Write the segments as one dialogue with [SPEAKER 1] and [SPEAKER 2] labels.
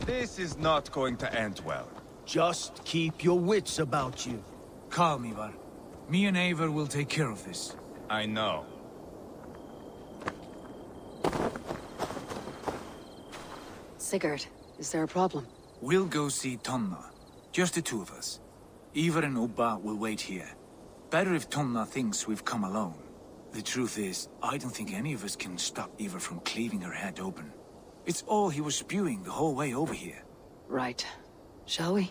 [SPEAKER 1] This is not going to end well.
[SPEAKER 2] Just keep your wits about you.
[SPEAKER 3] Calm, Ivar. Me and Eivor will take care of this.
[SPEAKER 1] I know.
[SPEAKER 4] Sigurd, is there a problem?
[SPEAKER 3] We'll go see Tonna. Just the two of us. Ivar and Ubba will wait here. Better if Tonna thinks we've come alone. The truth is, I don't think any of us can stop Ivar from cleaving her head open. It's all he was spewing the whole way over here.
[SPEAKER 4] Right. Shall we?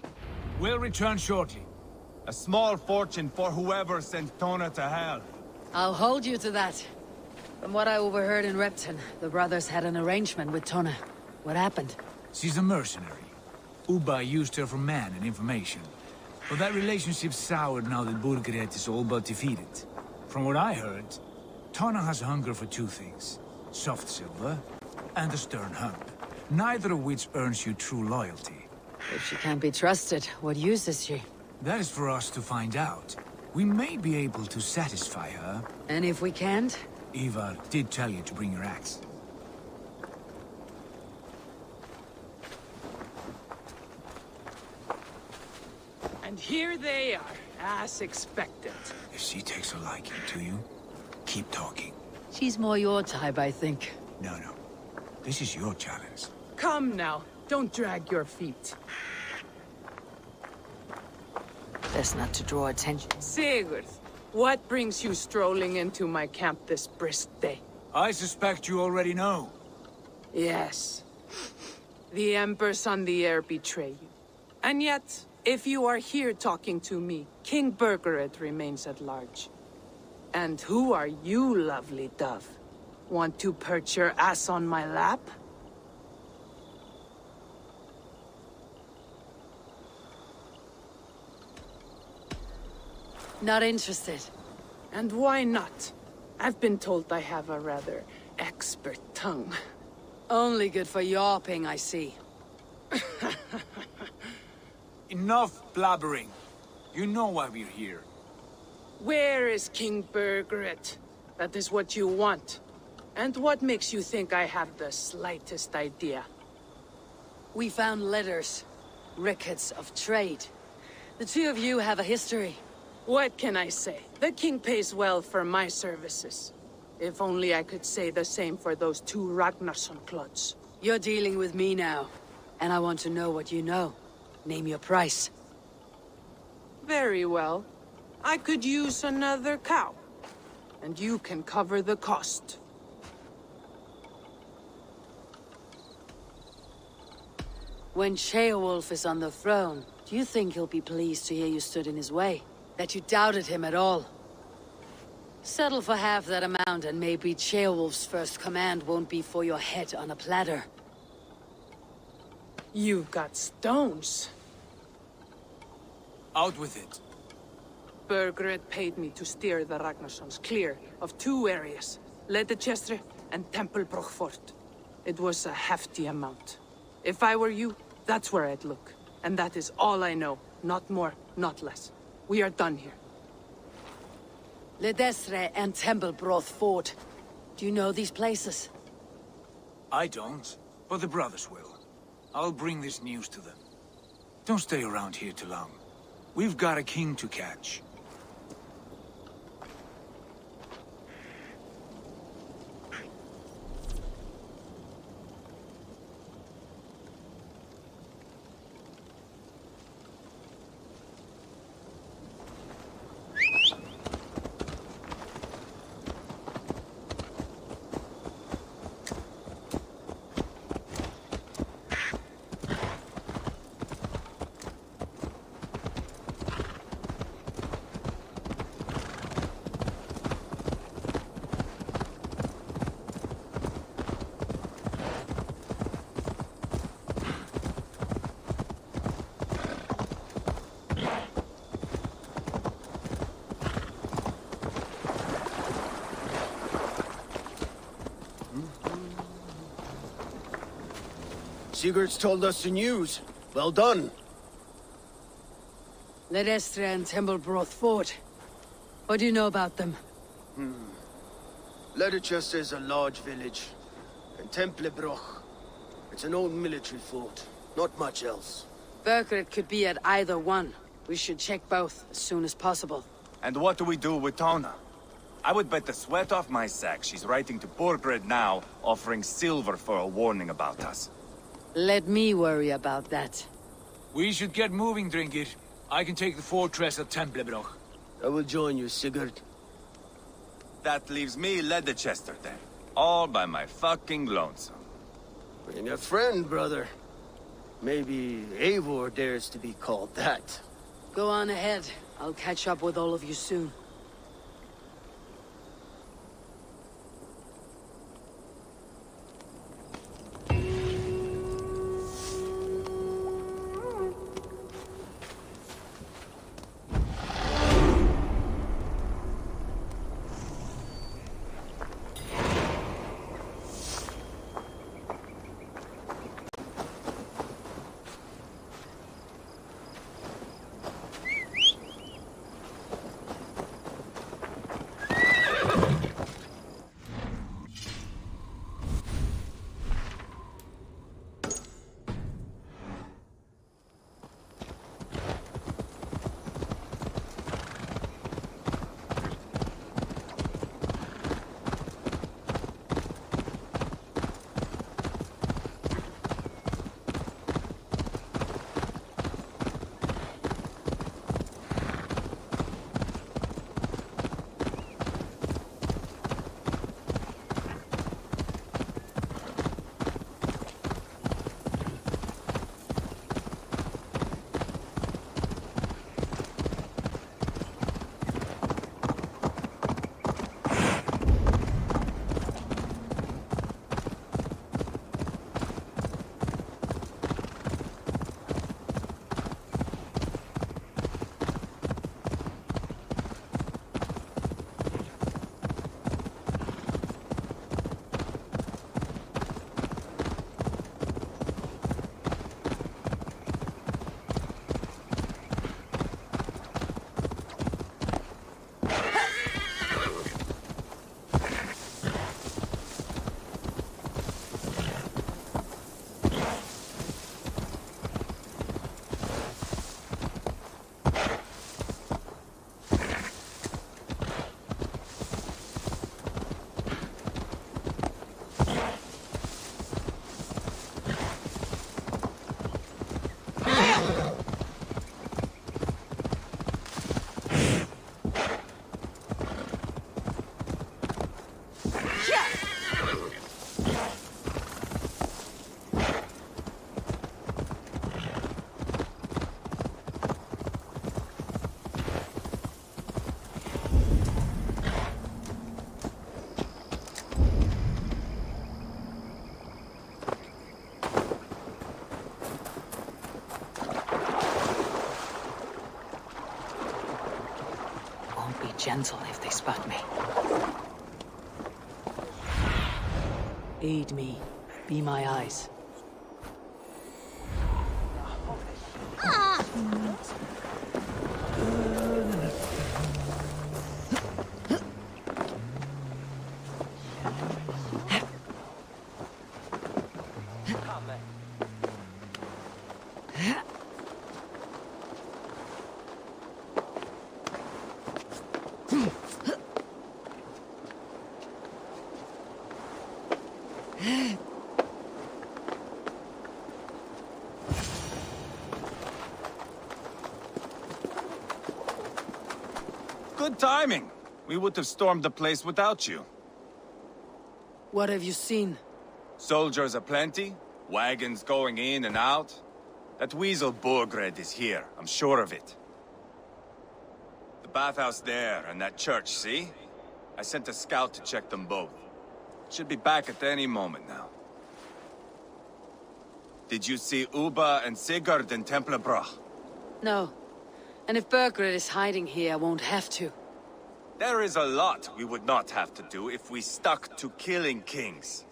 [SPEAKER 3] We'll return shortly.
[SPEAKER 1] A small fortune for whoever sent Tona to hell.
[SPEAKER 4] I'll hold you to that. From what I overheard in Repton, the brothers had an arrangement with Tonna. What happened?
[SPEAKER 3] She's a mercenary. Ubba used her for man and information. But that relationship soured now that Burgred is all but defeated. From what I heard, Tonna has hunger for two things. Soft silver and a stern hump. Neither of which earns you true loyalty.
[SPEAKER 4] If she can't be trusted, what use is she?
[SPEAKER 3] That is for us to find out. We may be able to satisfy her.
[SPEAKER 4] And if we can't?
[SPEAKER 3] Ivar did tell you to bring your axe.
[SPEAKER 5] And here they are, as expected.
[SPEAKER 3] If she takes a liking to you, keep talking.
[SPEAKER 4] She's more your type, I think.
[SPEAKER 3] No. This is your challenge.
[SPEAKER 5] Come now, don't drag your feet.
[SPEAKER 4] Best not to draw attention.
[SPEAKER 5] Sigurd, what brings you strolling into my camp this brisk day?
[SPEAKER 3] I suspect you already know.
[SPEAKER 5] Yes. The Embers on the air betray you. And yet, if you are here talking to me, King Burgred remains at large. And who are you, lovely dove? Want to perch your ass on my lap?
[SPEAKER 4] Not interested.
[SPEAKER 5] And why not? I've been told I have a rather expert tongue.
[SPEAKER 4] Only good for yawping, I see.
[SPEAKER 3] Enough blabbering. You know why we're here.
[SPEAKER 5] Where is King Burgred? That is what you want. And what makes you think I have the slightest idea?
[SPEAKER 4] We found letters. Records of trade. The two of you have a history.
[SPEAKER 5] What can I say? The king pays well for my services. If only I could say the same for those two Ragnarsson clods.
[SPEAKER 4] You're dealing with me now. And I want to know what you know. Name your price.
[SPEAKER 5] Very well. I could use another cow. And you can cover the cost.
[SPEAKER 4] When Ceolwulf is on the throne, do you think he'll be pleased to hear you stood in his way? That you doubted him at all? Settle for half that amount and maybe Ceolwulf's first command won't be for your head on a platter.
[SPEAKER 5] You've got stones.
[SPEAKER 3] Out with it.
[SPEAKER 5] Burgred paid me to steer the Ragnarssons clear of two areas, Ledechestre and Tempelbroch Fort. It was a hefty amount. If I were you, that's where I'd look. And that is all I know. Not more, not less. We are done here.
[SPEAKER 4] Ledestre and Tempelbroth Fort. Do you know these places?
[SPEAKER 3] I don't, but the brothers will. I'll bring this news to them. Don't stay around here too long. We've got a king to catch.
[SPEAKER 2] Sigurd's told us the news. Well done.
[SPEAKER 4] Ledestre and Tempelbroth Fort. What do you know about them?
[SPEAKER 2] Ledechester is a large village. And Templebroch, it's an old military fort. Not much else.
[SPEAKER 4] Bergeret could be at either one. We should check both as soon as possible.
[SPEAKER 1] And what do we do with Tona? I would bet the sweat off my sack she's writing to Borgred now, offering silver for a warning about us.
[SPEAKER 4] Let me worry about that.
[SPEAKER 3] We should get moving, Drinkir. I can take the fortress of Templebroch.
[SPEAKER 2] I will join you, Sigurd.
[SPEAKER 1] That leaves me Leicester then. All by my fucking lonesome.
[SPEAKER 2] Bring a friend, brother. Maybe Eivor dares to be called that.
[SPEAKER 4] Go on ahead. I'll catch up with all of you soon. Gentle if they spot me. Aid me. Be my eyes.
[SPEAKER 1] Good timing. We would have stormed the place without you.
[SPEAKER 4] What have you seen?
[SPEAKER 1] Soldiers aplenty, wagons going in and out. That weasel Borgred is here, I'm sure of it. The bathhouse there and that church, see? I sent a scout to check them both. Should be back at any moment now. Did you see Uba and Sigurd in Templebroch?
[SPEAKER 4] No. And if Bergeret is hiding here, I won't have to.
[SPEAKER 1] There is a lot we would not have to do if we stuck to killing kings.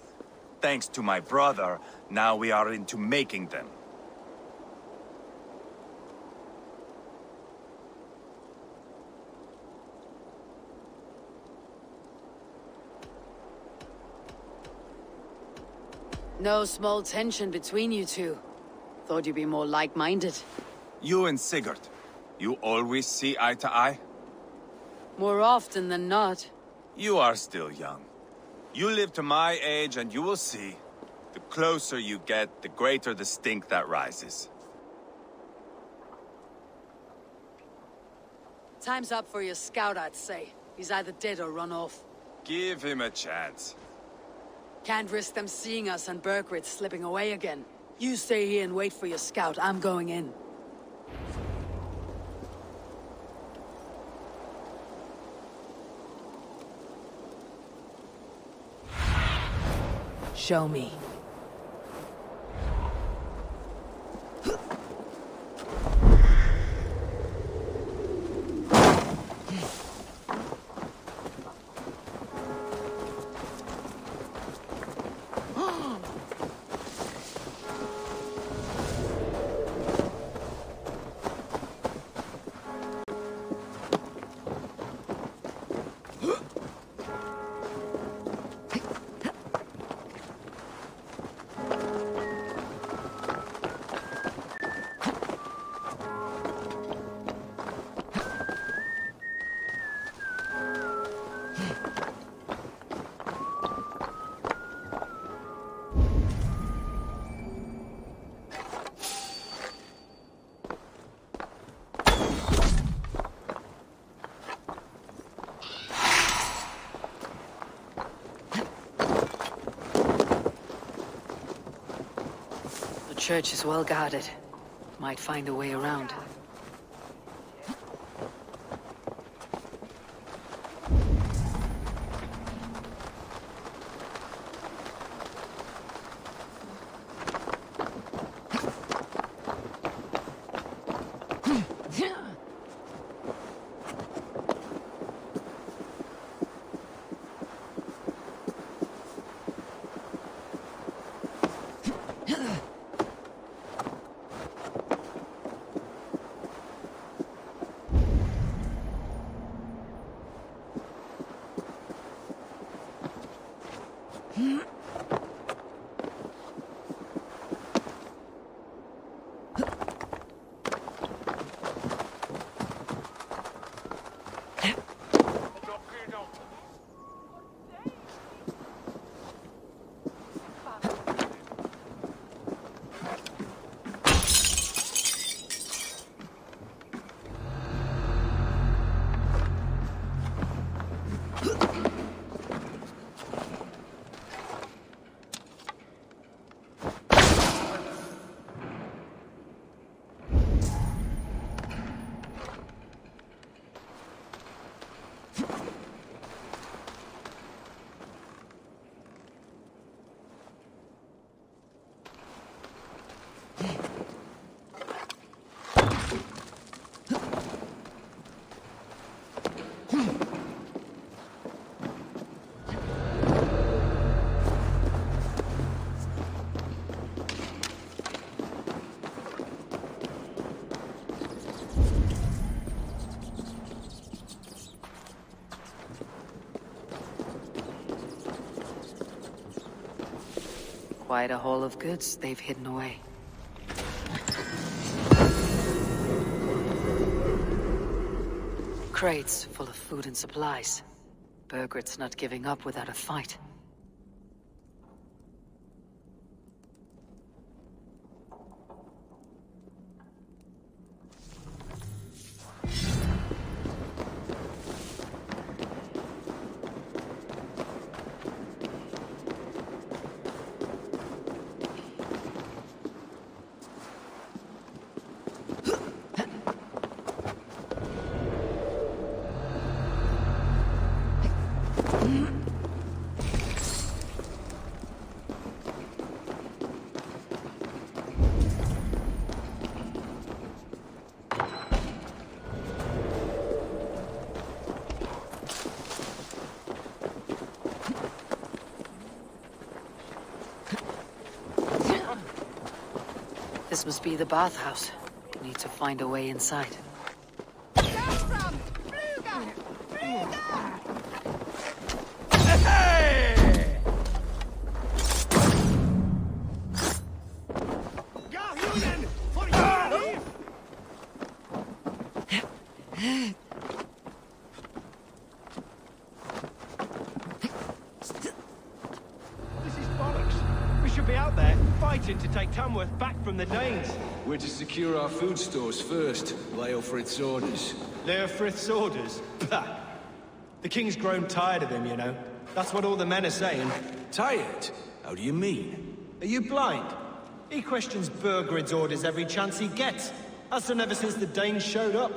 [SPEAKER 1] Thanks to my brother, now we are into making them.
[SPEAKER 4] No small tension between you two. Thought you'd be more like-minded.
[SPEAKER 1] You and Sigurd, you always see eye to eye?
[SPEAKER 4] More often than not.
[SPEAKER 1] You are still young. You live to my age and you will see. The closer you get, the greater the stink that rises.
[SPEAKER 4] Time's up for your scout, I'd say. He's either dead or run off.
[SPEAKER 1] Give him a chance.
[SPEAKER 4] Can't risk them seeing us and Bergrit slipping away again. You stay here and wait for your scout. I'm going in. Show me. The church is well guarded. Might find a way around. Quite a haul of goods they've hidden away. Crates full of food and supplies. Bergrit's not giving up without a fight. This must be the bathhouse. Need to find a way inside.
[SPEAKER 6] should be out there, fighting to take Tamworth back from the Danes.
[SPEAKER 7] We're to secure our food stores first. Leofrith's orders.
[SPEAKER 6] Leofrith's orders? Bah! The king's grown tired of him, you know. That's what all the men are saying.
[SPEAKER 7] Tired? How do you mean?
[SPEAKER 6] Are you blind? He questions Burgred's orders every chance he gets. Has done ever since the Danes showed up.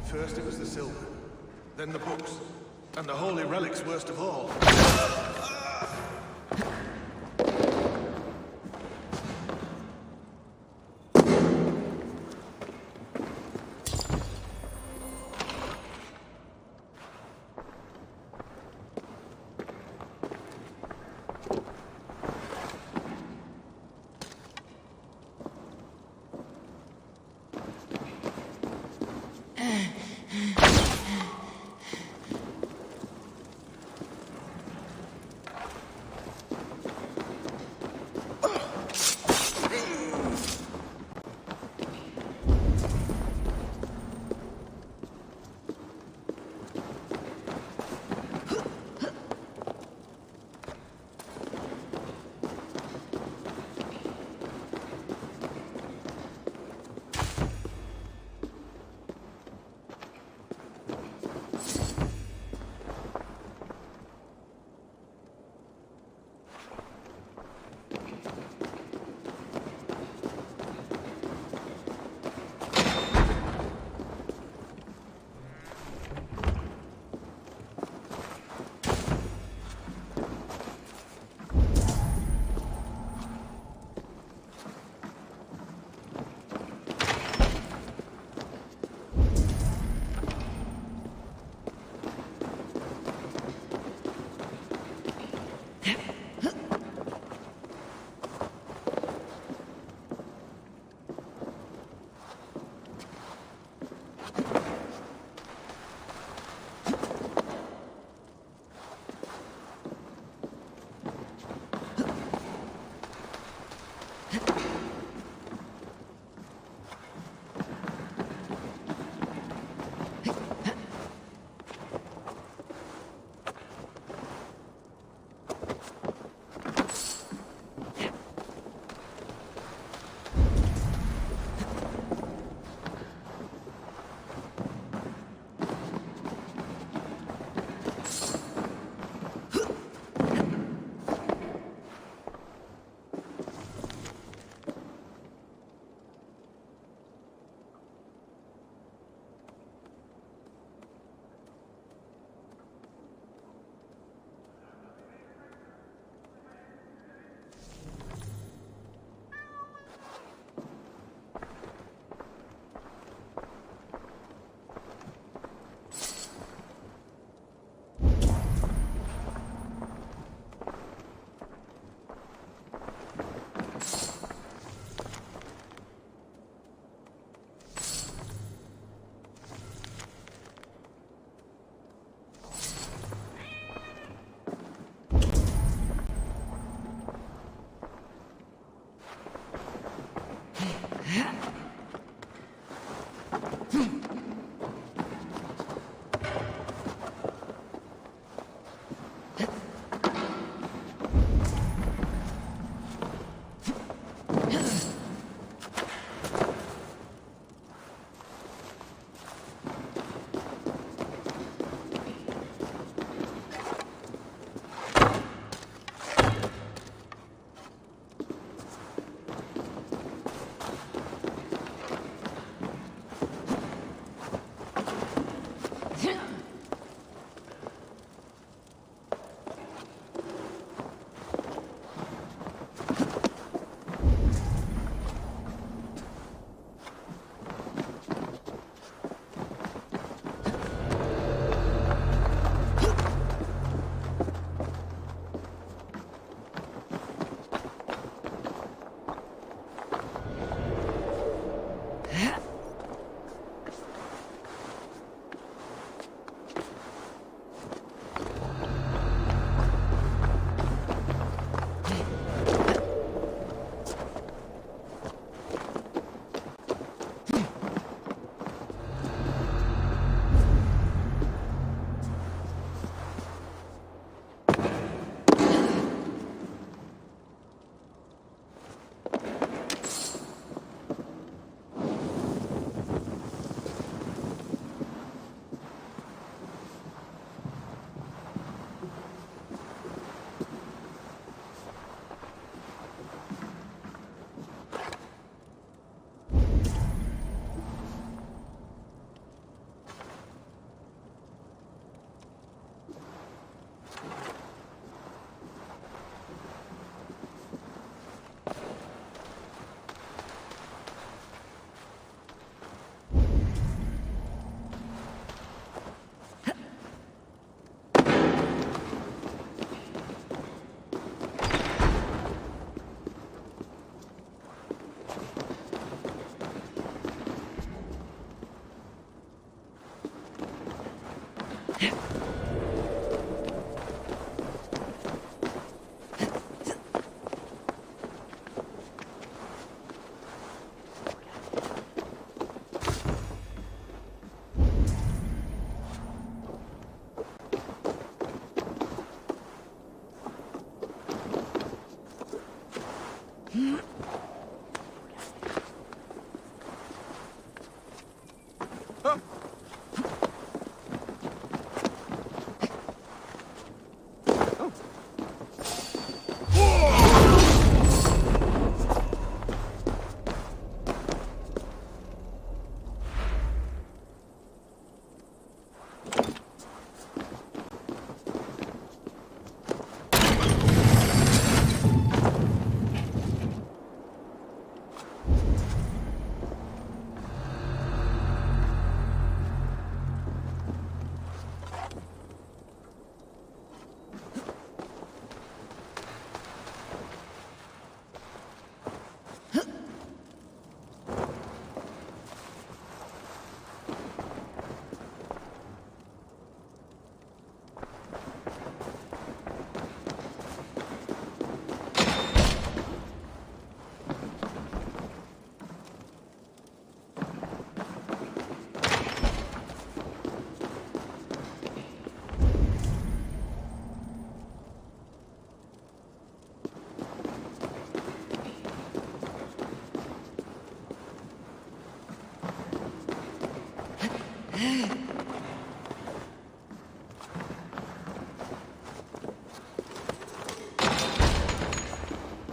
[SPEAKER 8] First it was the silver, then the books, and the holy relics worst of all.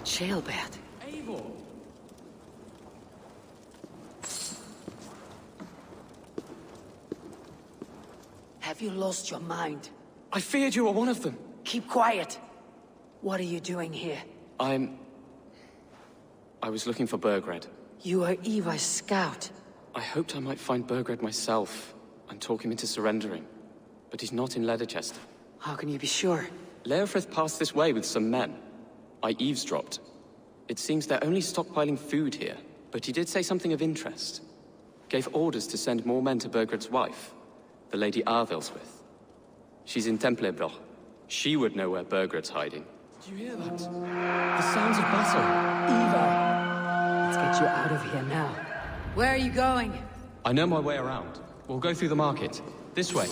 [SPEAKER 4] Jailbird. Have you lost your mind?
[SPEAKER 9] I feared you were one of them.
[SPEAKER 4] Keep quiet. What are you doing here?
[SPEAKER 9] I was looking for Burgred.
[SPEAKER 4] You are Eva's scout.
[SPEAKER 9] I hoped I might find Burgred myself and talk him into surrendering. But he's not in Leatherchester.
[SPEAKER 4] How can you be sure?
[SPEAKER 9] Leofrith passed this way with some men. I eavesdropped. It seems they're only stockpiling food here, but he did say something of interest. Gave orders to send more men to Burgred's wife, the Lady Arvilswith. She's in Templerbloch. She would know where Burgred's hiding.
[SPEAKER 7] Do you hear that? The sounds of battle.
[SPEAKER 4] Eva! Let's get you out of here now. Where are you going?
[SPEAKER 9] I know my way around. We'll go through the market. This way.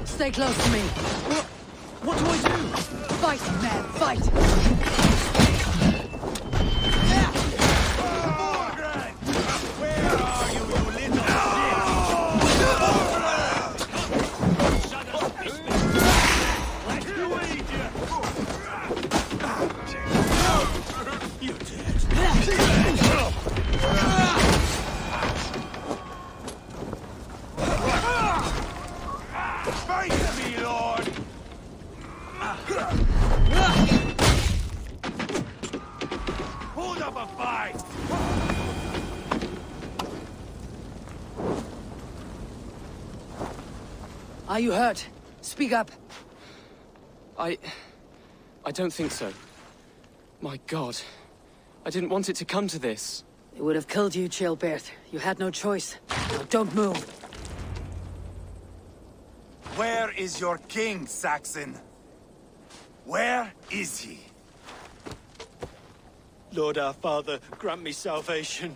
[SPEAKER 4] Stay close to me.
[SPEAKER 7] What do I do?
[SPEAKER 4] Fight, man, fight!
[SPEAKER 1] Where are you, you little Face me, Lord! Hold up a fight!
[SPEAKER 4] Are you hurt? Speak up.
[SPEAKER 9] I don't think so. My God. I didn't want it to come to this.
[SPEAKER 4] It would have killed you, Jailbird. You had no choice. Now don't move.
[SPEAKER 1] Where is your king, Saxon? Where is he?
[SPEAKER 6] Lord our Father, grant me salvation.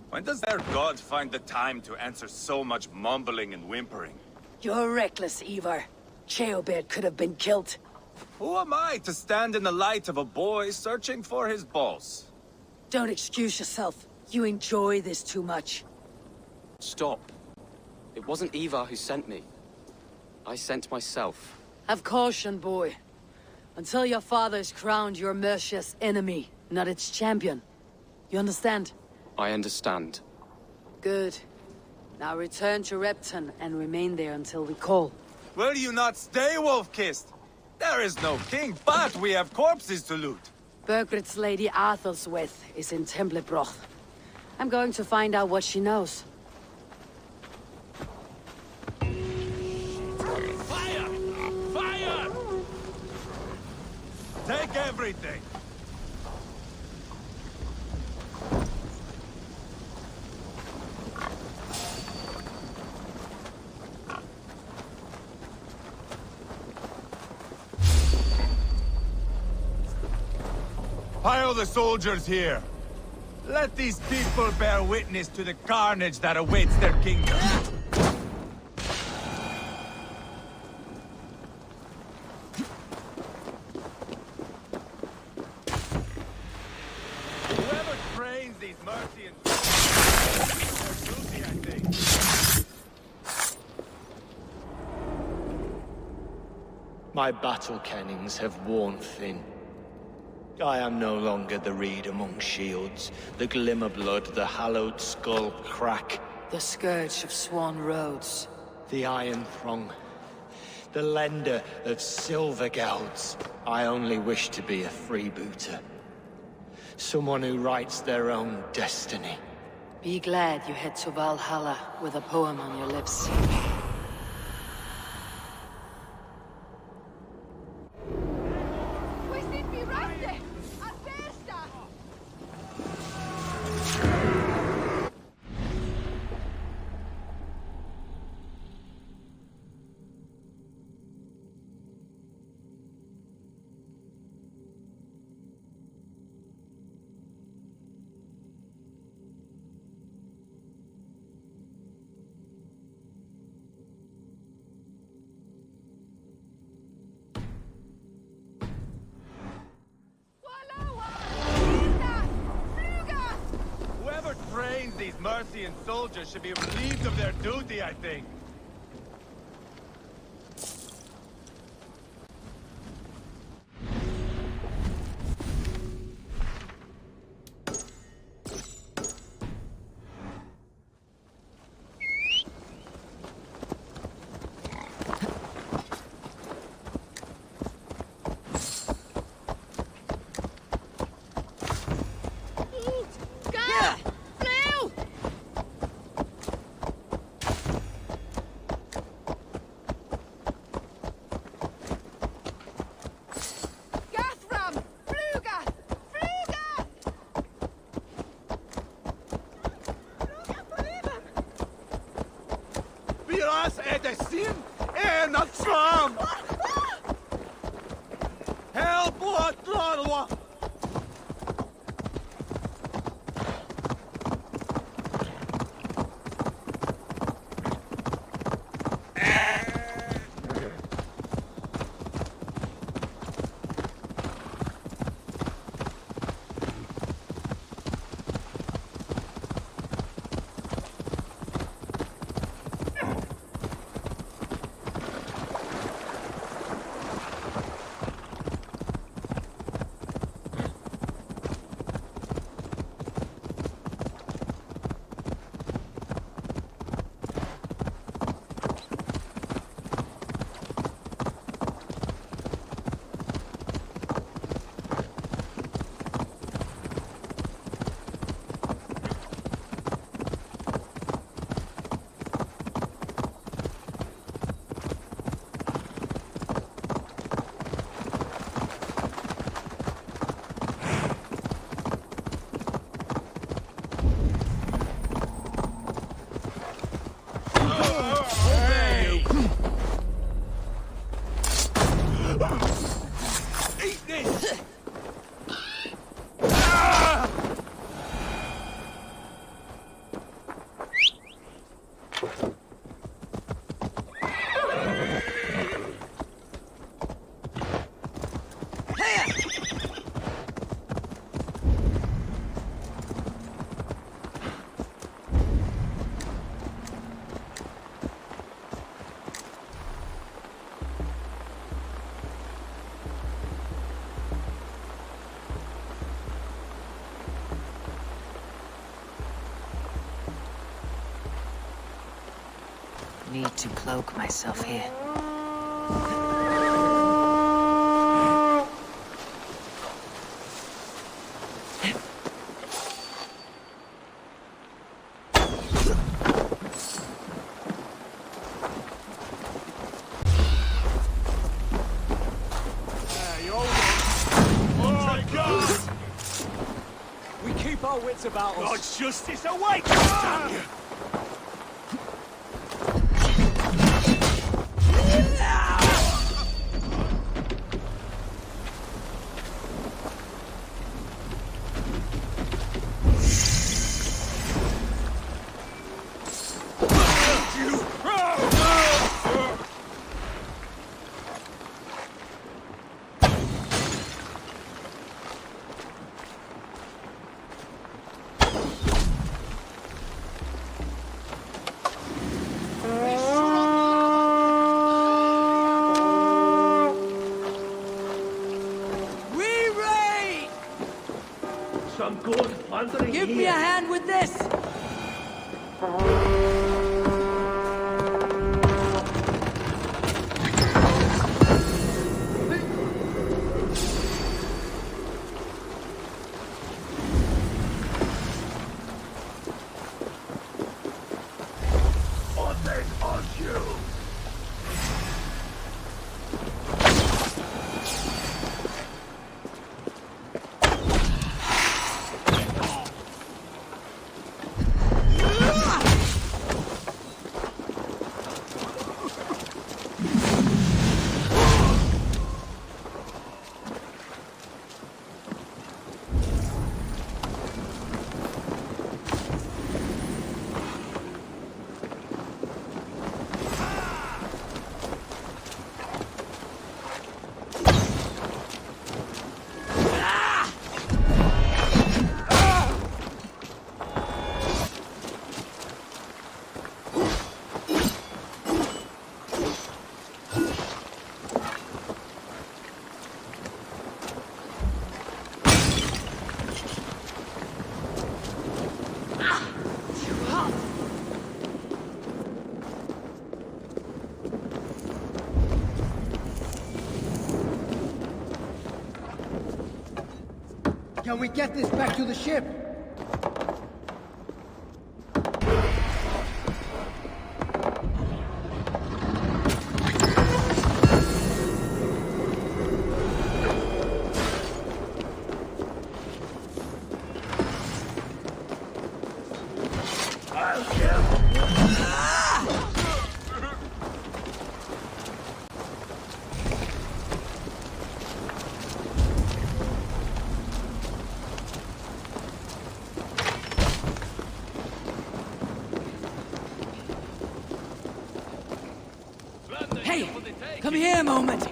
[SPEAKER 1] When does their god find the time to answer so much mumbling and whimpering?
[SPEAKER 4] You're reckless, Ivar. Jailbird could have been killed.
[SPEAKER 1] Who am I to stand in the light of a boy searching for his boss?
[SPEAKER 4] Don't excuse yourself. You enjoy this too much.
[SPEAKER 9] Stop. It wasn't Ivar who sent me. I sent myself.
[SPEAKER 4] Have caution, boy. Until your father is crowned your Mercia's enemy, not its champion. You understand?
[SPEAKER 9] I understand.
[SPEAKER 4] Good. Now return to Repton and remain there until we call.
[SPEAKER 1] Will you not stay, Wolf-Kissed? There is no king, but we have corpses to loot.
[SPEAKER 4] Burgred's Lady Athelswith is in Templebroch. I'm going to find out what she knows.
[SPEAKER 1] Fire! Fire! Take everything! Pile the soldiers here. Let these people bear witness to the carnage that awaits their kingdom. Whoever trains these merchants their duty, I think.
[SPEAKER 10] My battle kennings have worn thin. I am no longer the reed among shields, the glimmer blood, the hallowed skull crack.
[SPEAKER 4] The scourge of Swan Roads.
[SPEAKER 10] The Iron Throng. The lender of silver gelds. I only wish to be a freebooter. Someone who writes their own destiny.
[SPEAKER 4] Be glad you head to Valhalla with a poem on your lips.
[SPEAKER 1] Whoever trains these Mercian soldiers should be relieved of their duty, I think.
[SPEAKER 11] Viras edesin en atram. Help what Lorwa.
[SPEAKER 4] Need to cloak myself here.
[SPEAKER 11] our wits about us. God's justice awaits! Damn you!
[SPEAKER 12] Give me a hand with this!
[SPEAKER 13] Can we get this back to the ship?
[SPEAKER 12] Hey! Come here a moment!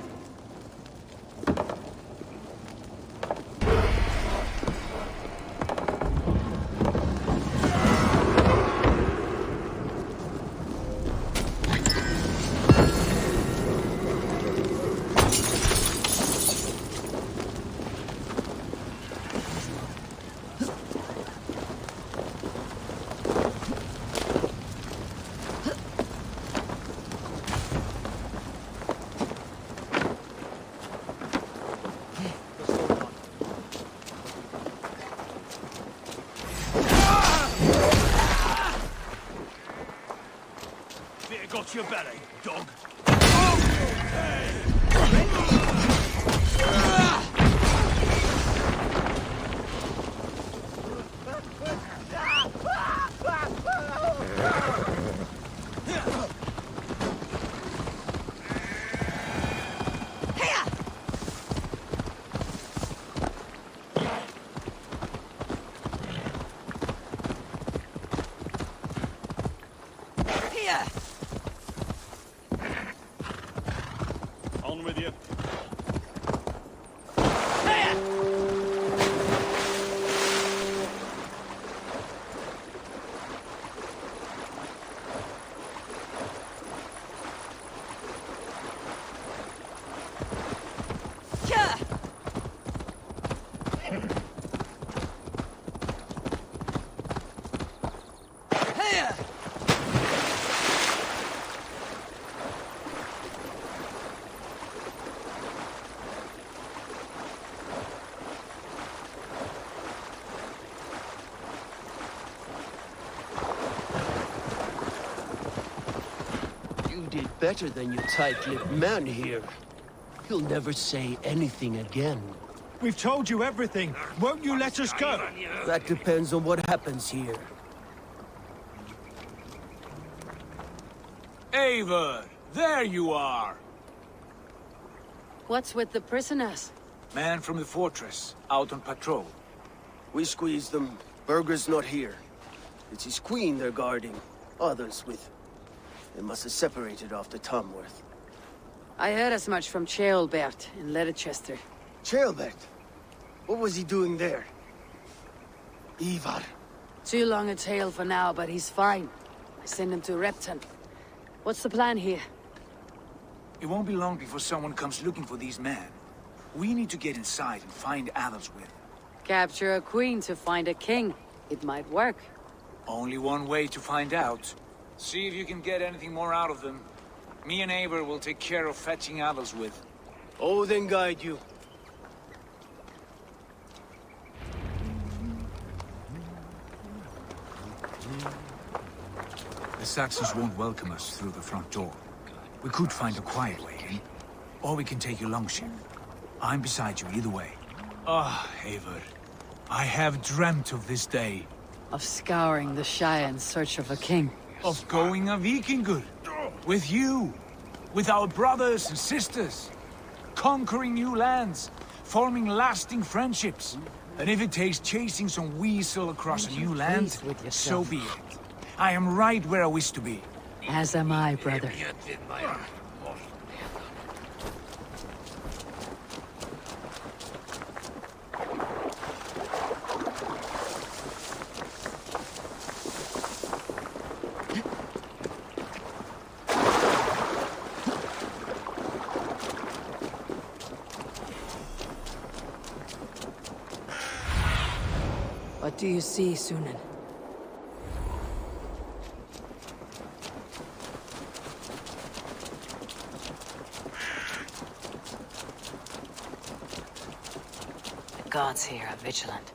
[SPEAKER 11] Got your belly, dog. On with you.
[SPEAKER 2] You did better than your tight-lipped man here. He'll never say anything again.
[SPEAKER 6] We've told you everything. Won't you let us go?
[SPEAKER 2] That depends on what happens here.
[SPEAKER 3] Eivor, there you are!
[SPEAKER 4] What's with the prisoners?
[SPEAKER 3] Man from the fortress, out on patrol.
[SPEAKER 2] We squeezed them. Berger's not here. It's his queen they're guarding. Others with... They must have separated after Tamworth.
[SPEAKER 4] I heard as much from Ceolbert in Leicester.
[SPEAKER 2] Ceolbert? What was he doing there? Ivar.
[SPEAKER 4] Too long a tale for now, but he's fine. I sent him to Repton. What's the plan here?
[SPEAKER 3] It won't be long before someone comes looking for these men. We need to get inside and find Adelswith.
[SPEAKER 4] Capture a queen to find a king. It might work.
[SPEAKER 3] Only one way to find out. See if you can get anything more out of them. Me and Eivor will take care of fetching Adelswith.
[SPEAKER 2] Odin guide you.
[SPEAKER 3] The Saxons won't welcome us through the front door. We could find a quiet way in, or we can take your longship. I'm beside you either way. Ah, Eivor. I have dreamt of this day.
[SPEAKER 4] Of scouring the Shire in search of a king.
[SPEAKER 3] Of going a Vikingur. With you. With our brothers and sisters. Conquering new lands. Forming lasting friendships. And if it takes chasing some weasel across a new land, so be it. I am right where I wish to be.
[SPEAKER 4] As am I, brother. What do you see, Sunan? The gods here are vigilant.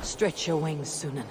[SPEAKER 4] Stretch your wings, Sunan.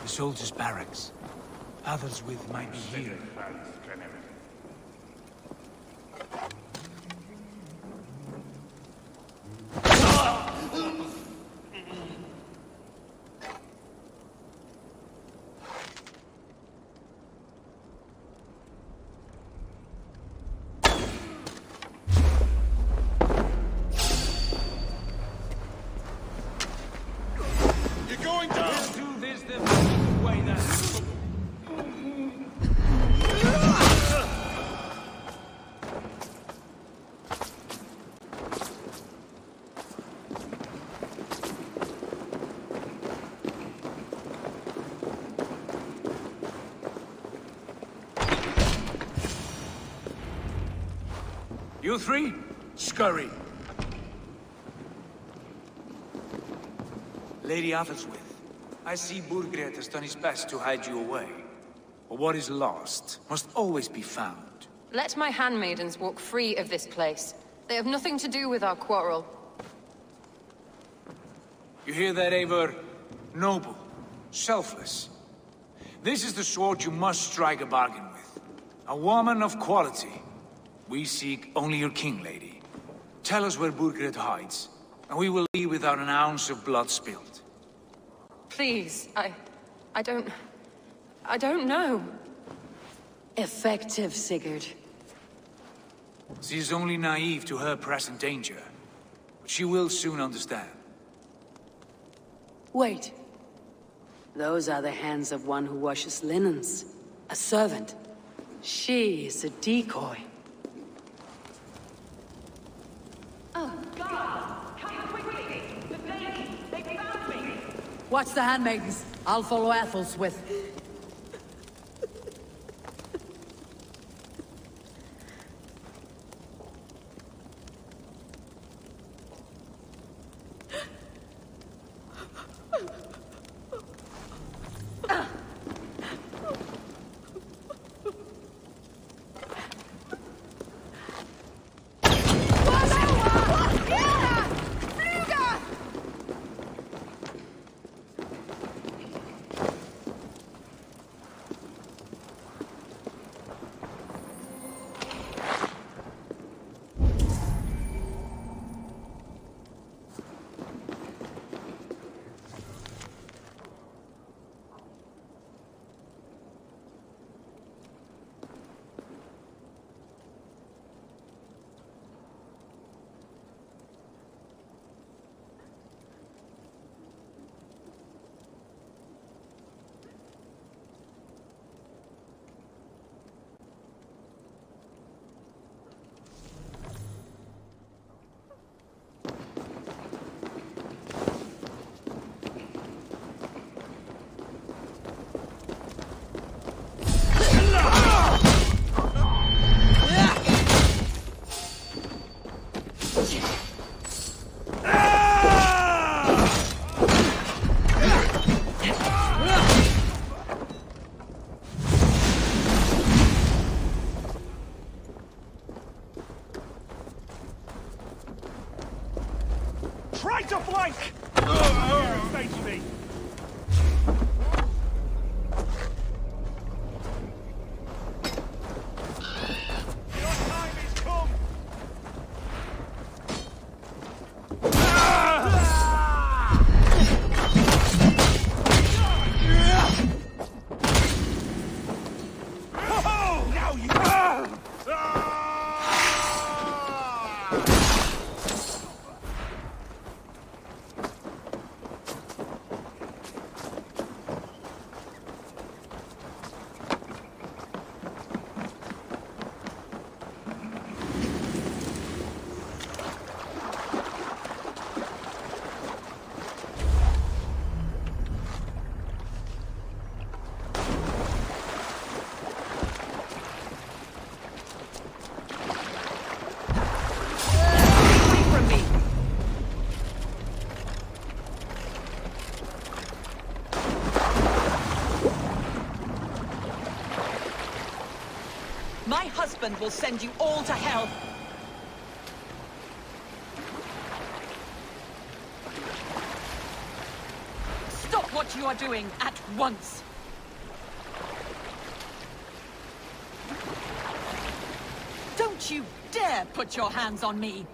[SPEAKER 3] The soldiers' barracks. Adelswith might be here. You three, scurry. Lady Athelstwith, I see Burgred has done his best to hide you away. But what is lost must always be found.
[SPEAKER 14] Let my handmaidens walk free of this place. They have nothing to do with our quarrel.
[SPEAKER 3] You hear that, Eivor? Noble. Selfless. This is the sword you must strike a bargain with. A woman of quality. We seek only your king, lady. Tell us where Burgred hides, and we will leave without an ounce of blood spilled.
[SPEAKER 14] Please, I don't know.
[SPEAKER 4] Effective, Sigurd.
[SPEAKER 3] She is only naive to her present danger, but she will soon understand.
[SPEAKER 4] Wait. Those are the hands of one who washes linens. A servant. She is a decoy.
[SPEAKER 15] Oh, God! Come quickly! The lady! They found me!
[SPEAKER 4] Watch the handmaidens. I'll follow Athelstwith.
[SPEAKER 11] Try to flank! Face me! Your time is come! Oh, now you...
[SPEAKER 15] My husband will send you all to hell! Stop what you are doing at once! Don't you dare put your hands on me!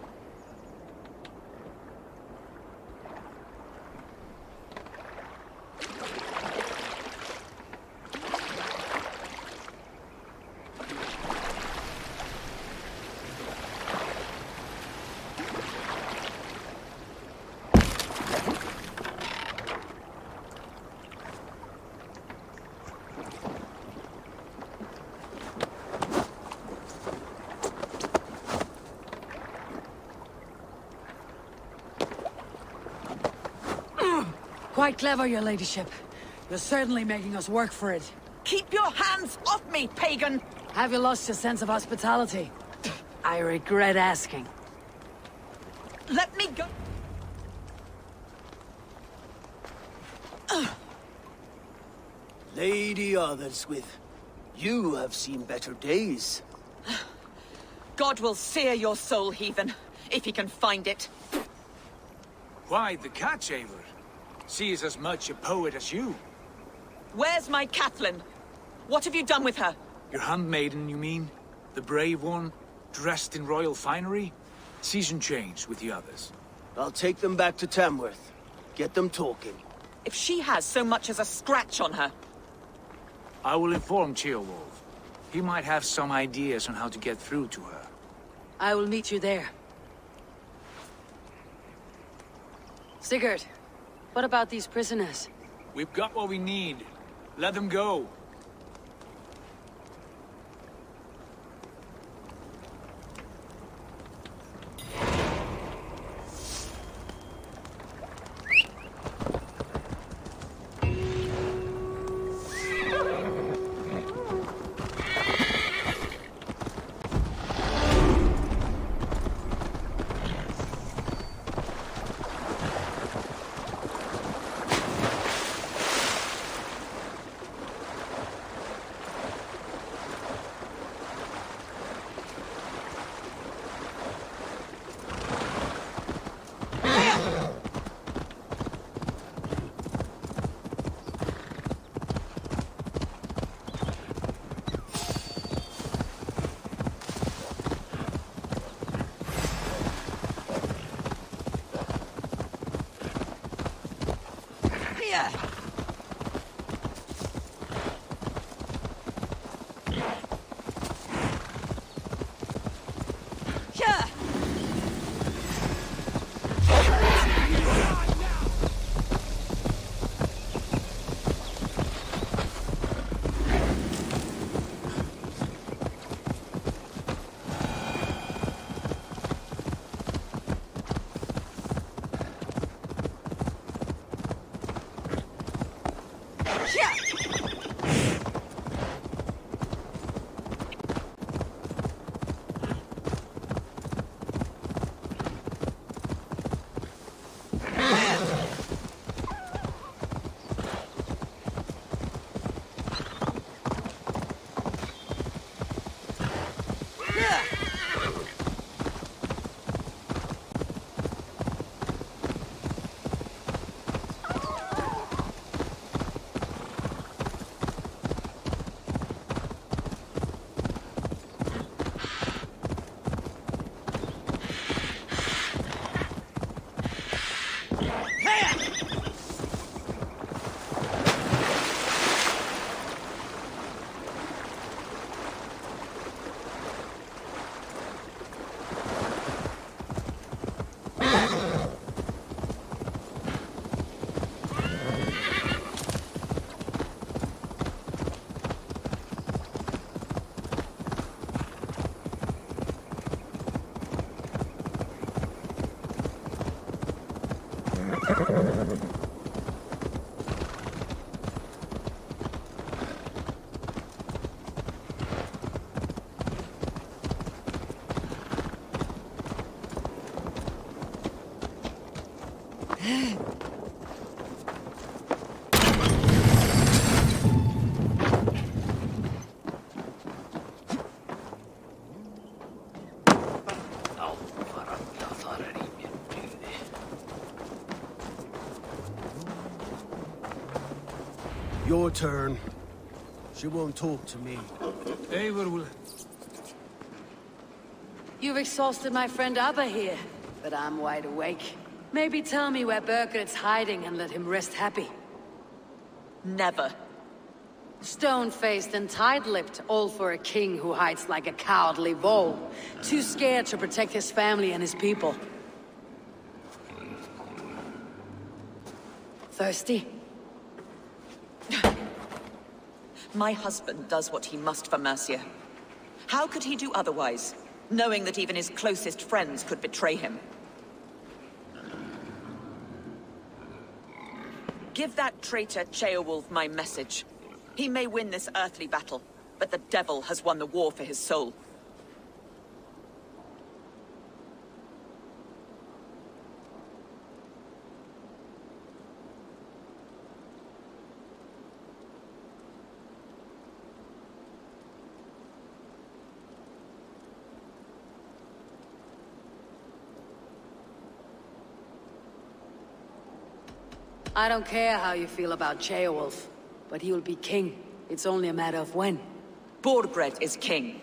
[SPEAKER 4] Quite clever, your ladyship. You're certainly making us work for it.
[SPEAKER 15] Keep your hands off me, pagan!
[SPEAKER 4] Have you lost your sense of hospitality? I regret asking.
[SPEAKER 15] Let me go!
[SPEAKER 2] Lady Otherswith, you have seen better days.
[SPEAKER 16] God will sear your soul, heathen, if he can find it.
[SPEAKER 3] Why, the cat-shaver? She is as much a poet as you.
[SPEAKER 16] Where's my Catelyn? What have you done with her?
[SPEAKER 3] Your handmaiden, you mean? The brave one, dressed in royal finery? Season changed with the others.
[SPEAKER 2] I'll take them back to Tamworth. Get them talking.
[SPEAKER 16] If she has so much as a scratch on her...
[SPEAKER 3] I will inform Ceolwulf. He might have some ideas on how to get through to her.
[SPEAKER 4] I will meet you there. Sigurd, what about these prisoners?
[SPEAKER 3] We've got what we need. Let them go.
[SPEAKER 2] Your turn. She won't talk to me.
[SPEAKER 3] Eivor will...
[SPEAKER 4] You've exhausted my friend Abba here, but I'm wide awake. Maybe tell me where Birgit's hiding and let him rest happy.
[SPEAKER 16] Never.
[SPEAKER 4] Stone-faced and tight-lipped, all for a king who hides like a cowardly vole. Too scared to protect his family and his people. Thirsty?
[SPEAKER 16] My husband does what he must for Mercia. How could he do otherwise, knowing that even his closest friends could betray him? Give that traitor Ceolwulf my message. He may win this earthly battle, but the devil has won the war for his soul.
[SPEAKER 4] I don't care how you feel about Ceolwulf, but he will be king. It's only a matter of when.
[SPEAKER 16] Borgred is king.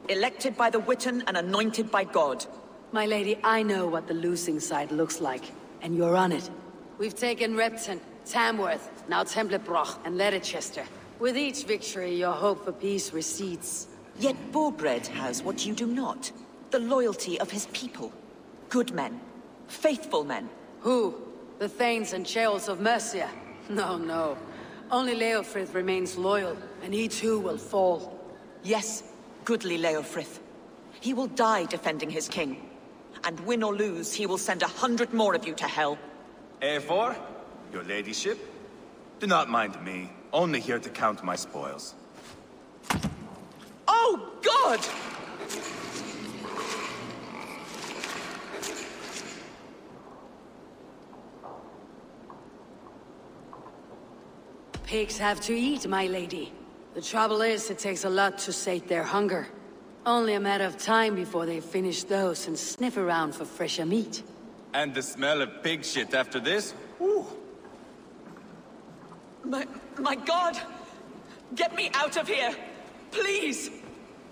[SPEAKER 16] Elected by the Witan and anointed by God.
[SPEAKER 4] My lady, I know what the losing side looks like, and you're on it. We've taken Repton, Tamworth, now Templebroch, and Leicester. With each victory, your hope for peace recedes.
[SPEAKER 16] Yet Borgred has what you do not. The loyalty of his people. Good men. Faithful men.
[SPEAKER 4] Who? The Thanes and Ceolls of Mercia? No, no. Only Leofrith remains loyal, and he too will fall.
[SPEAKER 16] Yes, goodly Leofrith. He will die defending his king. And win or lose, he will send 100 more of you to hell.
[SPEAKER 1] Eivor, your ladyship? Do not mind me. Only here to count my spoils.
[SPEAKER 16] Oh, God!
[SPEAKER 4] Pigs have to eat, my lady. The trouble is, it takes a lot to sate their hunger. Only a matter of time before they finish those and sniff around for fresher meat.
[SPEAKER 1] And the smell of pig shit after this? Ooh.
[SPEAKER 16] My God! Get me out of here! Please!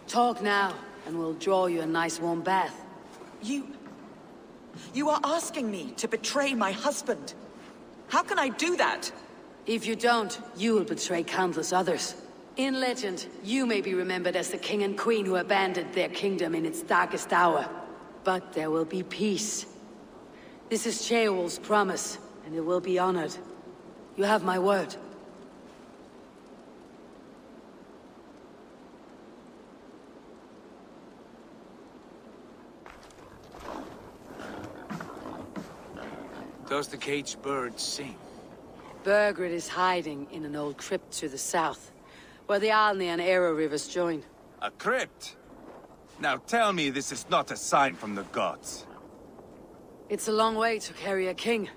[SPEAKER 4] Talk now, and we'll draw you a nice warm bath.
[SPEAKER 16] You are asking me to betray my husband. How can I do that?
[SPEAKER 4] If you don't, you will betray countless others. In legend, you may be remembered as the king and queen who abandoned their kingdom in its darkest hour. But there will be peace. This is Ceolwulf's promise, and it will be honored. You have my word.
[SPEAKER 3] Does the caged bird sing?
[SPEAKER 4] Burgred is hiding in an old crypt to the south, where the Alni and Arrow rivers join.
[SPEAKER 1] A crypt? Now tell me this is not a sign from the gods.
[SPEAKER 4] It's a long way to carry a king.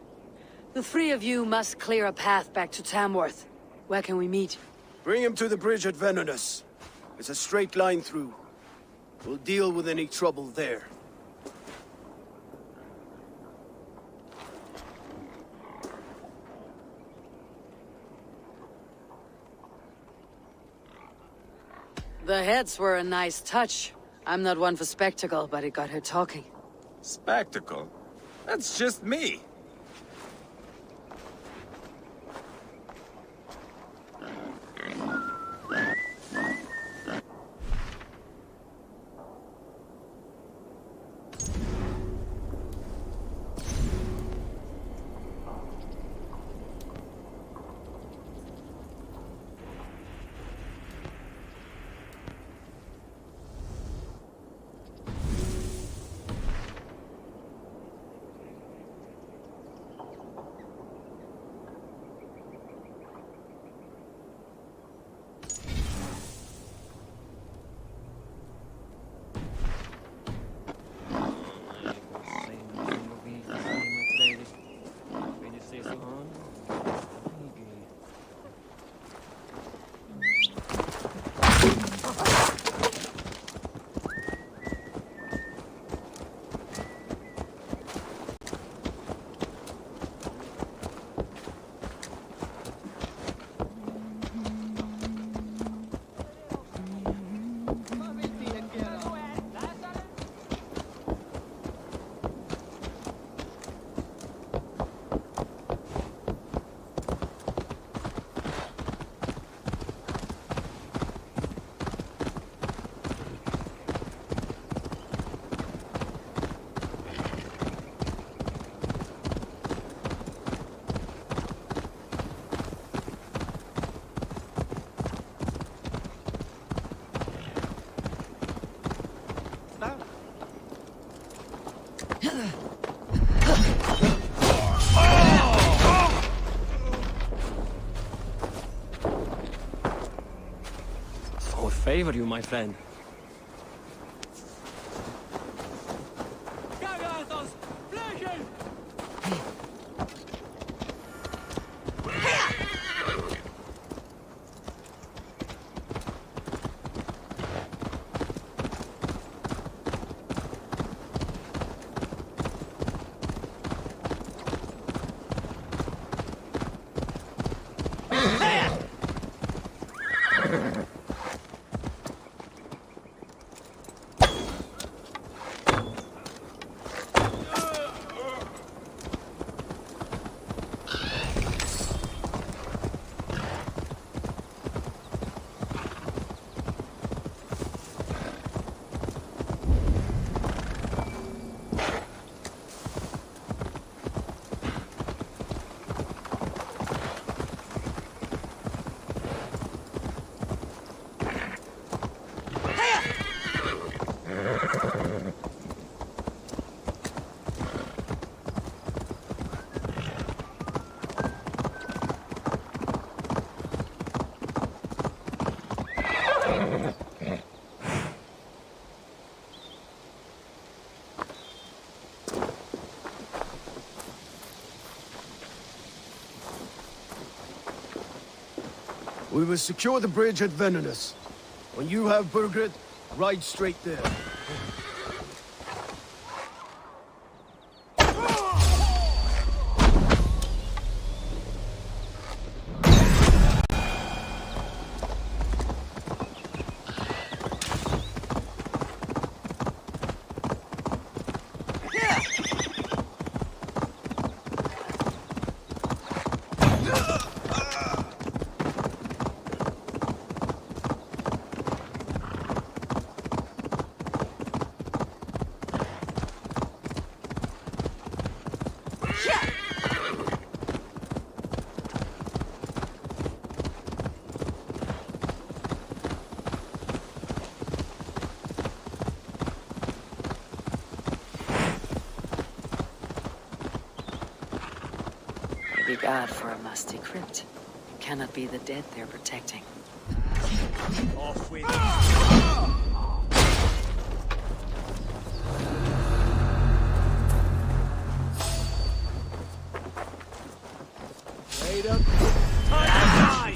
[SPEAKER 4] The three of you must clear a path back to Tamworth. Where can we meet?
[SPEAKER 2] Bring him to the bridge at Venonus. It's a straight line through. We'll deal with any trouble there.
[SPEAKER 4] The heads were a nice touch. I'm not one for spectacle, but it got her talking.
[SPEAKER 1] Spectacle? That's just me.
[SPEAKER 17] What favor you, my friend?
[SPEAKER 2] We will secure the bridge at Venonus. When you have Burgred, ride straight there.
[SPEAKER 4] Big odd for a musty crypt. Cannot be the dead they're protecting.
[SPEAKER 11] Off with
[SPEAKER 2] Wait up.
[SPEAKER 11] time to die!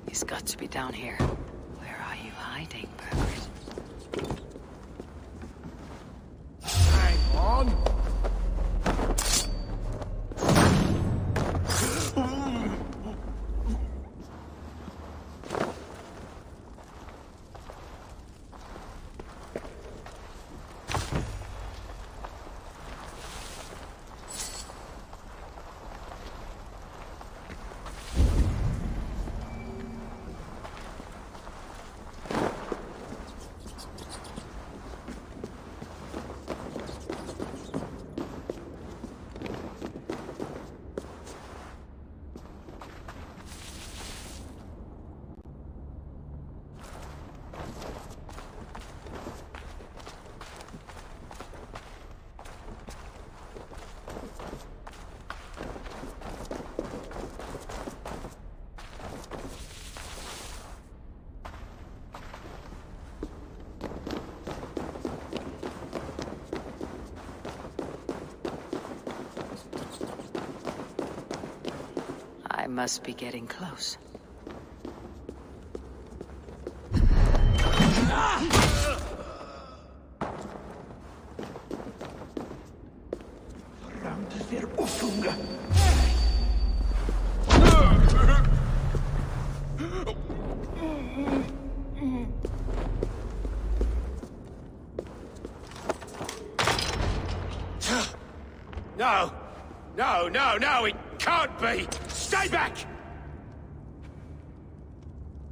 [SPEAKER 4] He's got to be down here. Where are you hiding, Burgred?
[SPEAKER 11] Hang on!
[SPEAKER 4] I must be getting close.
[SPEAKER 11] No! No, no, no, it can't be! Stay back!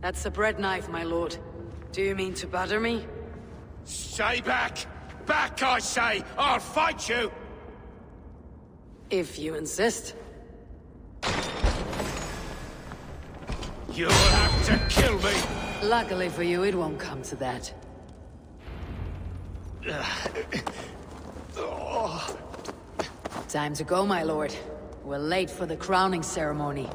[SPEAKER 4] That's a bread knife, my lord. Do you mean to batter me?
[SPEAKER 11] Stay back! Back, I say! I'll fight you!
[SPEAKER 4] If you insist.
[SPEAKER 11] You'll have to kill me!
[SPEAKER 4] Luckily for you, it won't come to that. Time to go, my lord. We're late for the crowning ceremony.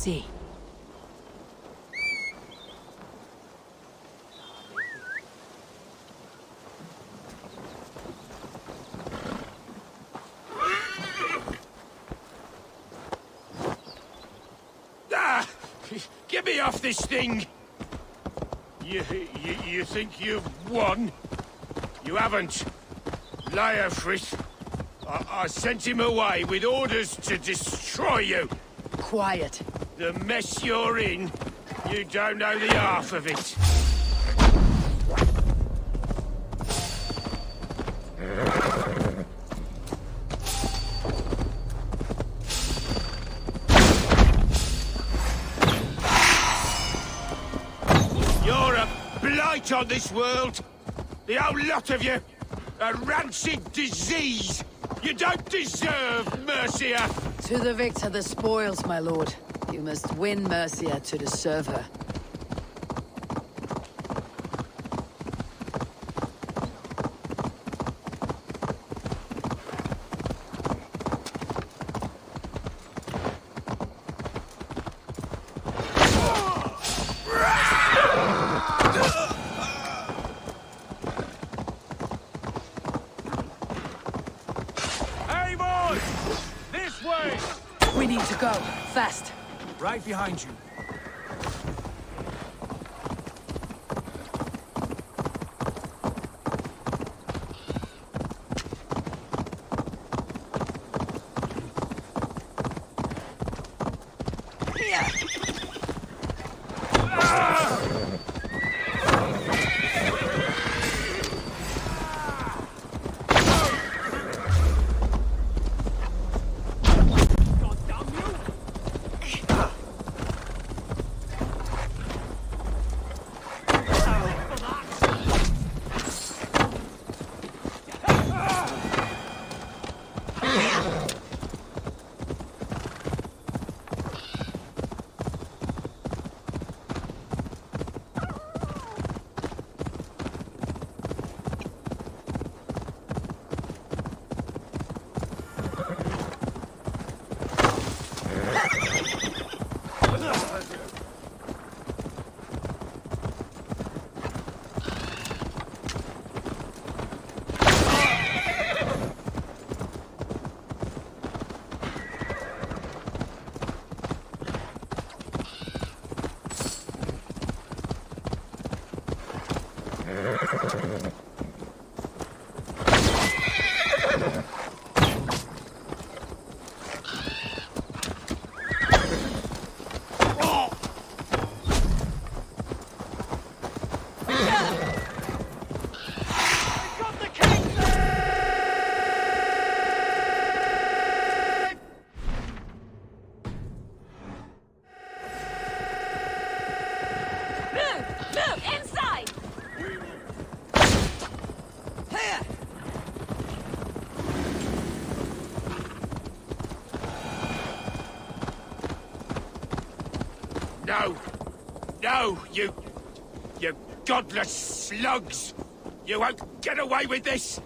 [SPEAKER 4] see.
[SPEAKER 11] Ah! Get me off this thing! You think you've won? You haven't. Leofrith. I sent him away with orders to destroy you.
[SPEAKER 4] Quiet.
[SPEAKER 11] The mess you're in, you don't know the half of it. You're a blight on this world. The whole lot of you. A rancid disease. You don't deserve Mercia.
[SPEAKER 4] To the victor the spoils, my lord. You must win Mercia to deserve her. We need to go. Fast.
[SPEAKER 3] Right behind you.
[SPEAKER 11] No! No, you godless slugs! You won't get away with this!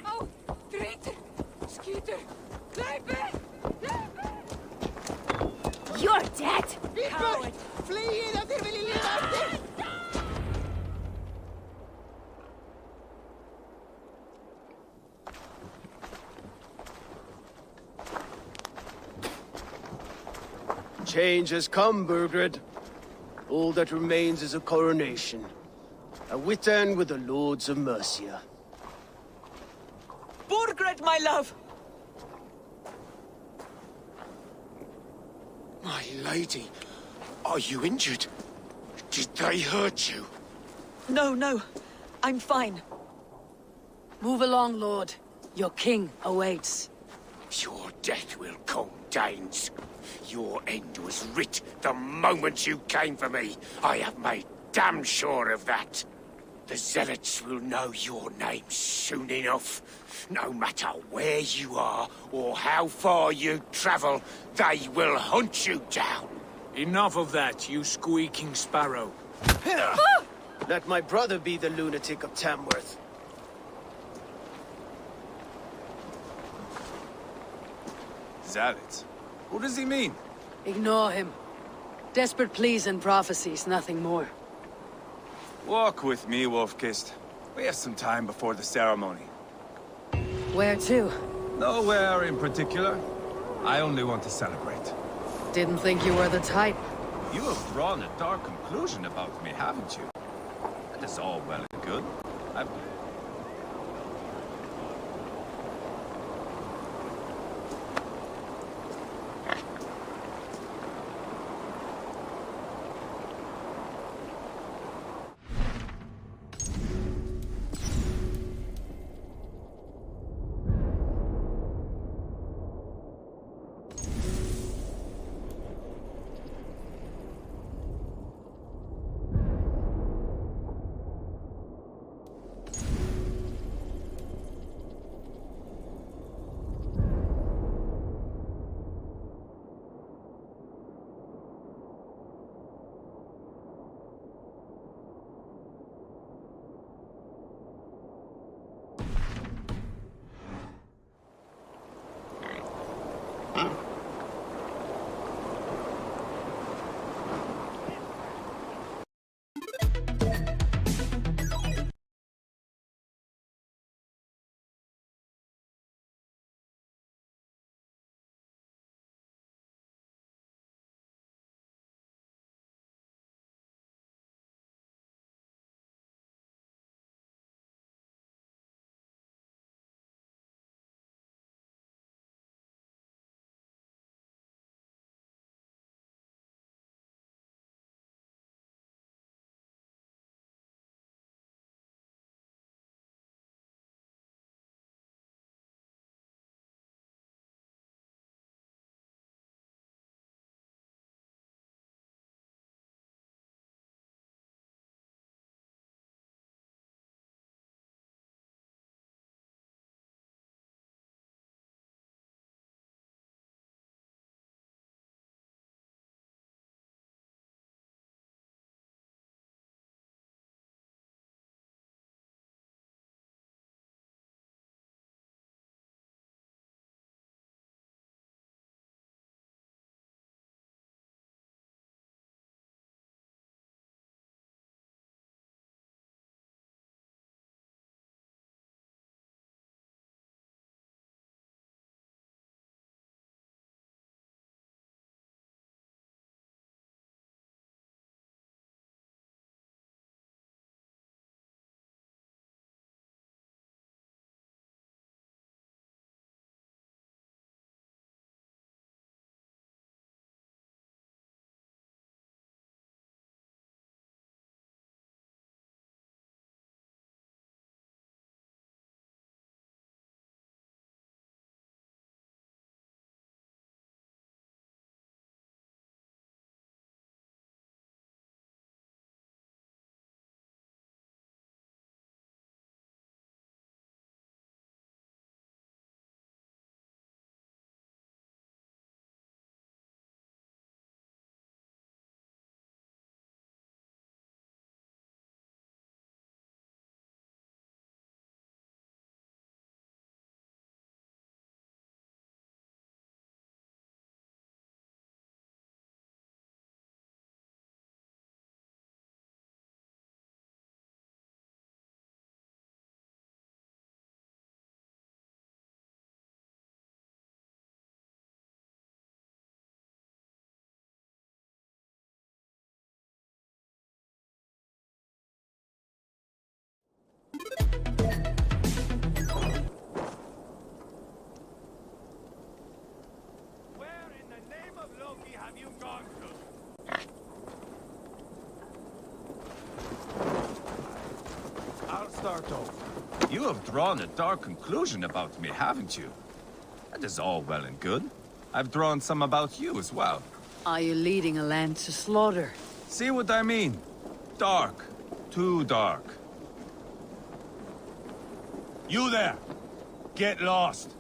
[SPEAKER 15] Oh, traitor! Skeeter! Blijven! You're dead! Coward!
[SPEAKER 13] Flee dat er wil je
[SPEAKER 2] Change has come, Burgred. All that remains is a coronation. A witan with the Lords of Mercia.
[SPEAKER 16] Burgred, my love!
[SPEAKER 11] My lady, are you injured? Did they hurt you?
[SPEAKER 16] No, no. I'm fine.
[SPEAKER 4] Move along, Lord. Your king awaits.
[SPEAKER 11] Your death will come, Danes. Your end was writ the moment you came for me. I have made damn sure of that. The Zealots will know your name soon enough. No matter where you are or how far you travel, they will hunt you down.
[SPEAKER 3] Enough of that, you squeaking sparrow.
[SPEAKER 2] Let my brother be the lunatic of Tamworth.
[SPEAKER 1] Zealots? Who does he mean?
[SPEAKER 4] Ignore him. Desperate pleas and prophecies, nothing more.
[SPEAKER 1] Walk with me, Wolf-Kissed. We have some time before the ceremony.
[SPEAKER 4] Where to?
[SPEAKER 1] Nowhere in particular. I only want to celebrate.
[SPEAKER 4] Didn't think you were the type.
[SPEAKER 1] You have drawn a dark conclusion about me, haven't you? That is all well and good. I've... Have you gone to? I'll start off. You have drawn a dark conclusion about me, haven't you? That is all well and good. I've drawn some about you as well.
[SPEAKER 4] Are you leading a land to slaughter?
[SPEAKER 1] See what I mean? Dark. Too dark. You there! Get lost!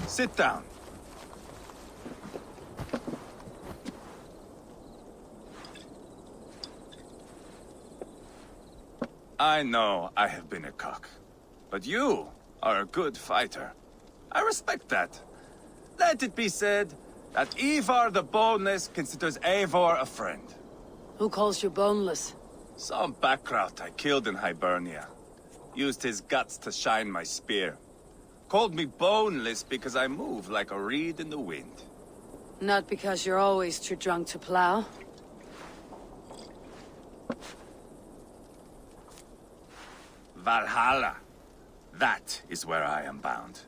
[SPEAKER 1] Sit down. I know I have been a cock. But you are a good fighter. I respect that. Let it be said that Ivar the Boneless considers Eivor a friend.
[SPEAKER 4] Who calls you boneless?
[SPEAKER 1] Some backrout I killed in Hibernia. Used his guts to shine my spear. Called me boneless because I move like a reed in the wind.
[SPEAKER 4] Not because you're always too drunk to plow.
[SPEAKER 1] Valhalla. That is where I am bound.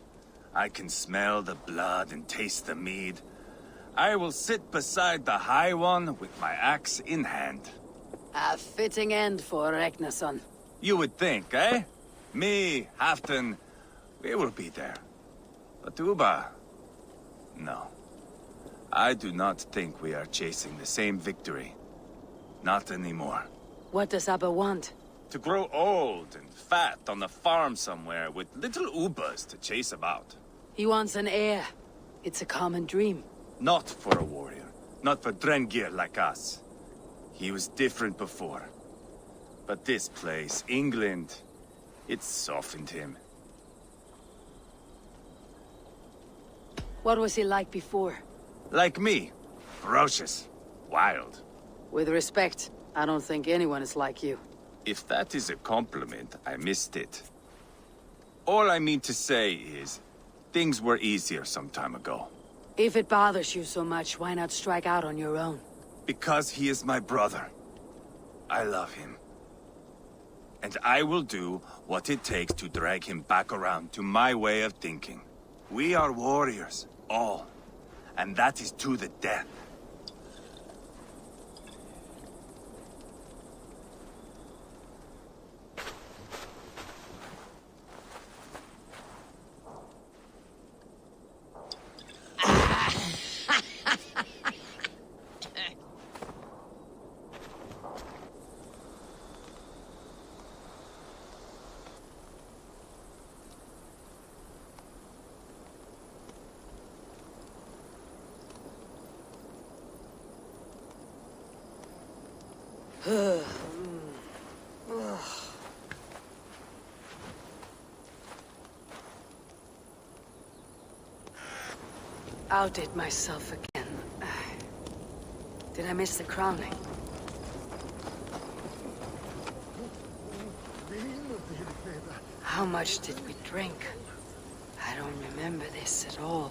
[SPEAKER 1] I can smell the blood and taste the mead. I will sit beside the High One with my axe in hand.
[SPEAKER 4] A fitting end for Ragnarsson.
[SPEAKER 1] You would think, eh? Me, Halfdan, we will be there. But Uba... no. I do not think we are chasing the same victory. Not anymore.
[SPEAKER 4] What does Abba want?
[SPEAKER 1] To grow old and fat on the farm somewhere with little Ubas to chase about.
[SPEAKER 4] He wants an heir. It's a common dream.
[SPEAKER 1] Not for a warrior. Not for Drengir like us. He was different before. But this place, England, it softened him.
[SPEAKER 4] What was he like before?
[SPEAKER 1] Like me. Ferocious. Wild.
[SPEAKER 4] With respect, I don't think anyone is like you.
[SPEAKER 1] If that is a compliment, I missed it. All I mean to say is, things were easier some time ago.
[SPEAKER 4] If it bothers you so much, why not strike out on your own?
[SPEAKER 1] Because he is my brother. I love him. And I will do what it takes to drag him back around to my way of thinking. We are warriors, all. And that is to the death.
[SPEAKER 4] Outdid myself again. Did I miss the crowning? How much did we drink? I don't remember this at all.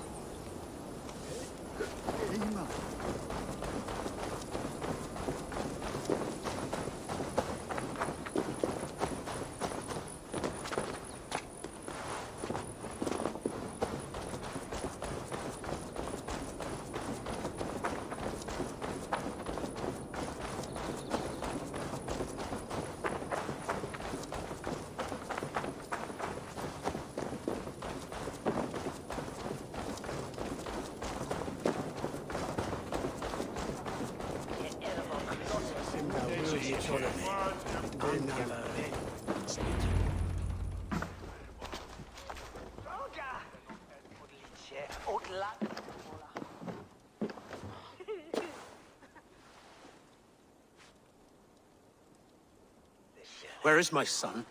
[SPEAKER 17] Where is my son?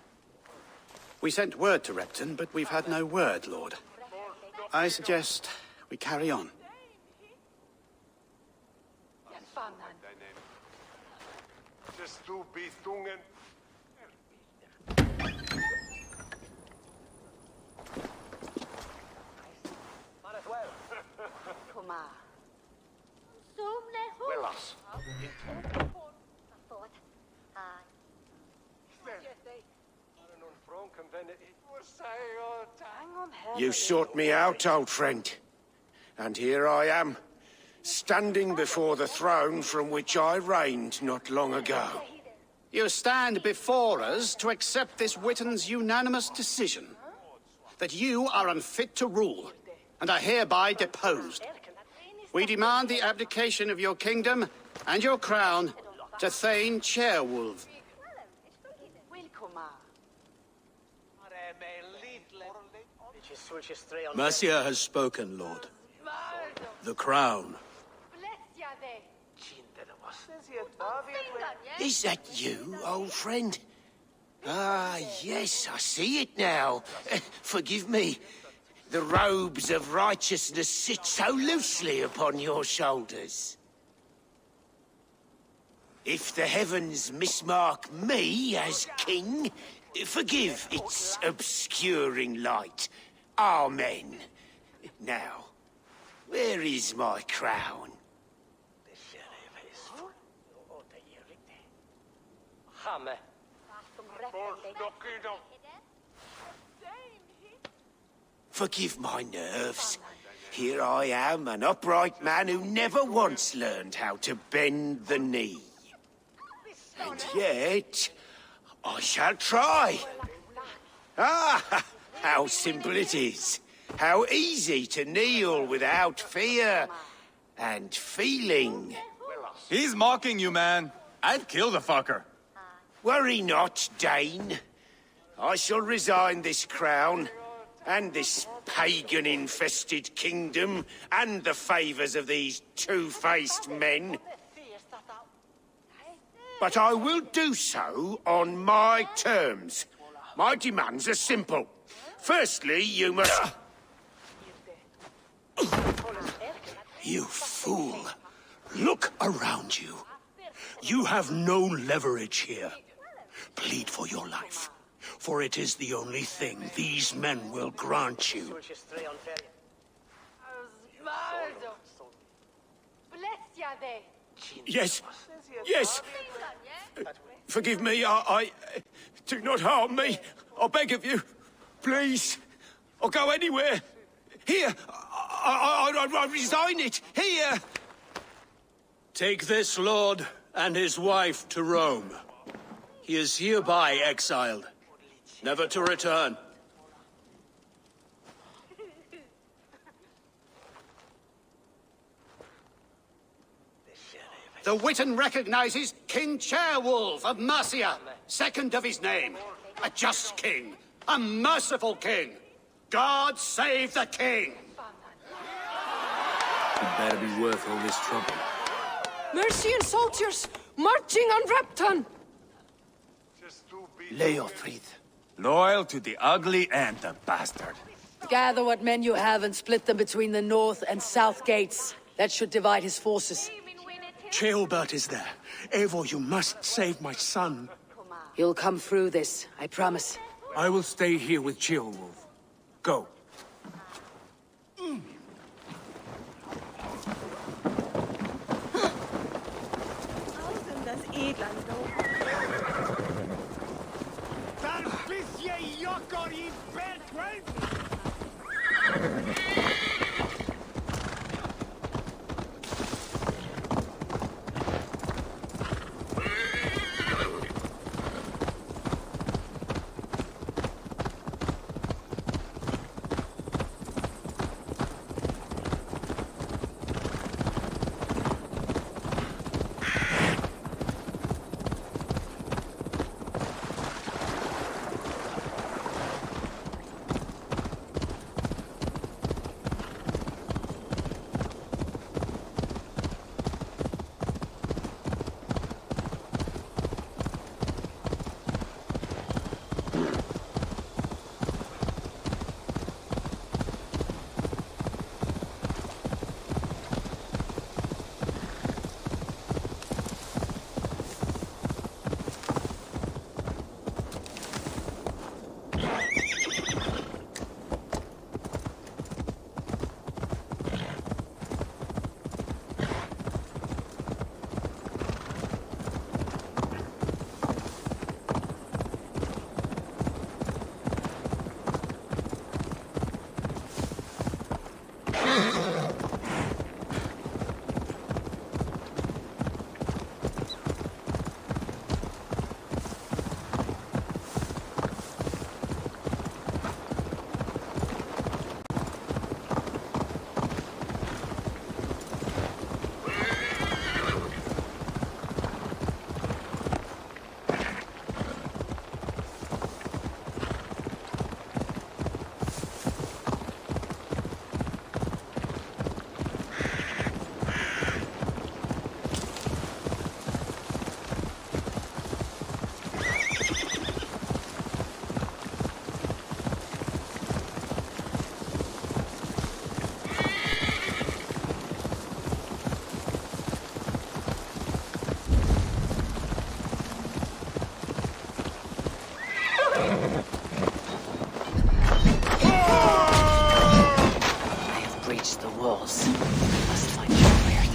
[SPEAKER 17] We sent word to Repton, but we've had no word, Lord. I suggest we carry on.
[SPEAKER 11] You sought me out, old friend. And here I am, standing before the throne from which I reigned not long ago.
[SPEAKER 17] You stand before us to accept this Witten's unanimous decision that you are unfit to rule and are hereby deposed. We demand the abdication of your kingdom and your crown to Thane Chairwolf.
[SPEAKER 18] Mercia has spoken, Lord. The crown.
[SPEAKER 11] Is that you, old friend? Ah, yes, I see it now. Forgive me. The robes of righteousness sit so loosely upon your shoulders. If the heavens mismark me as king, forgive its obscuring light. Amen. Now, where is my crown? Forgive my nerves. Here I am, an upright man who never once learned how to bend the knee. And yet, I shall try. Ah, how simple it is. How easy to kneel without fear and feeling.
[SPEAKER 1] He's mocking you, man. I'd kill the fucker.
[SPEAKER 11] Worry not, Dane. I shall resign this crown, and this pagan-infested kingdom, and the favors of these two-faced men. But I will do so on my terms. My demands are simple. Firstly, you must...
[SPEAKER 18] You fool. Look around you. You have no leverage here. Plead for your life, for it is the only thing these men will grant you.
[SPEAKER 11] Yes, yes. Forgive me, I... Do not harm me. I beg of you. Please. I'll go anywhere. Here. I resign it. Here.
[SPEAKER 18] Take this lord and his wife to Rome. He is hereby exiled, never to return.
[SPEAKER 17] The Witan recognizes King Ceolwulf of Mercia, second of his name. A just king, a merciful king. God save the king!
[SPEAKER 3] It better be worth all this trouble.
[SPEAKER 5] Mercian soldiers marching on Repton!
[SPEAKER 2] Leofrid.
[SPEAKER 1] Loyal to the ugly and the bastard.
[SPEAKER 4] Gather what men you have and split them between the north and south gates. That should divide his forces.
[SPEAKER 18] Ceolbert is there. Eivor, you must save my son.
[SPEAKER 4] You'll come through this, I promise.
[SPEAKER 3] I will stay here with Ceolwulf. Go.
[SPEAKER 4] Must find Chalebeard.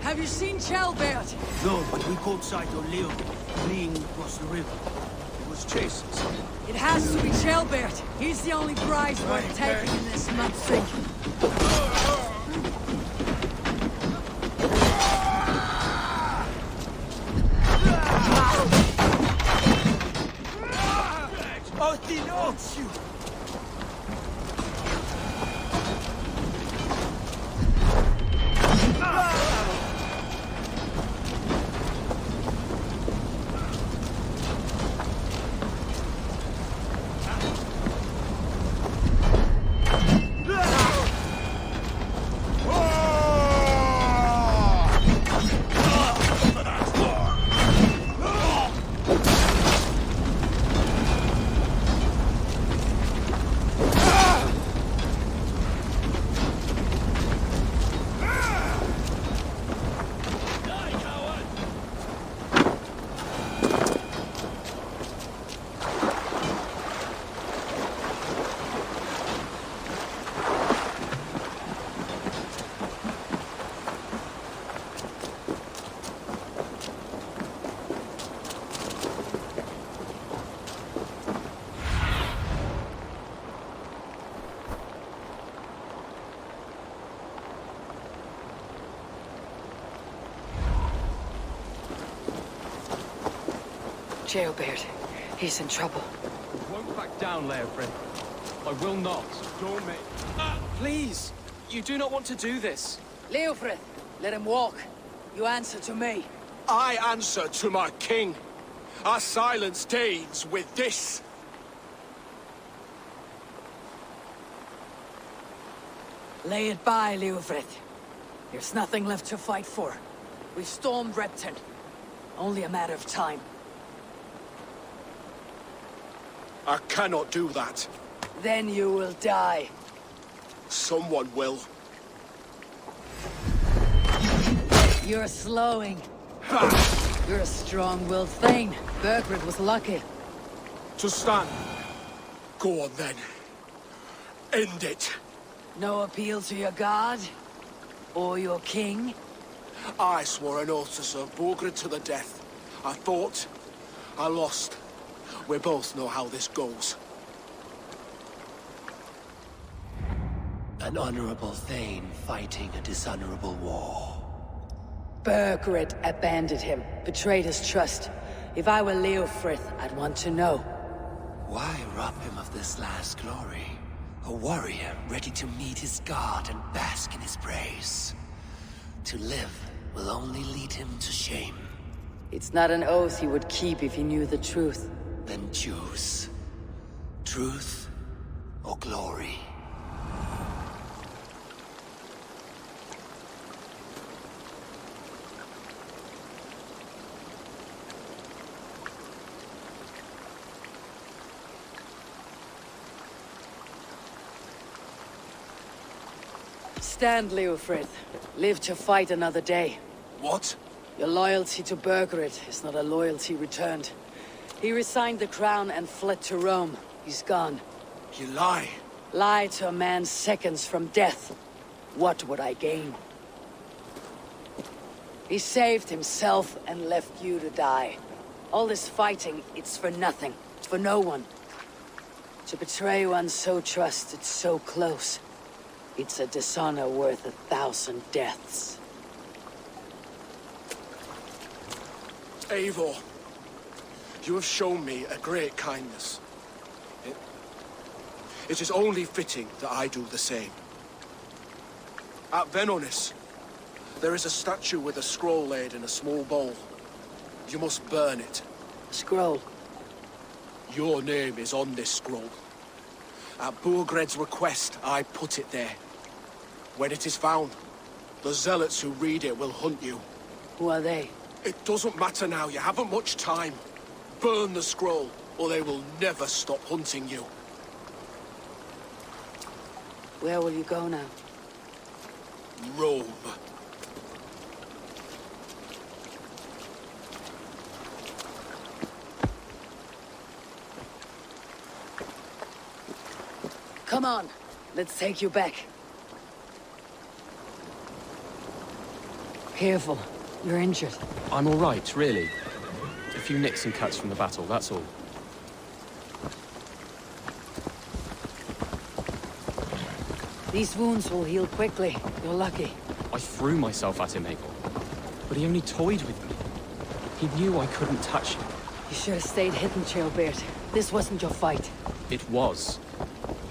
[SPEAKER 12] Have you seen Chalebeard?
[SPEAKER 2] No, but we caught sight of Leo fleeing across the river. It was chasers.
[SPEAKER 12] It has to be Chalebeard. He's the only prize worth taking in this mudfink.
[SPEAKER 2] Oh, it's you!
[SPEAKER 4] Chalebeard. He's in trouble.
[SPEAKER 9] Won't back down, Leofrid. I will not. Don't make... Please! You do not want to do this.
[SPEAKER 12] Leofrid, let him walk. You answer to me.
[SPEAKER 18] I answer to my king. I silence Danes with this.
[SPEAKER 12] Lay it by, Leofrid. There's nothing left to fight for. We've stormed Repton. Only a matter of time.
[SPEAKER 18] I cannot do that.
[SPEAKER 12] Then you will die.
[SPEAKER 18] Someone will.
[SPEAKER 4] You're slowing. You're a strong-willed Thane. Burgred was lucky.
[SPEAKER 18] To stand. Go on then. End it.
[SPEAKER 12] No appeal to your god? Or your king?
[SPEAKER 18] I swore an oath to serve Burgred to the death. I fought. I lost. We both know how this goes.
[SPEAKER 2] An honorable Thane fighting a dishonorable war.
[SPEAKER 4] Burgred abandoned him, betrayed his trust. If I were Leofrith, I'd want to know.
[SPEAKER 2] Why rob him of this last glory? A warrior ready to meet his god and bask in his praise. To live will only lead him to shame.
[SPEAKER 4] It's not an oath he would keep if he knew the truth.
[SPEAKER 2] Then choose. Truth or glory.
[SPEAKER 4] Stand, Leofrith. Live to fight another day.
[SPEAKER 18] What?
[SPEAKER 4] Your loyalty to Burgred is not a loyalty returned. He resigned the crown and fled to Rome. He's gone.
[SPEAKER 18] You lie.
[SPEAKER 4] Lie to a man seconds from death. What would I gain? He saved himself and left you to die. All this fighting, it's for nothing. For no one. To betray one so trusted, so close. It's a dishonor worth 1,000 deaths.
[SPEAKER 18] Eivor, you have shown me a great kindness. It is only fitting that I do the same. At Venonis, there is a statue with a scroll laid in a small bowl. You must burn it.
[SPEAKER 4] Scroll?
[SPEAKER 18] Your name is on this scroll. At Burgred's request, I put it there. When it is found, the zealots who read it will hunt you.
[SPEAKER 4] Who are they?
[SPEAKER 18] It doesn't matter now, you haven't much time. Burn the scroll, or they will never stop hunting you.
[SPEAKER 4] Where will you go now?
[SPEAKER 18] Rome.
[SPEAKER 4] Come on, let's take you back. Careful, you're injured.
[SPEAKER 9] I'm all right, really. A few nicks and cuts from the battle, that's all.
[SPEAKER 4] These wounds will heal quickly. You're lucky.
[SPEAKER 9] I threw myself at him, Abel. But he only toyed with me. He knew I couldn't touch him.
[SPEAKER 4] You should have stayed hidden, Chaelbert. This wasn't your fight.
[SPEAKER 9] It was.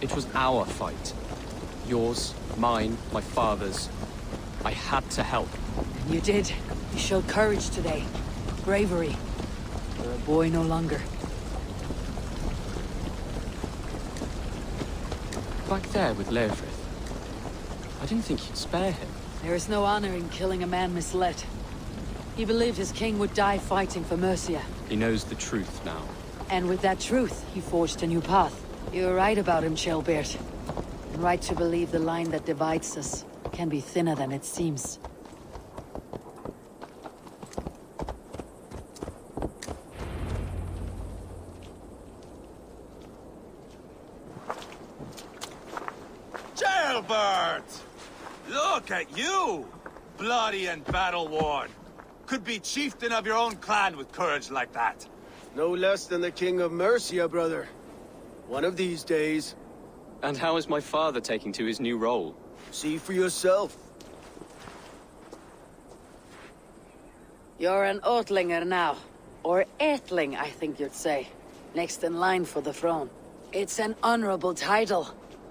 [SPEAKER 9] It was our fight. Yours, mine, my father's. I had to help.
[SPEAKER 4] And you did. You showed courage today. Bravery. You're a boy no longer.
[SPEAKER 9] Back there with Leofrith. I didn't think you'd spare him.
[SPEAKER 4] There is no honor in killing a man misled. He believed his king would die fighting for Mercia.
[SPEAKER 9] He knows the truth now.
[SPEAKER 4] And with that truth, he forged a new path. You were right about him, Chaelbert. And right to believe the line that divides us can be thinner than it seems.
[SPEAKER 1] Chaelbert! Look at you! Bloody and battle-worn. Could be chieftain of your own clan with courage like that.
[SPEAKER 19] No less than the king of Mercia, brother. One of these days.
[SPEAKER 9] And how is my father taking to his new role?
[SPEAKER 19] See for yourself.
[SPEAKER 4] You're an Oatlinger now. Or Aethling, I think you'd say. Next in line for the throne. It's an honorable title.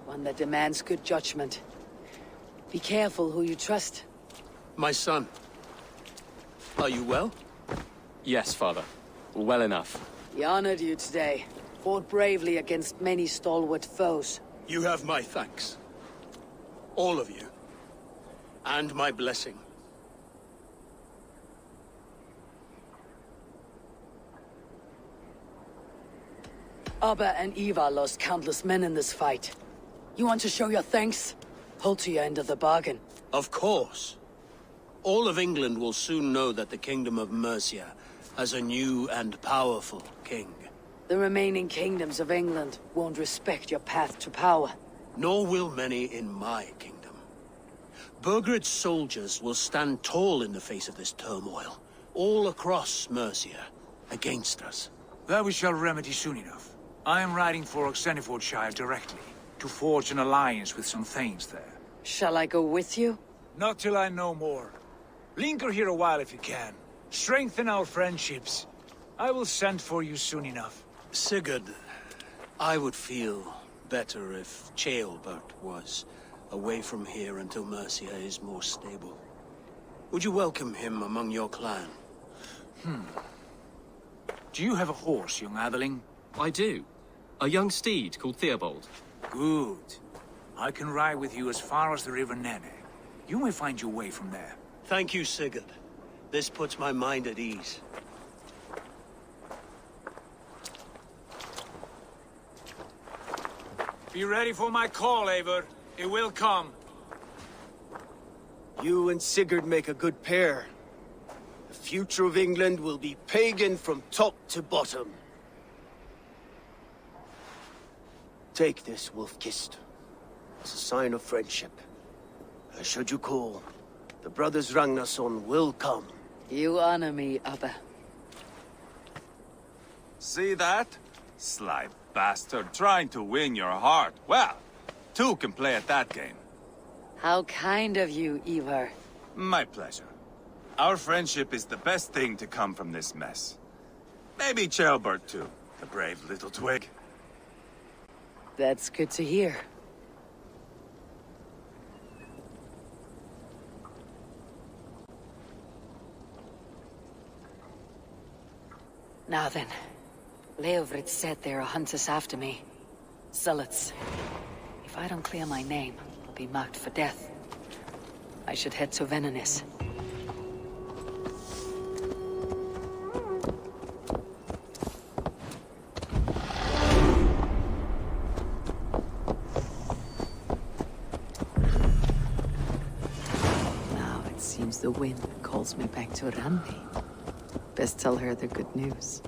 [SPEAKER 4] One that demands good judgment. Be careful who you trust.
[SPEAKER 18] My son. Are you well?
[SPEAKER 9] Yes, father. Well enough.
[SPEAKER 4] He honored you today. Fought bravely against many stalwart foes.
[SPEAKER 18] You have my thanks. All of you. And my blessing.
[SPEAKER 4] Abba and Eva lost countless men in this fight. You want to show your thanks? Hold to your end of the bargain.
[SPEAKER 18] Of course. All of England will soon know that the Kingdom of Mercia has a new and powerful king.
[SPEAKER 4] The remaining kingdoms of England won't respect your path to power.
[SPEAKER 18] Nor will many in my kingdom. Burgred's soldiers will stand tall in the face of this turmoil, all across Mercia, against us.
[SPEAKER 3] That we shall remedy soon enough. I am riding for Oxenfordshire directly, to forge an alliance with some thanes there.
[SPEAKER 4] Shall I go with you?
[SPEAKER 3] Not till I know more. Linger here a while if you can. Strengthen our friendships. I will send for you soon enough.
[SPEAKER 18] Sigurd, I would feel better if Chaelbert was away from here until Mercia is more stable. Would you welcome him among your clan?
[SPEAKER 3] Do you have a horse, young atheling?
[SPEAKER 9] I do. A young steed called Theobald.
[SPEAKER 3] Good. I can ride with you as far as the River Nene. You may find your way from there.
[SPEAKER 18] Thank you, Sigurd. This puts my mind at ease.
[SPEAKER 3] Be ready for my call, Eivor. It will come.
[SPEAKER 19] You and Sigurd make a good pair. The future of England will be pagan from top to bottom. Take this, Wolf-Kissed. It's a sign of friendship. Should you call, the brothers Ragnarsson will come.
[SPEAKER 4] You honor me, Abba.
[SPEAKER 1] See that? Sly bastard trying to win your heart. Well, two can play at that game.
[SPEAKER 4] How kind of you, Ivar.
[SPEAKER 1] My pleasure. Our friendship is the best thing to come from this mess. Maybe Chaelbert too, the brave little twig.
[SPEAKER 4] That's good to hear. Now then, Leofrid said there are hunters after me. Zealots. If I don't clear my name, I'll be marked for death. I should head to Venenis. Seems the wind calls me back to Randi. Best tell her the good news.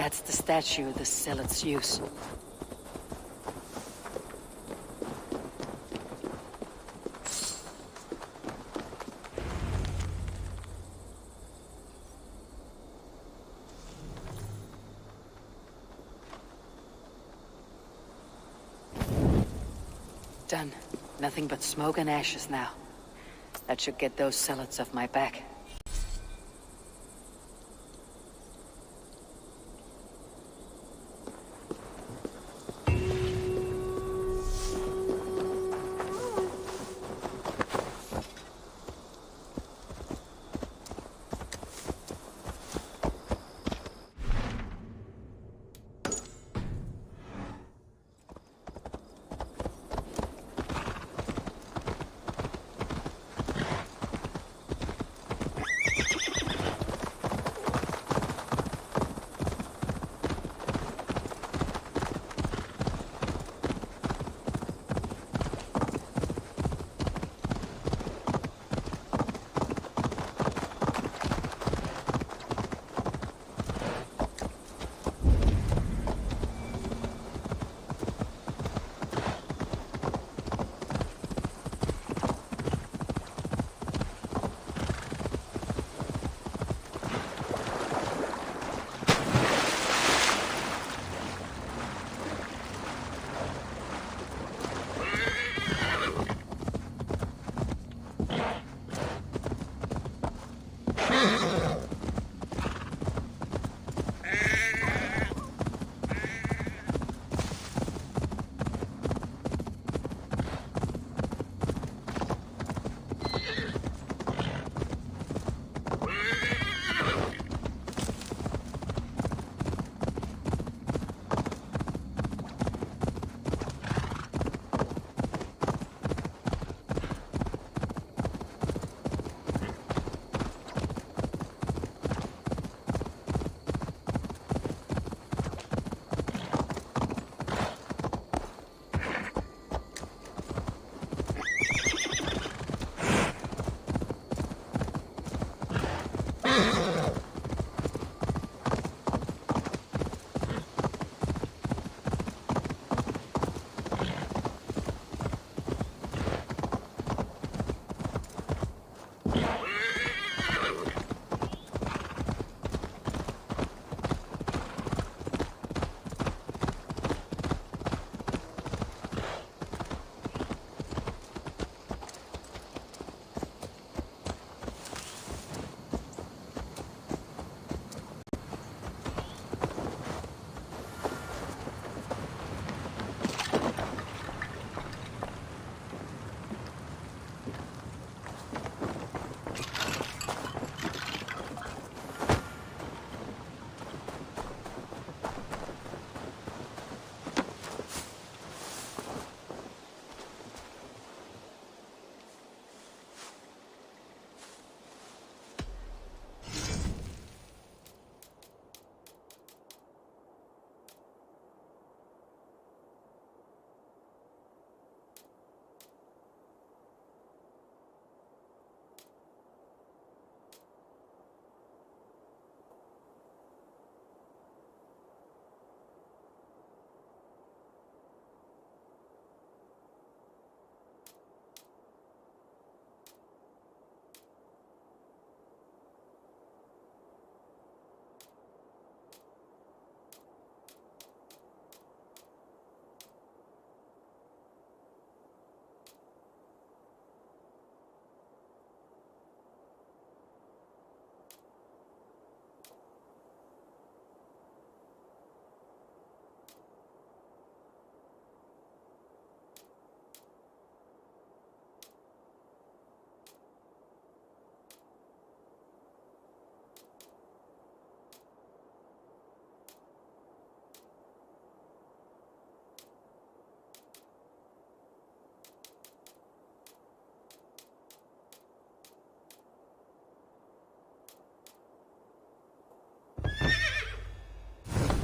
[SPEAKER 4] That's the statue the zealots use. Done. Nothing but smoke and ashes now. That should get those zealots off my back.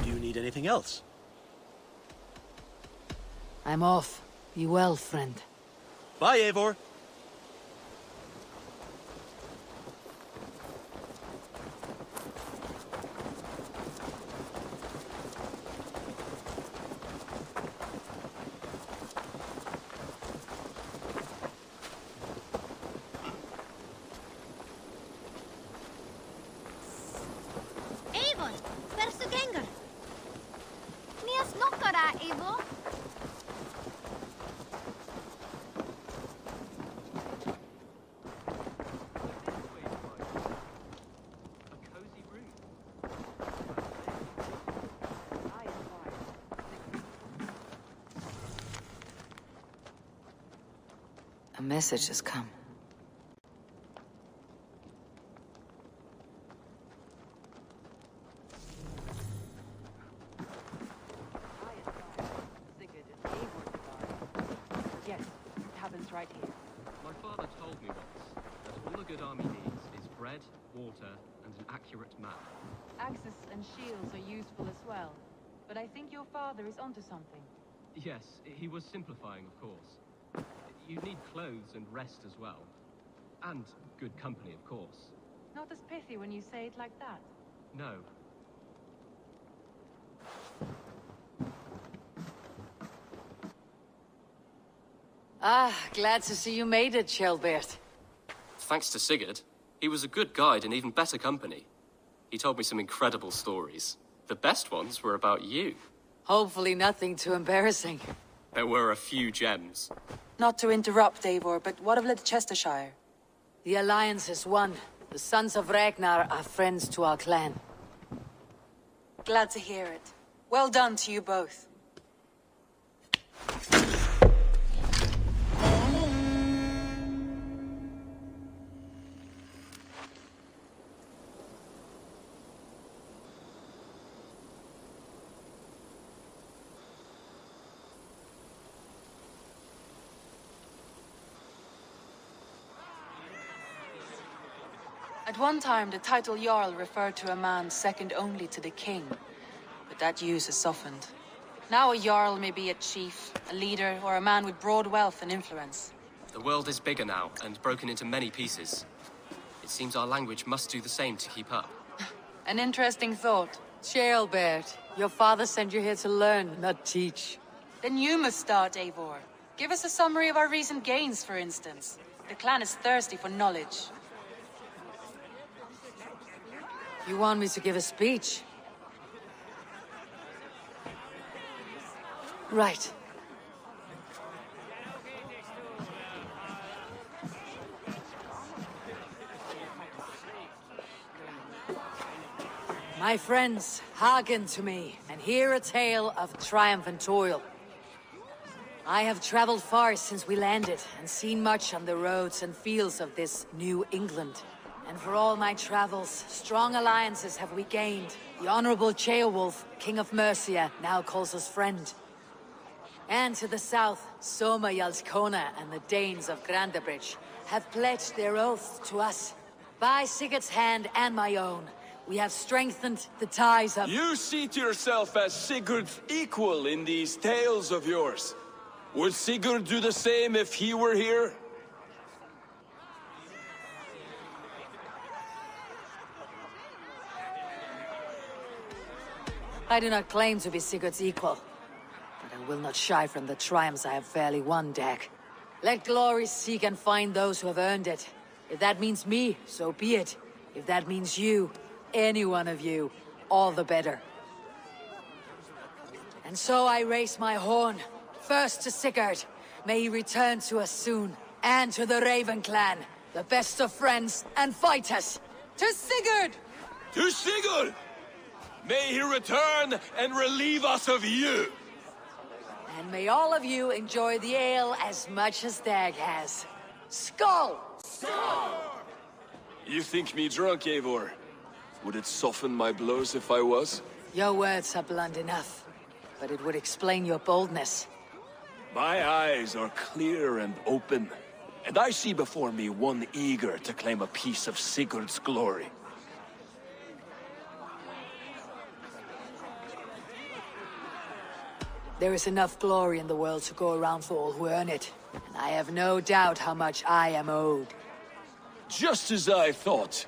[SPEAKER 20] Do you need anything else?
[SPEAKER 4] I'm off. Be well, friend.
[SPEAKER 20] Bye, Eivor.
[SPEAKER 21] Eivor, hversu gengur? Nías nokkara, Eivor.
[SPEAKER 4] A message has come.
[SPEAKER 22] Yes, cabin's right here.
[SPEAKER 9] My father told me once that all a good army needs is bread, water, and an accurate map.
[SPEAKER 22] Axes and shields are useful as well, but I think your father is onto something.
[SPEAKER 9] Yes, he was simplifying, of course. You need clothes and rest as well. And good company, of course.
[SPEAKER 22] Not as pithy when you say it like that.
[SPEAKER 9] No.
[SPEAKER 4] Ah, glad to see you made it, Shelbert.
[SPEAKER 9] Thanks to Sigurd. He was a good guide and even better company. He told me some incredible stories. The best ones were about you.
[SPEAKER 4] Hopefully nothing too embarrassing.
[SPEAKER 9] There were a few gems.
[SPEAKER 23] Not to interrupt, Eivor, but what of Leicestershire?
[SPEAKER 4] The Alliance has won. The Sons of Ragnar are friends to our clan.
[SPEAKER 12] Glad to hear it. Well done to you both. At one time, the title Jarl referred to a man second only to the king, but that use has softened. Now a Jarl may be a chief, a leader, or a man with broad wealth and influence.
[SPEAKER 9] The world is bigger now, and broken into many pieces. It seems our language must do the same to keep up.
[SPEAKER 12] An interesting thought.
[SPEAKER 4] Ceolbert, your father sent you here to learn, not teach.
[SPEAKER 12] Then you must start, Eivor. Give us a summary of our recent gains, for instance. The clan is thirsty for knowledge.
[SPEAKER 4] You want me to give a speech? Right. My friends, hearken to me, and hear a tale of triumph and toil. I have traveled far since we landed, and seen much on the roads and fields of this New England. And for all my travels, strong alliances have we gained. The Honorable Ceolwulf, King of Mercia, now calls us friend. And to the south, Soma Jarlskona and the Danes of Grandebridge have pledged their oaths to us. By Sigurd's hand and my own, we have strengthened the ties of—
[SPEAKER 7] You seat yourself as Sigurd's equal in these tales of yours. Would Sigurd do the same if he were here?
[SPEAKER 4] I do not claim to be Sigurd's equal, but I will not shy from the triumphs I have fairly won, Dag. Let glory seek and find those who have earned it. If that means me, so be it. If that means you, any one of you, all the better. And so I raise my horn, first to Sigurd. May he return to us soon. And to the Raven clan, the best of friends and fighters. To Sigurd!
[SPEAKER 7] To Sigurd! May he return and relieve us of you!
[SPEAKER 4] And may all of you enjoy the ale as much as Dag has. Skull!
[SPEAKER 7] Skull! You think me drunk, Eivor? Would it soften my blows if I was?
[SPEAKER 4] Your words are blunt enough, but it would explain your boldness.
[SPEAKER 7] My eyes are clear and open, and I see before me one eager to claim a piece of Sigurd's glory.
[SPEAKER 4] There is enough glory in the world to go around for all who earn it, and I have no doubt how much I am owed.
[SPEAKER 7] Just as I thought.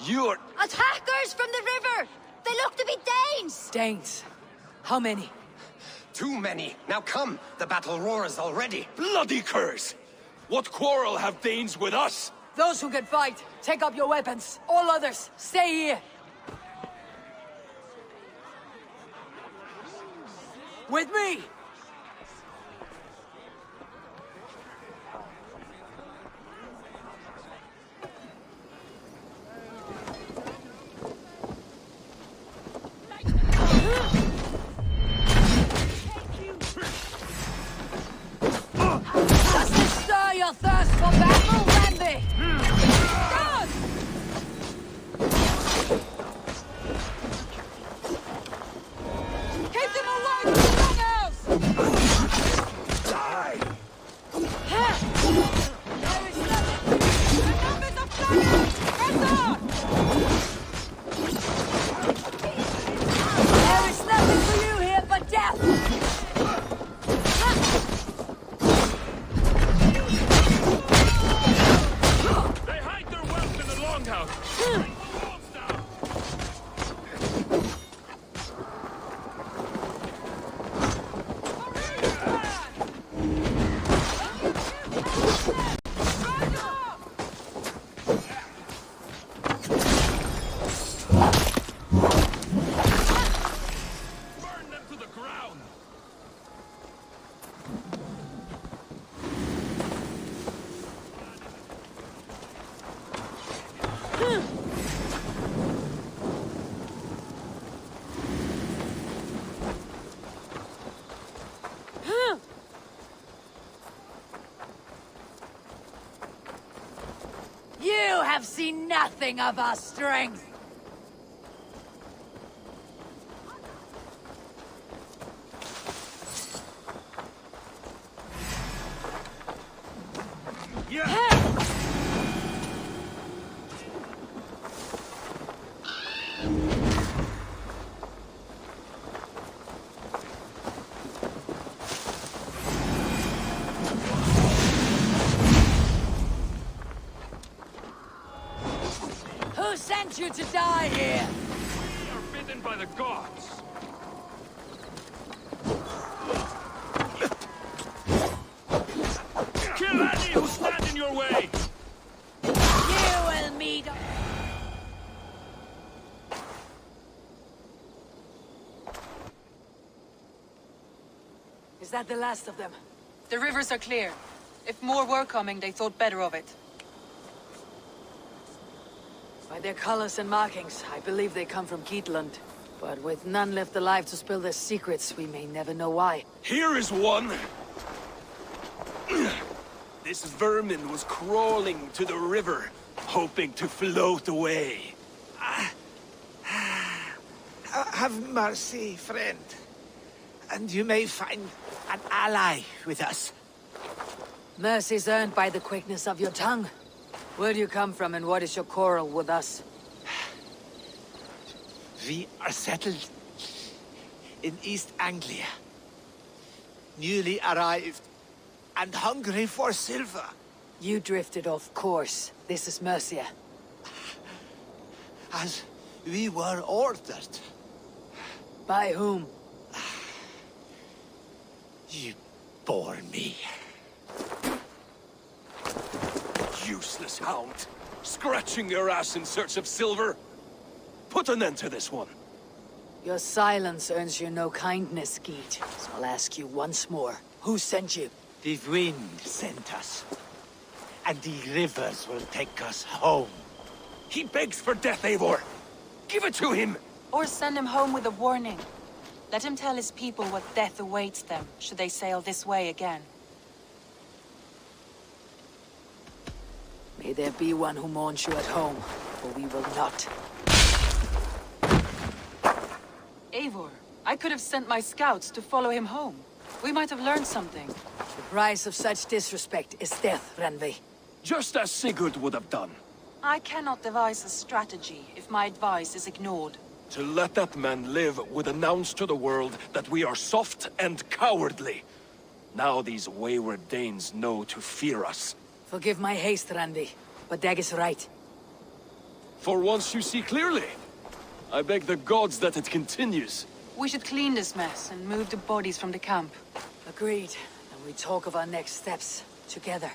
[SPEAKER 7] You're—
[SPEAKER 21] Attackers from the river! They look to be Danes!
[SPEAKER 4] Danes? How many?
[SPEAKER 8] Too many. Now come, the battle roars already.
[SPEAKER 7] Bloody curse! What quarrel have Danes with us?
[SPEAKER 4] Those who can fight, take up your weapons. All others, stay here. With me! Does this stir your thirst for battle, Randy? Done! Keep them away from the longhouse! see nothing of our strength. Who sent you to die here?
[SPEAKER 7] We are bidden by the gods. Kill any who stand in your way!
[SPEAKER 4] You will meet... Is that the last of them?
[SPEAKER 12] The rivers are clear. If more were coming, they thought better of it.
[SPEAKER 4] By their colors and markings, I believe they come from Geatland. But with none left alive to spill their secrets, we may never know why.
[SPEAKER 7] Here is one! This vermin was crawling to the river, hoping to float away.
[SPEAKER 13] Have mercy, friend. And you may find an ally with us.
[SPEAKER 4] Mercy's earned by the quickness of your tongue. Where do you come from and what is your quarrel with us?
[SPEAKER 13] We are settled in East Anglia. Newly arrived and hungry for silver.
[SPEAKER 4] You drifted off course. This is Mercia.
[SPEAKER 13] As we were ordered.
[SPEAKER 4] By whom?
[SPEAKER 13] You bore me.
[SPEAKER 7] Useless hound! Scratching your ass in search of silver! Put an end to this one!
[SPEAKER 4] Your silence earns you no kindness, Geet. So I'll ask you once more. Who sent you?
[SPEAKER 13] The wind sent us. And the rivers will take us home.
[SPEAKER 7] He begs for death, Eivor! Give it to him!
[SPEAKER 12] Or send him home with a warning. Let him tell his people what death awaits them, should they sail this way again.
[SPEAKER 4] May there be one who mourns you at home, for we will not.
[SPEAKER 12] Eivor, I could have sent my scouts to follow him home. We might have learned something.
[SPEAKER 4] The price of such disrespect is death, Randvi.
[SPEAKER 7] Just as Sigurd would have done.
[SPEAKER 12] I cannot devise a strategy if my advice is ignored.
[SPEAKER 7] To let that man live would announce to the world that we are soft and cowardly. Now these wayward Danes know to fear us.
[SPEAKER 4] Forgive my haste, Randvi, but Dag is right.
[SPEAKER 7] For once you see clearly. I beg the gods that it continues.
[SPEAKER 12] We should clean this mess and move the bodies from the camp.
[SPEAKER 4] Agreed. And we talk of our next steps, together.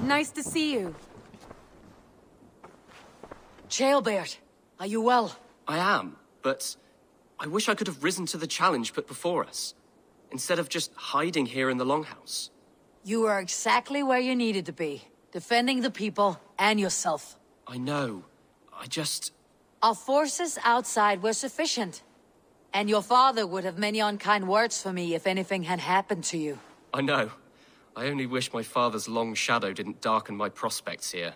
[SPEAKER 12] Nice to see you.
[SPEAKER 4] Ceolbert, are you well?
[SPEAKER 9] I am, but I wish I could have risen to the challenge put before us, instead of just hiding here in the Longhouse.
[SPEAKER 4] You are exactly where you needed to be, defending the people and yourself.
[SPEAKER 9] I know. I just...
[SPEAKER 4] Our forces outside were sufficient. And your father would have many unkind words for me if anything had happened to you.
[SPEAKER 9] I know. I only wish my father's long shadow didn't darken my prospects here.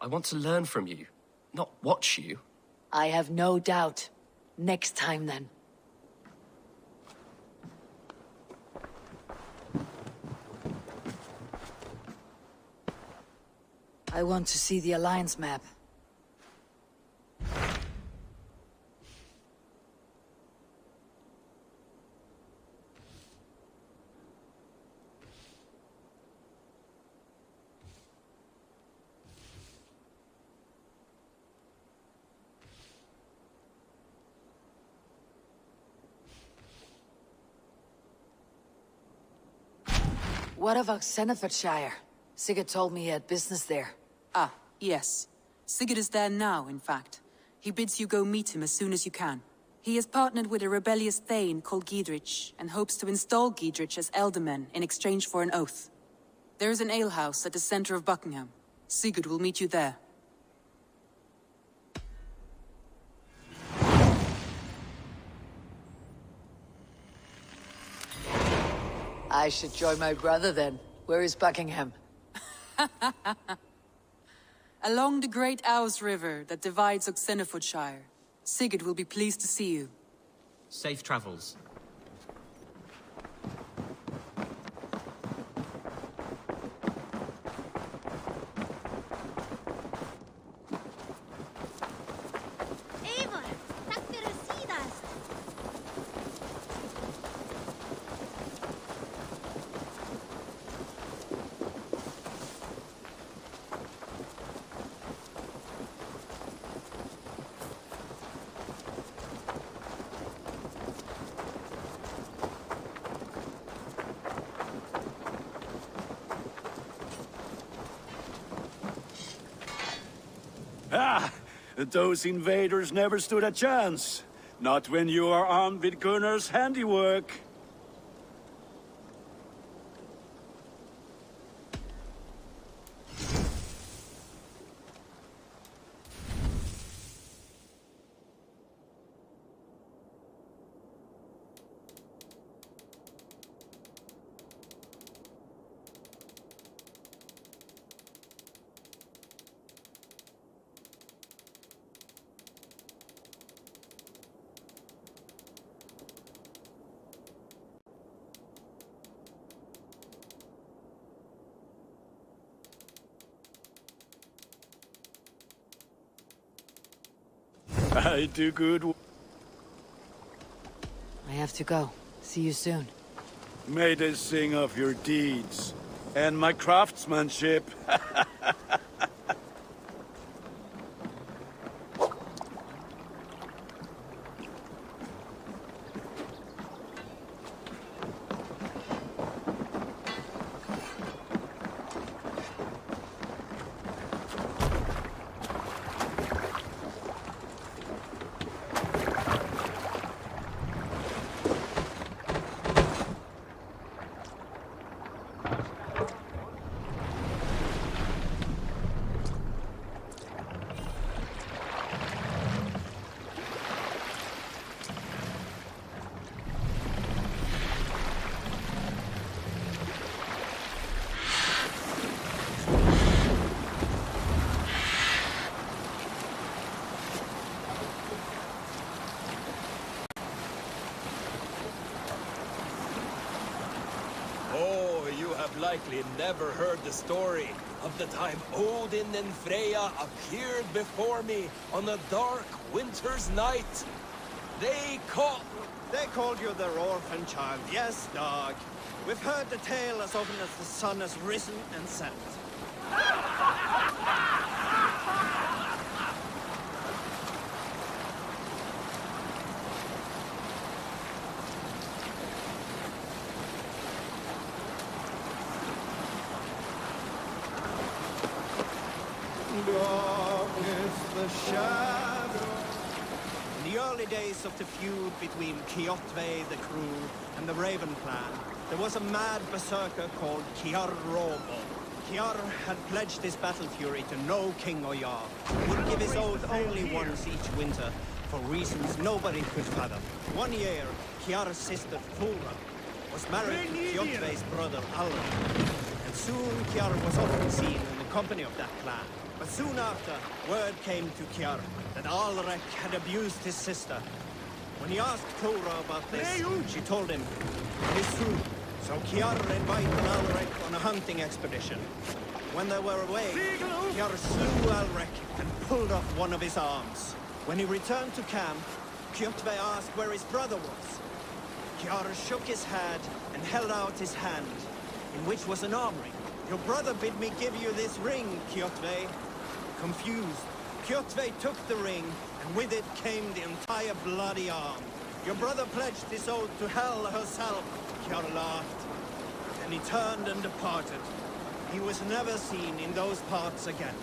[SPEAKER 9] I want to learn from you, not watch you.
[SPEAKER 4] I have no doubt. Next time, then. I want to see the Alliance map. What of Oxenfordshire? Sigurd told me he had business there.
[SPEAKER 5] Ah, yes. Sigurd is there now, in fact. He bids you go meet him as soon as you can. He has partnered with a rebellious Thane called Giedrich, and hopes to install Giedrich as Elderman in exchange for an oath. There is an alehouse at the center of Buckingham. Sigurd will meet you there.
[SPEAKER 4] I should join my brother then. Where is Buckingham?
[SPEAKER 5] Along the great Ouse River that divides Oxenfordshire. Sigurd will be pleased to see you.
[SPEAKER 9] Safe travels.
[SPEAKER 21] Eivor, takk fyrir síðast.
[SPEAKER 18] Ah! Those invaders never stood a chance. Not when you are armed with Gunnar's handiwork. I do good.
[SPEAKER 4] I have to go. See you soon.
[SPEAKER 18] May they sing of your deeds and my craftsmanship.
[SPEAKER 7] Likely never heard the story of the time Odin and Freya appeared before me on a dark winter's night. They called you their orphan child, yes, dog. We've heard the tale as often as the sun has risen and set. In the early days of the feud between Kjotve the Crew and the Raven clan, there was a mad berserker called Kiar Robo. Kiar had pledged his battle fury to no king or jarl. He would give his oath only once each winter, for reasons nobody could fathom. One year, Kiar's sister Fulra was married to Kjotve's brother Alrik, and soon Kiar was often seen in the company of that clan. But soon after, word came to Kiar that Alrik had abused his sister. When he asked Fulra about this, she told him, "It is true." So Kiar invited Alrik on a hunting expedition. When they were away, Kiar slew Alrik and pulled off one of his arms. When he returned to camp, Kjotve asked where his brother was. Kiar shook his head and held out his hand, in which was an arm ring. "Your brother bid me give you this ring, Kjotve." Confused, Kjotve took the ring, and with it came the entire bloody arm. "Your brother pledged his oath to Hel herself," Kiar laughed. Then he turned and departed. He was never seen in those parts again.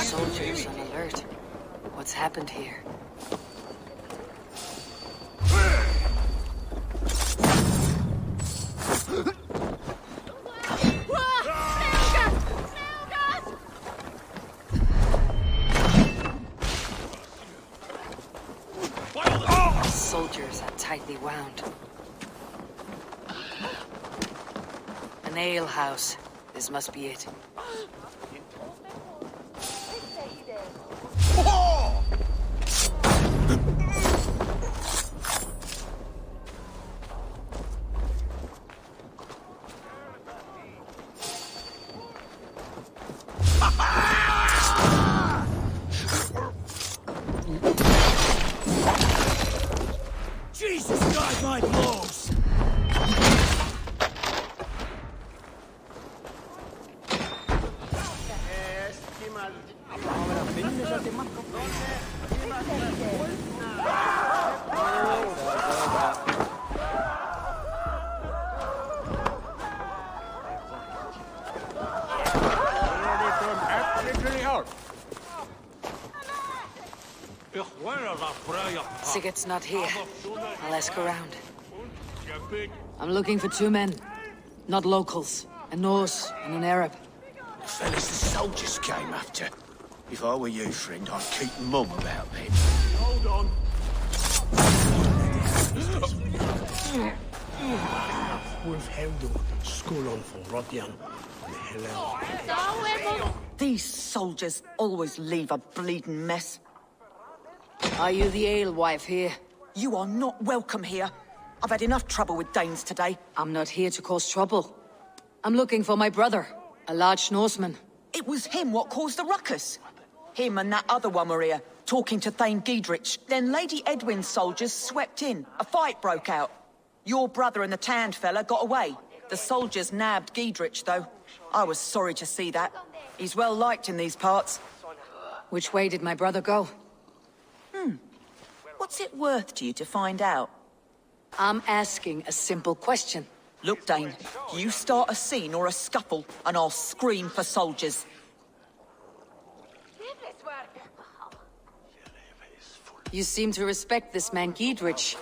[SPEAKER 4] Soldiers on alert. What's happened here? Soldiers are tightly wound. An ale house. This must be it.
[SPEAKER 7] Jesus, guide my blows!
[SPEAKER 4] Sigurd's not here. I'll ask around. I'm looking for 2 men. Not locals. A Norse and an Arab.
[SPEAKER 11] The fellas the soldiers came after. If I were you, friend, I'd keep mum about them.
[SPEAKER 18] Hold on.
[SPEAKER 16] These soldiers always leave a bleeding mess.
[SPEAKER 4] Are you the alewife here?
[SPEAKER 16] You are not welcome here. I've had enough trouble with Danes today.
[SPEAKER 4] I'm not here to cause trouble. I'm looking for my brother, a large Norseman.
[SPEAKER 16] It was him what caused the ruckus. Him and that other one were here, talking to Thane Giedrich. Then Lady Edwin's soldiers swept in. A fight broke out. Your brother and the tanned fella got away. The soldiers nabbed Giedrich, though. I was sorry to see that. He's well liked in these parts.
[SPEAKER 4] Which way did my brother go?
[SPEAKER 16] What's it worth to you to find out?
[SPEAKER 4] I'm asking a simple question.
[SPEAKER 16] Look, Dane, you start a scene or a scuffle, and I'll scream for soldiers.
[SPEAKER 4] You seem to respect this man Giedrich.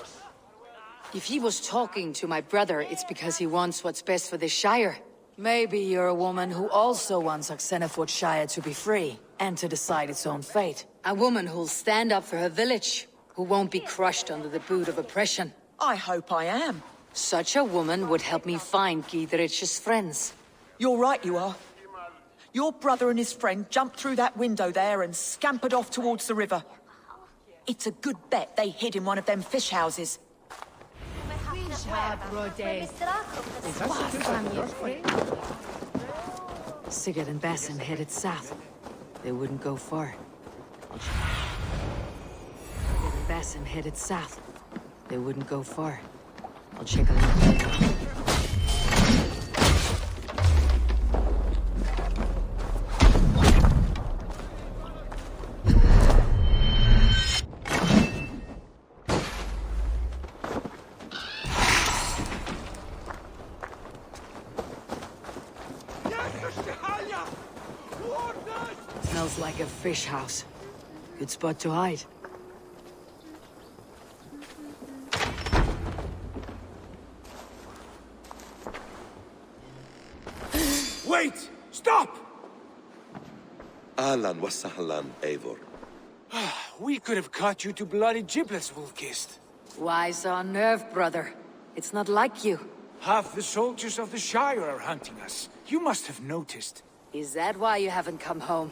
[SPEAKER 4] If he was talking to my brother, it's because he wants what's best for this Shire. Maybe you're a woman who also wants Oxenford Shire to be free, and to decide its own fate. A woman who'll stand up for her village, who won't be crushed under the boot of oppression.
[SPEAKER 16] I hope I am.
[SPEAKER 4] Such a woman would help me find Giedrich's friends.
[SPEAKER 16] You're right, you are. Your brother and his friend jumped through that window there and scampered off towards the river. It's a good bet they hid in one of them fish houses.
[SPEAKER 4] Sigurd and Basim headed south. They wouldn't go far. Sigurd and Basim headed south. They wouldn't go far. I'll check a look. Smells like a fish house. Good spot to hide.
[SPEAKER 13] Wait! Stop!
[SPEAKER 6] Ahlan wa sahlan, Eivor.
[SPEAKER 13] We could have cut you to bloody giblets, Wolf-Kissed.
[SPEAKER 4] Why so unnerved, brother? It's not like you.
[SPEAKER 3] Half the soldiers of the Shire are hunting us. You must have noticed.
[SPEAKER 4] Is that why you haven't come home?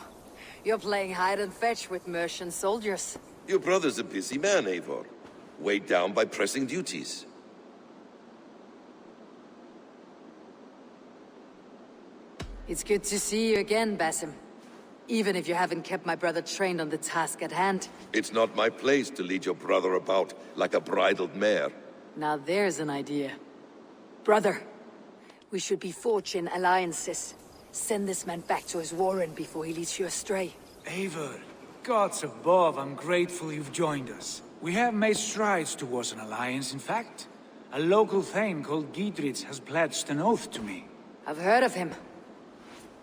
[SPEAKER 4] You're playing hide and fetch with Mercian soldiers.
[SPEAKER 6] Your brother's a busy man, Eivor. Weighed down by pressing duties.
[SPEAKER 4] It's good to see you again, Basim. Even if you haven't kept my brother trained on the task at hand.
[SPEAKER 6] It's not my place to lead your brother about like a bridled mare.
[SPEAKER 4] Now there's an idea. Brother, we should be forging alliances. Send this man back to his warren before he leads you astray.
[SPEAKER 3] Eivor, gods above, I'm grateful you've joined us. We have made strides towards an alliance, in fact. A local thane called Giedrich has pledged an oath to me.
[SPEAKER 4] I've heard of him.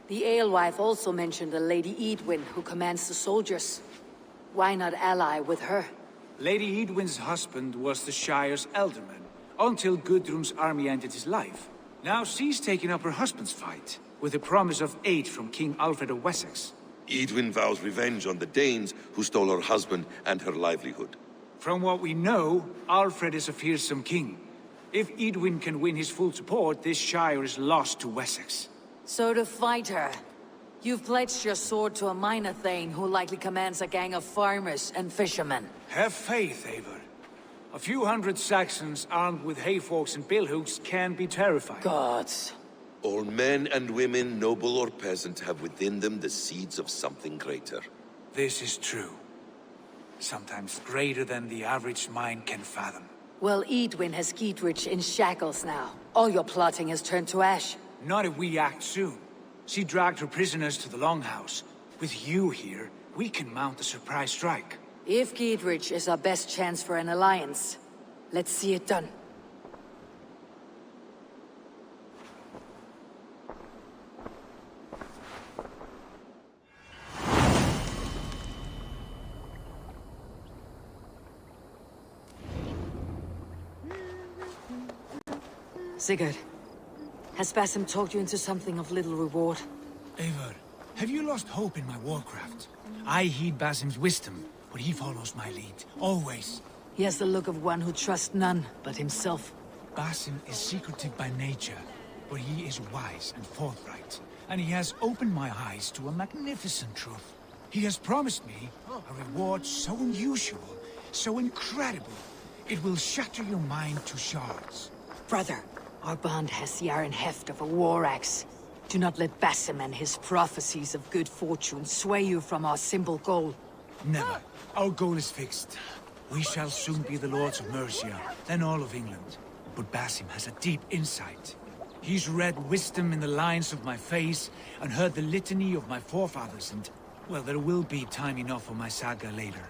[SPEAKER 4] The alewife also mentioned a Lady Edwin who commands the soldiers. Why not ally with her?
[SPEAKER 3] Lady Edwin's husband was the Shire's elderman, until Gudrun's army ended his life. Now she's taken up her husband's fight, with the promise of aid from King Alfred of Wessex.
[SPEAKER 6] Edwin vows revenge on the Danes who stole her husband and her livelihood.
[SPEAKER 3] From what we know, Alfred is a fearsome king. If Edwin can win his full support, this Shire is lost to Wessex.
[SPEAKER 4] So to fight her, you've pledged your sword to a minor thane who likely commands a gang of farmers and fishermen.
[SPEAKER 3] Have faith, Eivor. A few hundred Saxons armed with hayforks and billhooks can be terrifying.
[SPEAKER 4] Gods.
[SPEAKER 6] All men and women, noble or peasant, have within them the seeds of something greater.
[SPEAKER 3] This is true. Sometimes greater than the average mind can fathom.
[SPEAKER 4] Well, Edwin has Giedrich in shackles now. All your plotting has turned to ash.
[SPEAKER 3] Not if we act soon. She dragged her prisoners to the Longhouse. With you here, we can mount a surprise strike.
[SPEAKER 4] If Giedrich is our best chance for an alliance, let's see it done. Sigurd, has Basim talked you into something of little reward?
[SPEAKER 3] Eivor, have you lost hope in my warcraft? I heed Basim's wisdom, but he follows my lead, always.
[SPEAKER 4] He has the look of one who trusts none but himself.
[SPEAKER 3] Basim is secretive by nature, but he is wise and forthright. And he has opened my eyes to a magnificent truth. He has promised me a reward so unusual, so incredible, it will shatter your mind to shards.
[SPEAKER 4] Brother, our bond has the iron heft of a war axe. Do not let Basim and his prophecies of good fortune sway you from our simple goal.
[SPEAKER 3] Never. Our goal is fixed. We shall soon be the lords of Mercia, then all of England. But Basim has a deep insight. He's read wisdom in the lines of my face, and heard the litany of my forefathers, and... well, there will be time enough for my saga later.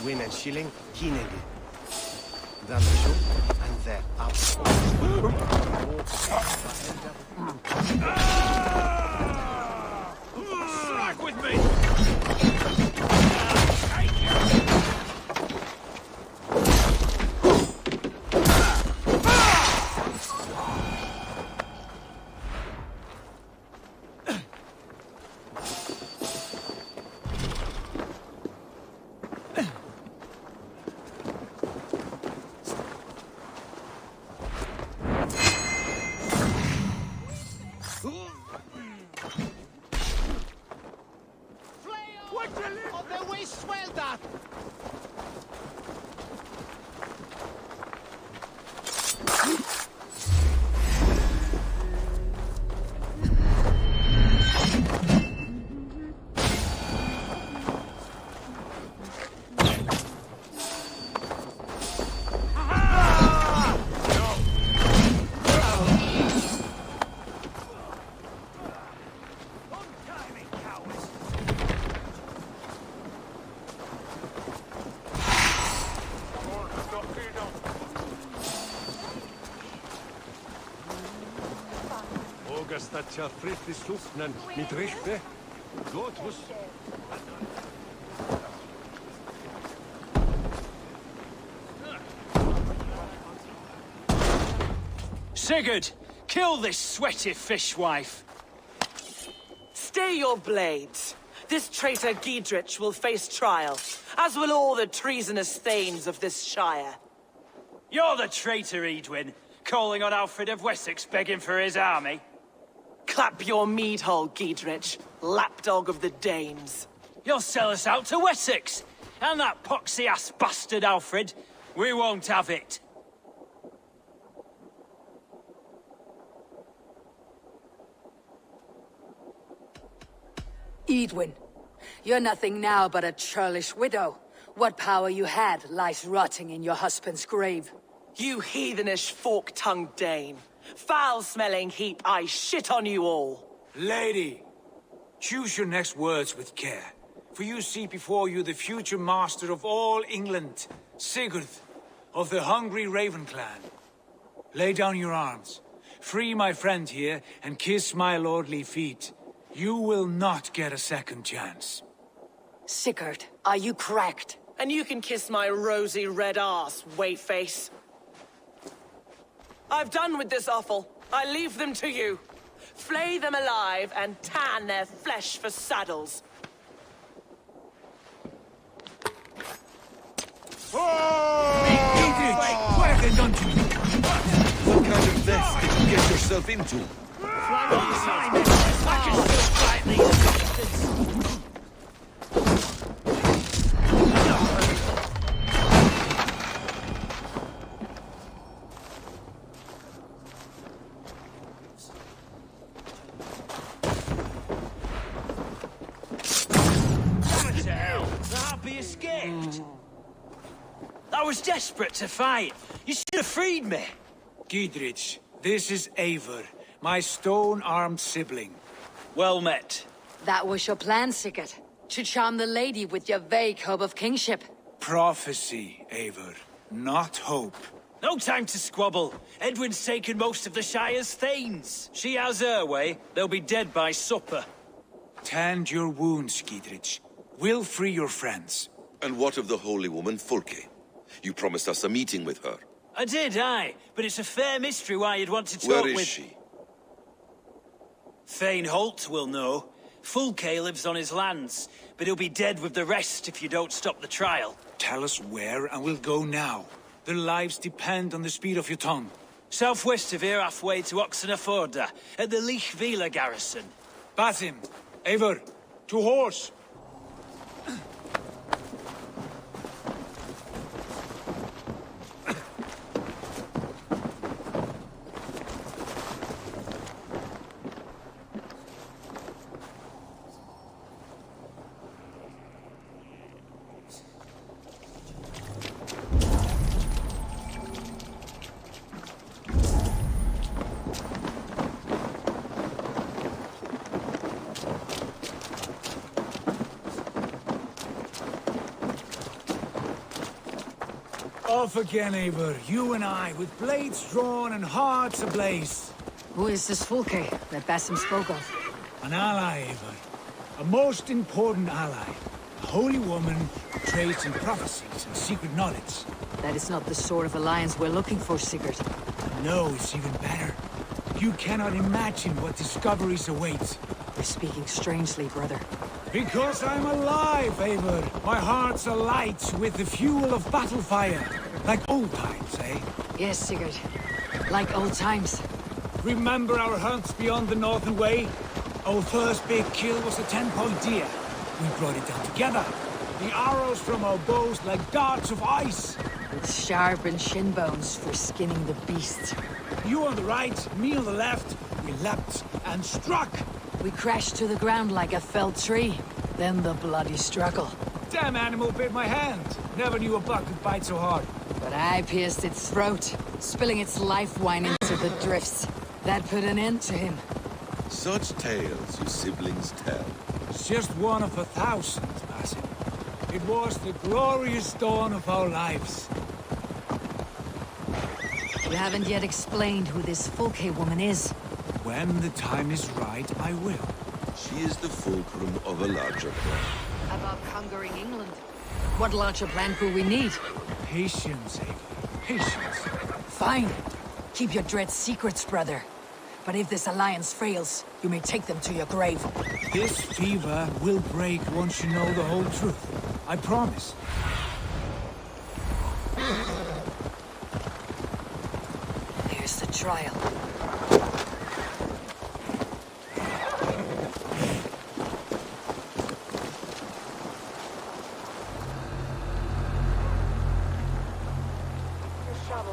[SPEAKER 8] Win and shilling, Kinegi. Dan de show, and there out.
[SPEAKER 11] Strike with me!
[SPEAKER 10] Statja fritt I sluffnen, mit richte. Gotus.
[SPEAKER 14] Sigurd, kill this sweaty fishwife.
[SPEAKER 16] Stay your blades. This traitor Giedrich will face trial, as will all the treasonous thanes of this shire.
[SPEAKER 14] You're the traitor, Edwin, calling on Alfred of Wessex begging for his army.
[SPEAKER 16] Clap your mead hole, Giedrich, lapdog of the Danes.
[SPEAKER 14] You'll sell us out to Wessex, and that poxy-ass bastard Alfred. We won't have it.
[SPEAKER 4] Edwin, you're nothing now but a churlish widow. What power you had lies rotting in your husband's grave.
[SPEAKER 16] You heathenish fork-tongued Dane. Foul-smelling heap, I shit on you all.
[SPEAKER 3] Lady, choose your next words with care, for you see before you the future master of all England, Sigurd, of the hungry Raven clan. Lay down your arms, free my friend here, and kiss my lordly feet. You will not get a second chance.
[SPEAKER 4] Sigurd, are you cracked?
[SPEAKER 16] And you can kiss my rosy red ass, wayface. I've done with this offal. I leave them to you. Flay them alive and tan their flesh for saddles.
[SPEAKER 3] What have they done to you?
[SPEAKER 6] What kind of mess did you get yourself into?
[SPEAKER 14] was desperate to fight. You should have freed me.
[SPEAKER 3] Giedrich, this is Eivor, my stone-armed sibling.
[SPEAKER 14] Well met.
[SPEAKER 4] That was your plan, Sigurd. To charm the lady with your vague hope of kingship.
[SPEAKER 3] Prophecy, Eivor, not hope.
[SPEAKER 14] No time to squabble. Edwin's taken most of the Shire's thanes. She has her way. They'll be dead by supper.
[SPEAKER 3] Tend your wounds, Giedrich. We'll free your friends.
[SPEAKER 6] And what of the holy woman Fulke? You promised us a meeting with her.
[SPEAKER 14] I did, aye. But it's a fair mystery why you'd want to talk
[SPEAKER 6] Where
[SPEAKER 14] with...
[SPEAKER 6] is she?
[SPEAKER 14] Thane Holt will know. Fulke lives on his lands, but he'll be dead with the rest if you don't stop the trial.
[SPEAKER 3] Tell us where, and we'll go now. Their lives depend on the speed of your tongue.
[SPEAKER 14] Southwest of here, halfway to Oxenaforda, at the Lichvila garrison.
[SPEAKER 3] Basim, Eivor, to horse! Off again, Eivor. You and I, with blades drawn and hearts ablaze.
[SPEAKER 4] Who is this Fulke that Basim spoke of?
[SPEAKER 3] An ally, Eivor. A most important ally. A holy woman who trades in prophecies and secret knowledge.
[SPEAKER 4] That is not the sort of alliance we're looking for, Sigurd.
[SPEAKER 3] No, it's even better. You cannot imagine what discoveries await.
[SPEAKER 4] You're speaking strangely, brother.
[SPEAKER 3] Because I'm alive, Eivor. My heart's alight with the fuel of battle fire. Like old times, eh?
[SPEAKER 4] Yes, Sigurd. Like old times.
[SPEAKER 3] Remember our hunts beyond the Northern Way? Our first big kill was a 10-point deer. We brought it down together. The arrows from our bows like darts of ice.
[SPEAKER 4] With sharpened shin bones for skinning the beast.
[SPEAKER 3] You on the right, me on the left. We leapt and struck.
[SPEAKER 4] We crashed to the ground like a felled tree. Then the bloody struggle.
[SPEAKER 3] Damn animal bit my hand. Never knew a buck could bite so hard.
[SPEAKER 4] But I pierced its throat, spilling its life wine into the drifts. That put an end to him.
[SPEAKER 6] Such tales you siblings tell.
[SPEAKER 3] It's just one of 1,000, Basim. It was the glorious dawn of our lives.
[SPEAKER 4] You haven't yet explained who this Fulke woman is.
[SPEAKER 3] When the time is right, I will.
[SPEAKER 6] She is the fulcrum of a larger plan.
[SPEAKER 4] About conquering England. What larger plan could we need?
[SPEAKER 3] Patience, Eivor. Patience.
[SPEAKER 4] Fine. Keep your dread secrets, brother. But if this alliance fails, you may take them to your grave.
[SPEAKER 3] This fever will break once you know the whole truth. I promise.
[SPEAKER 4] Here's the trial.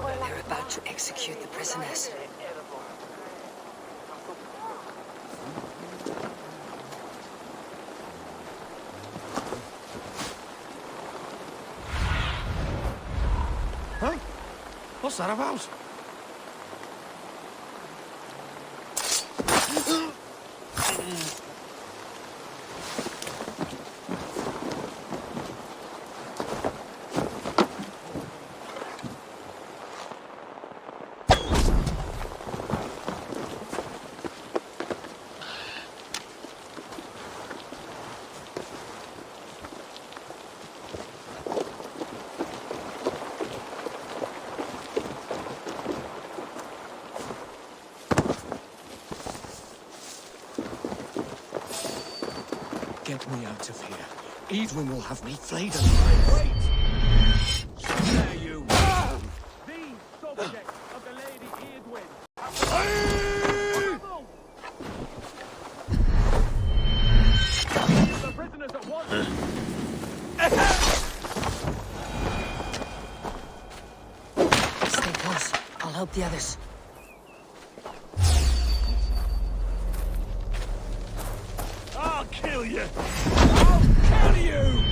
[SPEAKER 4] They're about to execute the prisoners.
[SPEAKER 8] Huh? What's that about?
[SPEAKER 3] Get me out of here. Edwin will have me flayed alive.
[SPEAKER 10] Wait! There you are! The subject of the Lady Edwin! The prisoners at once!
[SPEAKER 4] Stay close. I'll help the others.
[SPEAKER 10] I'll kill you! I'll kill you!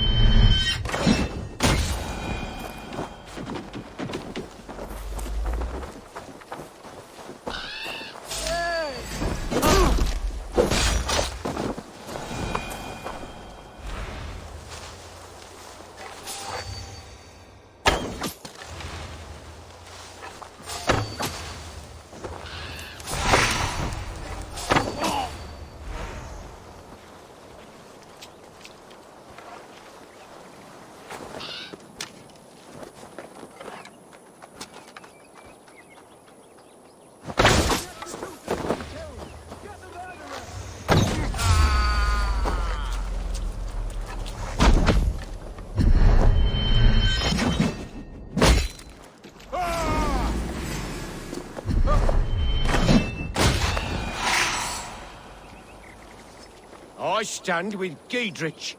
[SPEAKER 18] I stand with Giedrich.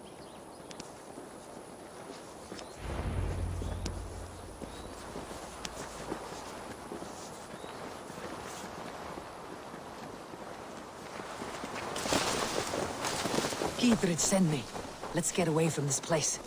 [SPEAKER 4] Giedrich send me. Let's get away from this place.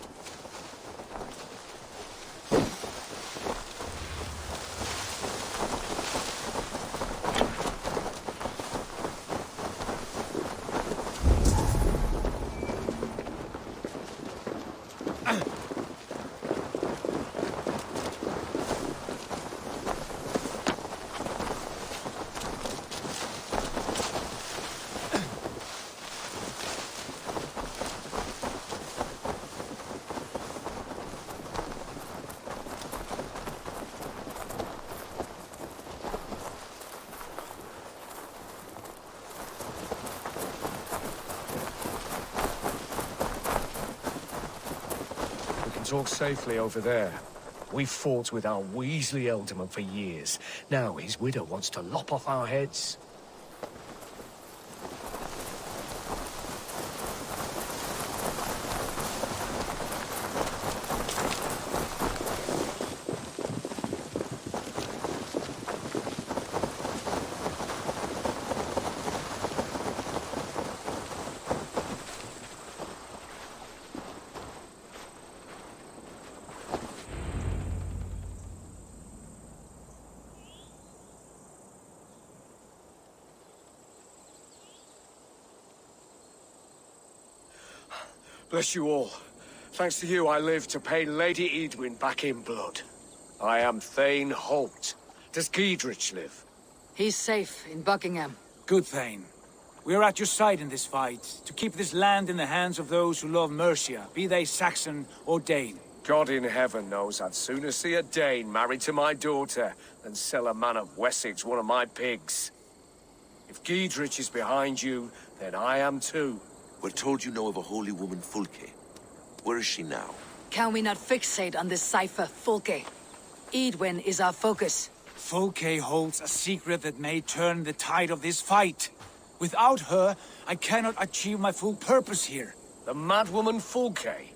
[SPEAKER 18] Talk safely over there. We fought with our Weasley Elderman for years. Now his widow wants to lop off our heads. Bless you all. Thanks to you, I live to pay Lady Edwin back in blood. I am Thane Holt. Does Giedrich live?
[SPEAKER 4] He's safe in Buckingham.
[SPEAKER 3] Good, Thane. We are at your side in this fight, to keep this land in the hands of those who love Mercia, be they Saxon or Dane.
[SPEAKER 18] God in heaven knows I'd sooner see a Dane married to my daughter than sell a man of Wessex one of my pigs. If Giedrich is behind you, then I am too.
[SPEAKER 6] We're told you know of a holy woman, Fulke. Where is she now?
[SPEAKER 4] Can we not fixate on this cipher, Fulke? Edwin is our focus.
[SPEAKER 3] Fulke holds a secret that may turn the tide of this fight. Without her, I cannot achieve my full purpose here.
[SPEAKER 18] The madwoman Fulke?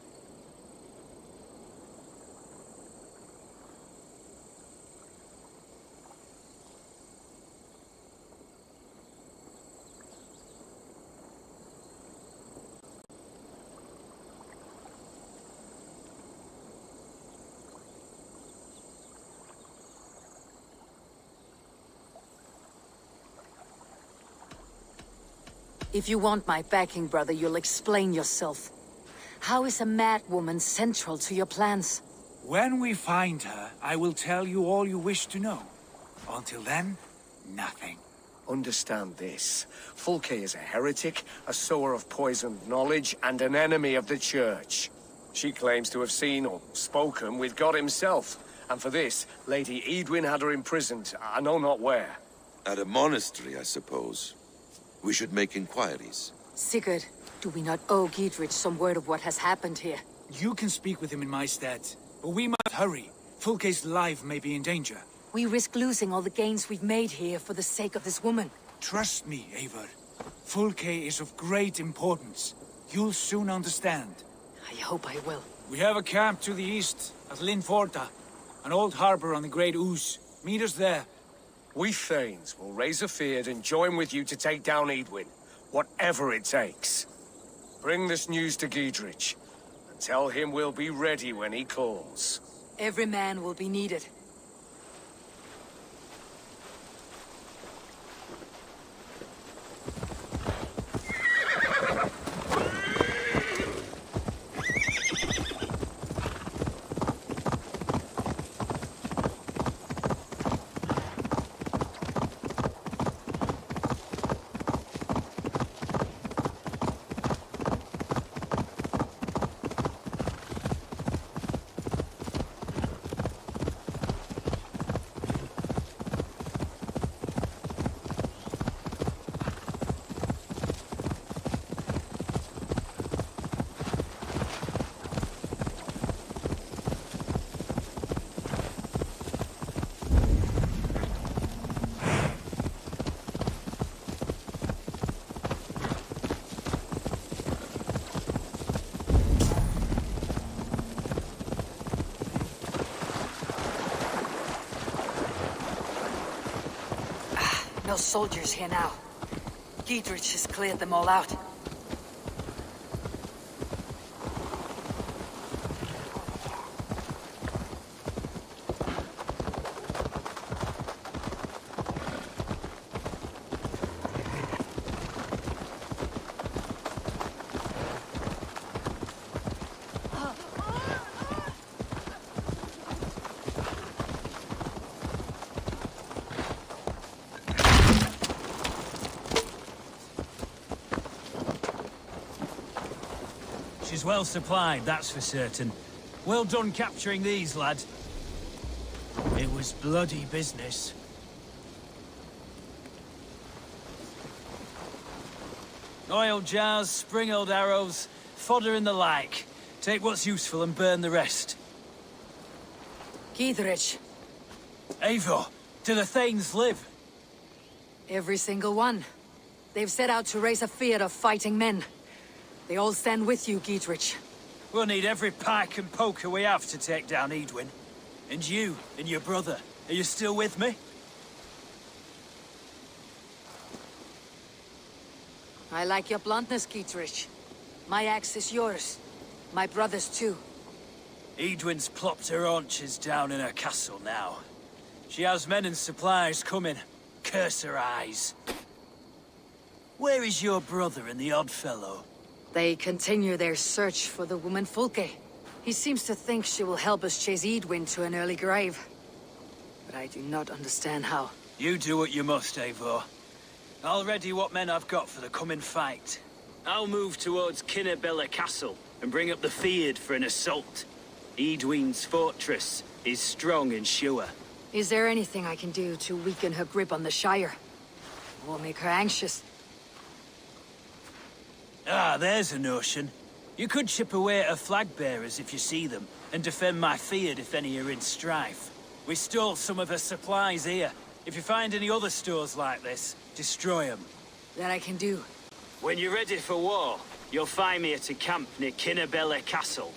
[SPEAKER 4] If you want my backing, brother, you'll explain yourself. How is a mad woman central to your plans?
[SPEAKER 3] When we find her, I will tell you all you wish to know. Until then, nothing.
[SPEAKER 18] Understand this. Fulke is a heretic, a sower of poisoned knowledge, and an enemy of the Church. She claims to have seen or spoken with God himself, and for this, Lady Edwin had her imprisoned, I know not where.
[SPEAKER 6] At a monastery, I suppose. We should make inquiries.
[SPEAKER 4] Sigurd, do we not owe Giedrich some word of what has happened here?
[SPEAKER 3] You can speak with him in my stead, but we must hurry. Fulke's life may be in danger.
[SPEAKER 4] We risk losing all the gains we've made here for the sake of this woman.
[SPEAKER 3] Trust me, Eivor. Fulke is of great importance. You'll soon understand.
[SPEAKER 4] I hope I will.
[SPEAKER 3] We have a camp to the east, at Linforta. An old harbor on the Great Ouse. Meet us there.
[SPEAKER 18] We Thanes will raise a feard and join with you to take down Edwin, whatever it takes. Bring this news to Giedrich, and tell him we'll be ready when he calls.
[SPEAKER 4] Every man will be needed. no soldiers here now. Giedrich has cleared them all out.
[SPEAKER 14] She's well supplied, that's for certain. Well done capturing these, lad. It was bloody business. Oil jars, spring-oiled arrows, fodder and the like. Take what's useful and burn the rest.
[SPEAKER 4] Giedrich.
[SPEAKER 14] Eivor, do the Thanes live?
[SPEAKER 4] Every single one. They've set out to raise a fear of fighting men. They all stand with you, Giedrich.
[SPEAKER 14] We'll need every pike and poker we have to take down Edwin. And you, and your brother, are you still with me?
[SPEAKER 4] I like your bluntness, Giedrich. My axe is yours. My brother's too.
[SPEAKER 14] Edwin's plopped her haunches down in her castle now. She has men and supplies coming. Curse her eyes. Where is your brother and the odd fellow?
[SPEAKER 4] They continue their search for the woman Fulke. He seems to think she will help us chase Edwin to an early grave. But I do not understand how.
[SPEAKER 14] You do what you must, Eivor. I'll ready what men I've got for the coming fight. I'll move towards Kinnabella Castle and bring up the Feared for an assault. Edwin's fortress is strong and sure.
[SPEAKER 4] Is there anything I can do to weaken her grip on the Shire? Or make her anxious?
[SPEAKER 14] Ah, there's a notion. You could chip away at her flag-bearers if you see them, and defend my Feared if any are in strife. We stole some of her supplies here. If you find any other stores like this, destroy them.
[SPEAKER 4] That I can do.
[SPEAKER 14] When you're ready for war, you'll find me at a camp near Kinnabella Castle.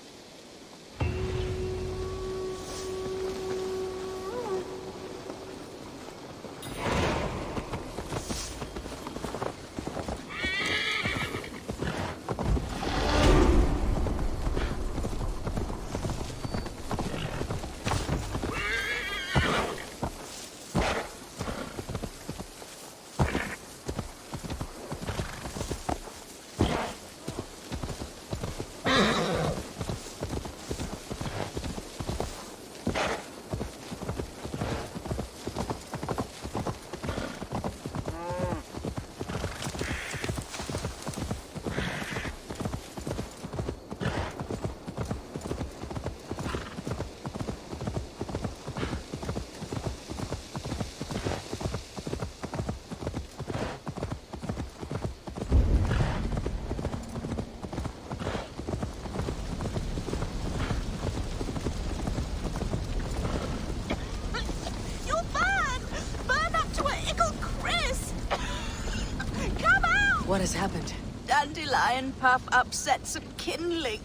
[SPEAKER 4] What has happened?
[SPEAKER 15] Dandelion Puff upset some kindling.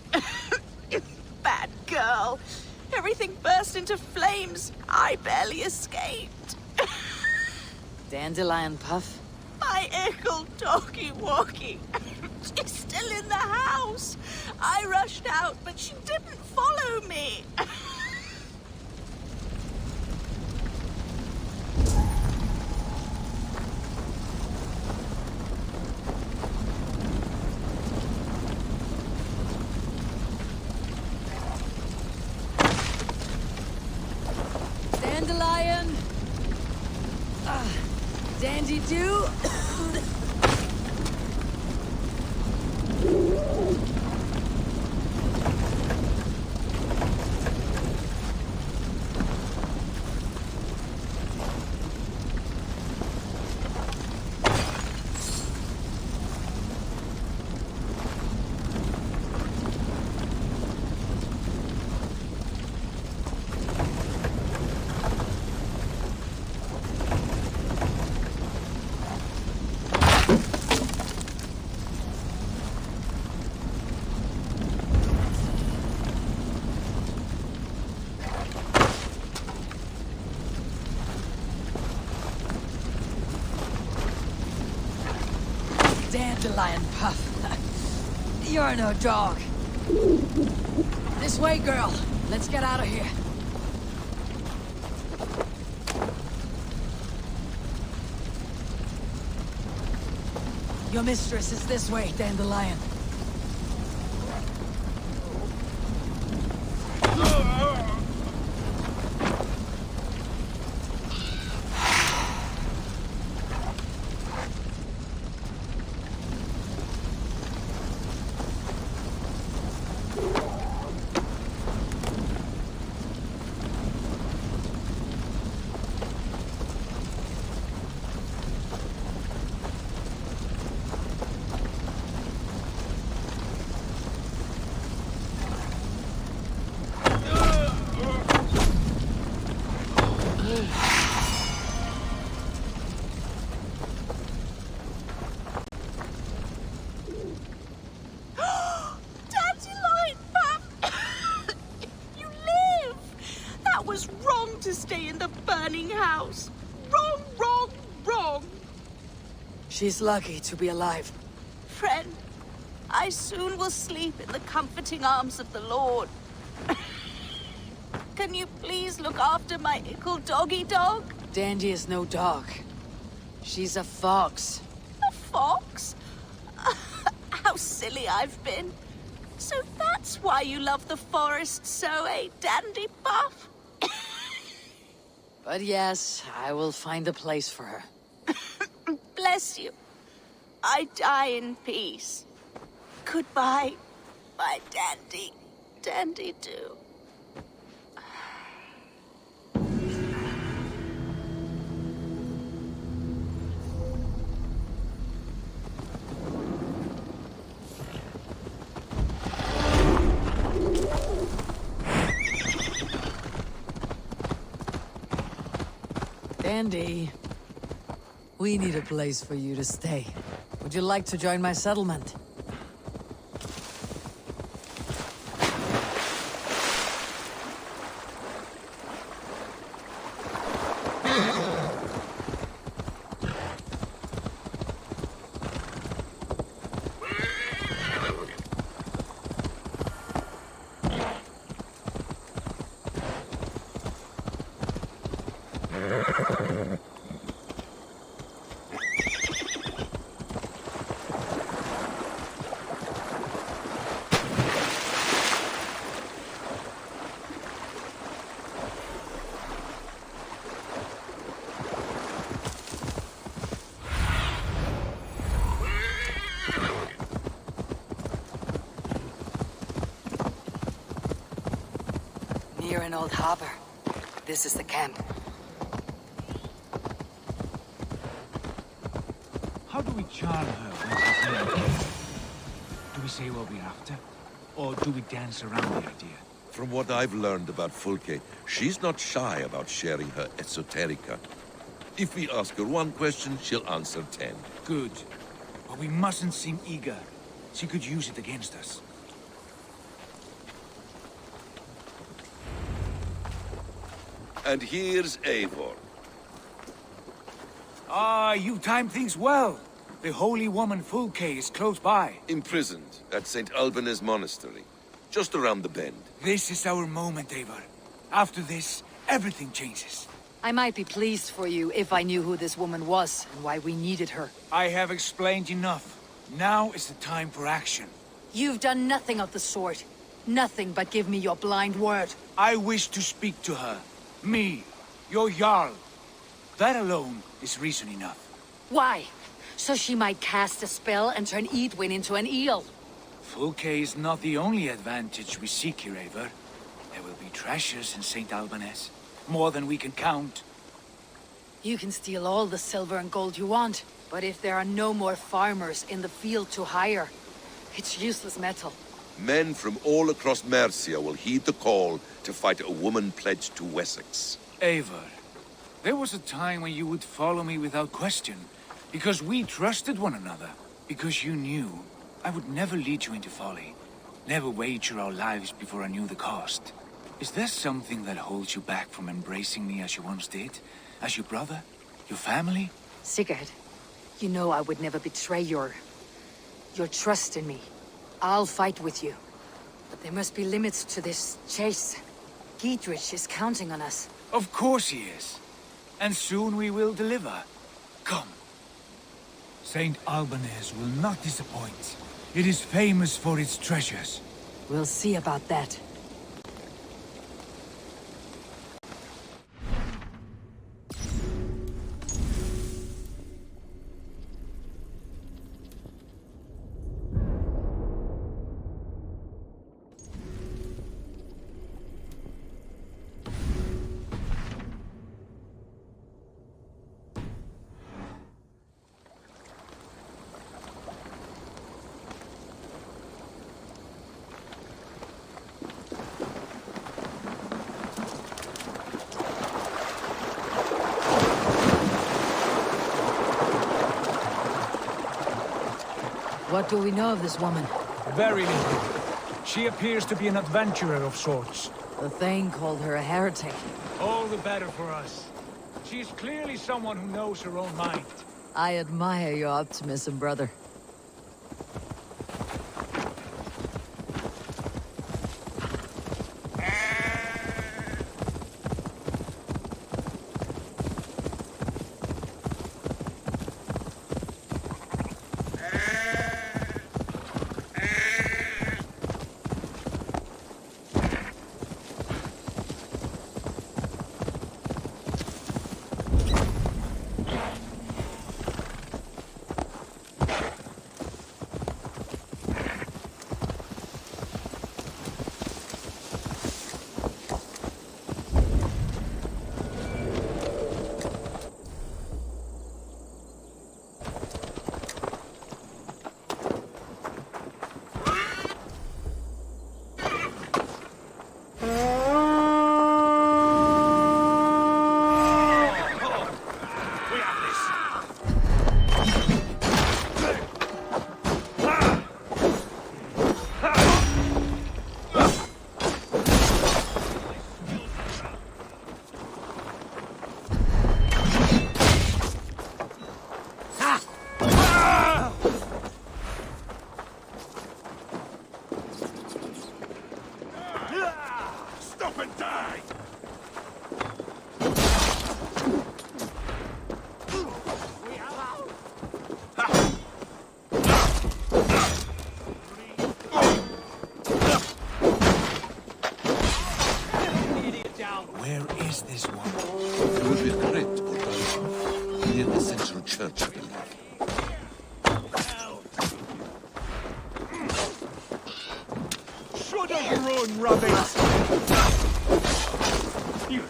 [SPEAKER 15] Bad girl. Everything burst into flames. I barely escaped.
[SPEAKER 4] Dandelion Puff?
[SPEAKER 15] My ickle doggy walkie. She's still in the house. I rushed out, but she didn't follow me.
[SPEAKER 4] Dandelion! Dandy-do! Dandelion puff. You're no dog. This way, girl. Let's get out of here. Your mistress is this way, Dandelion.
[SPEAKER 15] Dandelion Puff! You live! That was wrong to stay in the burning house. Wrong, wrong, wrong.
[SPEAKER 4] She's lucky to be alive.
[SPEAKER 15] Friend, I soon will sleep in the comforting arms of the Lord. Can you please look after my ickle doggy dog?
[SPEAKER 4] Dandy is no dog. She's a fox.
[SPEAKER 15] A fox? How silly I've been. So that's why you love the forest so, eh, Dandy Buff?
[SPEAKER 4] But yes, I will find a place for her.
[SPEAKER 15] Bless you. I die in peace. Goodbye, my Dandy. Dandy too.
[SPEAKER 4] Dandy, we need a place for you to stay. Would you like to join my settlement? Near an old harbor. This is the camp.
[SPEAKER 3] How do we charm her when she's near? Do we say what we're after? Or do we dance around the idea?
[SPEAKER 6] From what I've learned about Fulke, she's not shy about sharing her esoterica. If we ask her one question, she'll answer 10.
[SPEAKER 3] Good. But we mustn't seem eager. She could use it against us.
[SPEAKER 6] And here's Eivor.
[SPEAKER 3] Ah, you timed things well. The holy woman Fulke is close by.
[SPEAKER 6] Imprisoned at St. Alban's Monastery, just around the bend.
[SPEAKER 3] This is our moment, Eivor. After this, everything changes.
[SPEAKER 4] I might be pleased for you if I knew who this woman was and why we needed her.
[SPEAKER 3] I have explained enough. Now is the time for action.
[SPEAKER 4] You've done nothing of the sort. Nothing but give me your blind word.
[SPEAKER 3] I wish to speak to her. Me, your Jarl. That alone is reason enough.
[SPEAKER 4] Why? So she might cast a spell and turn Edwin into an eel.
[SPEAKER 3] Fulke is not the only advantage we seek here, Eivor. There will be treasures in St. Alban's. More than we can count.
[SPEAKER 4] You can steal all the silver and gold you want, but if there are no more farmers in the field to hire, it's useless metal.
[SPEAKER 6] Men from all across Mercia will heed the call to fight a woman pledged to Wessex.
[SPEAKER 3] Eivor, there was a time when you would follow me without question, because we trusted one another, because you knew I would never lead you into folly, never wager our lives before I knew the cost. Is there something that holds you back from embracing me as you once did? As your brother? Your family?
[SPEAKER 4] Sigurd, you know I would never betray your Your trust in me. I'll fight with you. But there must be limits to this chase. Giedrich is counting on us.
[SPEAKER 3] Of course he is. And soon we will deliver. Come. Saint Albanese will not disappoint. It is famous for its treasures.
[SPEAKER 4] We'll see about that. What do we know of this woman?
[SPEAKER 3] Very little. She appears to be an adventurer of sorts.
[SPEAKER 4] The Thane called her a heretic.
[SPEAKER 3] All the better for us. She is clearly someone who knows her own mind.
[SPEAKER 4] I admire your optimism, brother.
[SPEAKER 3] Where is this one?
[SPEAKER 6] It would be a great port near the central church, I believe.
[SPEAKER 10] Should have run, rabbit! You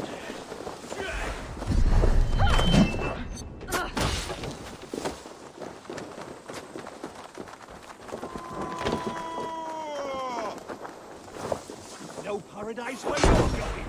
[SPEAKER 10] no paradise where you're going.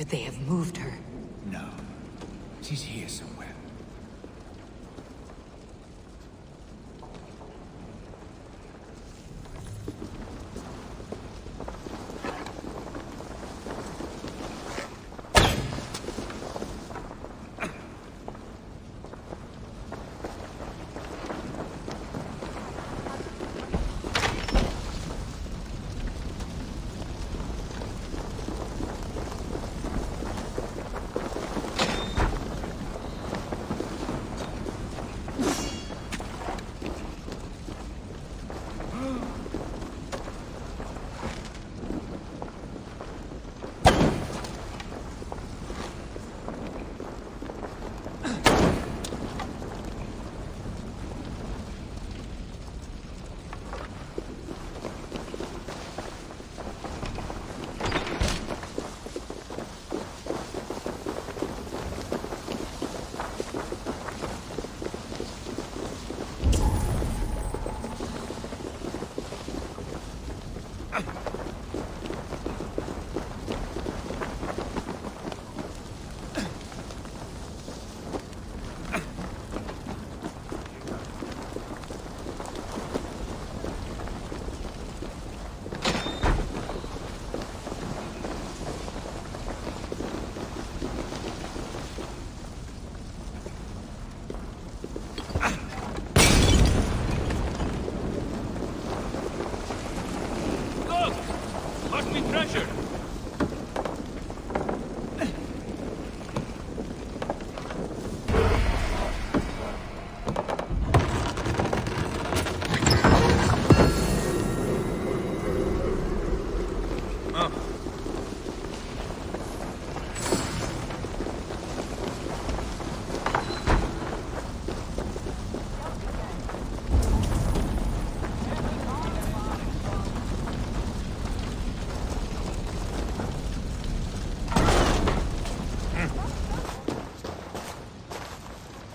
[SPEAKER 2] Could they have moved her?
[SPEAKER 3] No. She's here somewhere.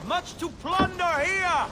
[SPEAKER 10] Much to plunder here!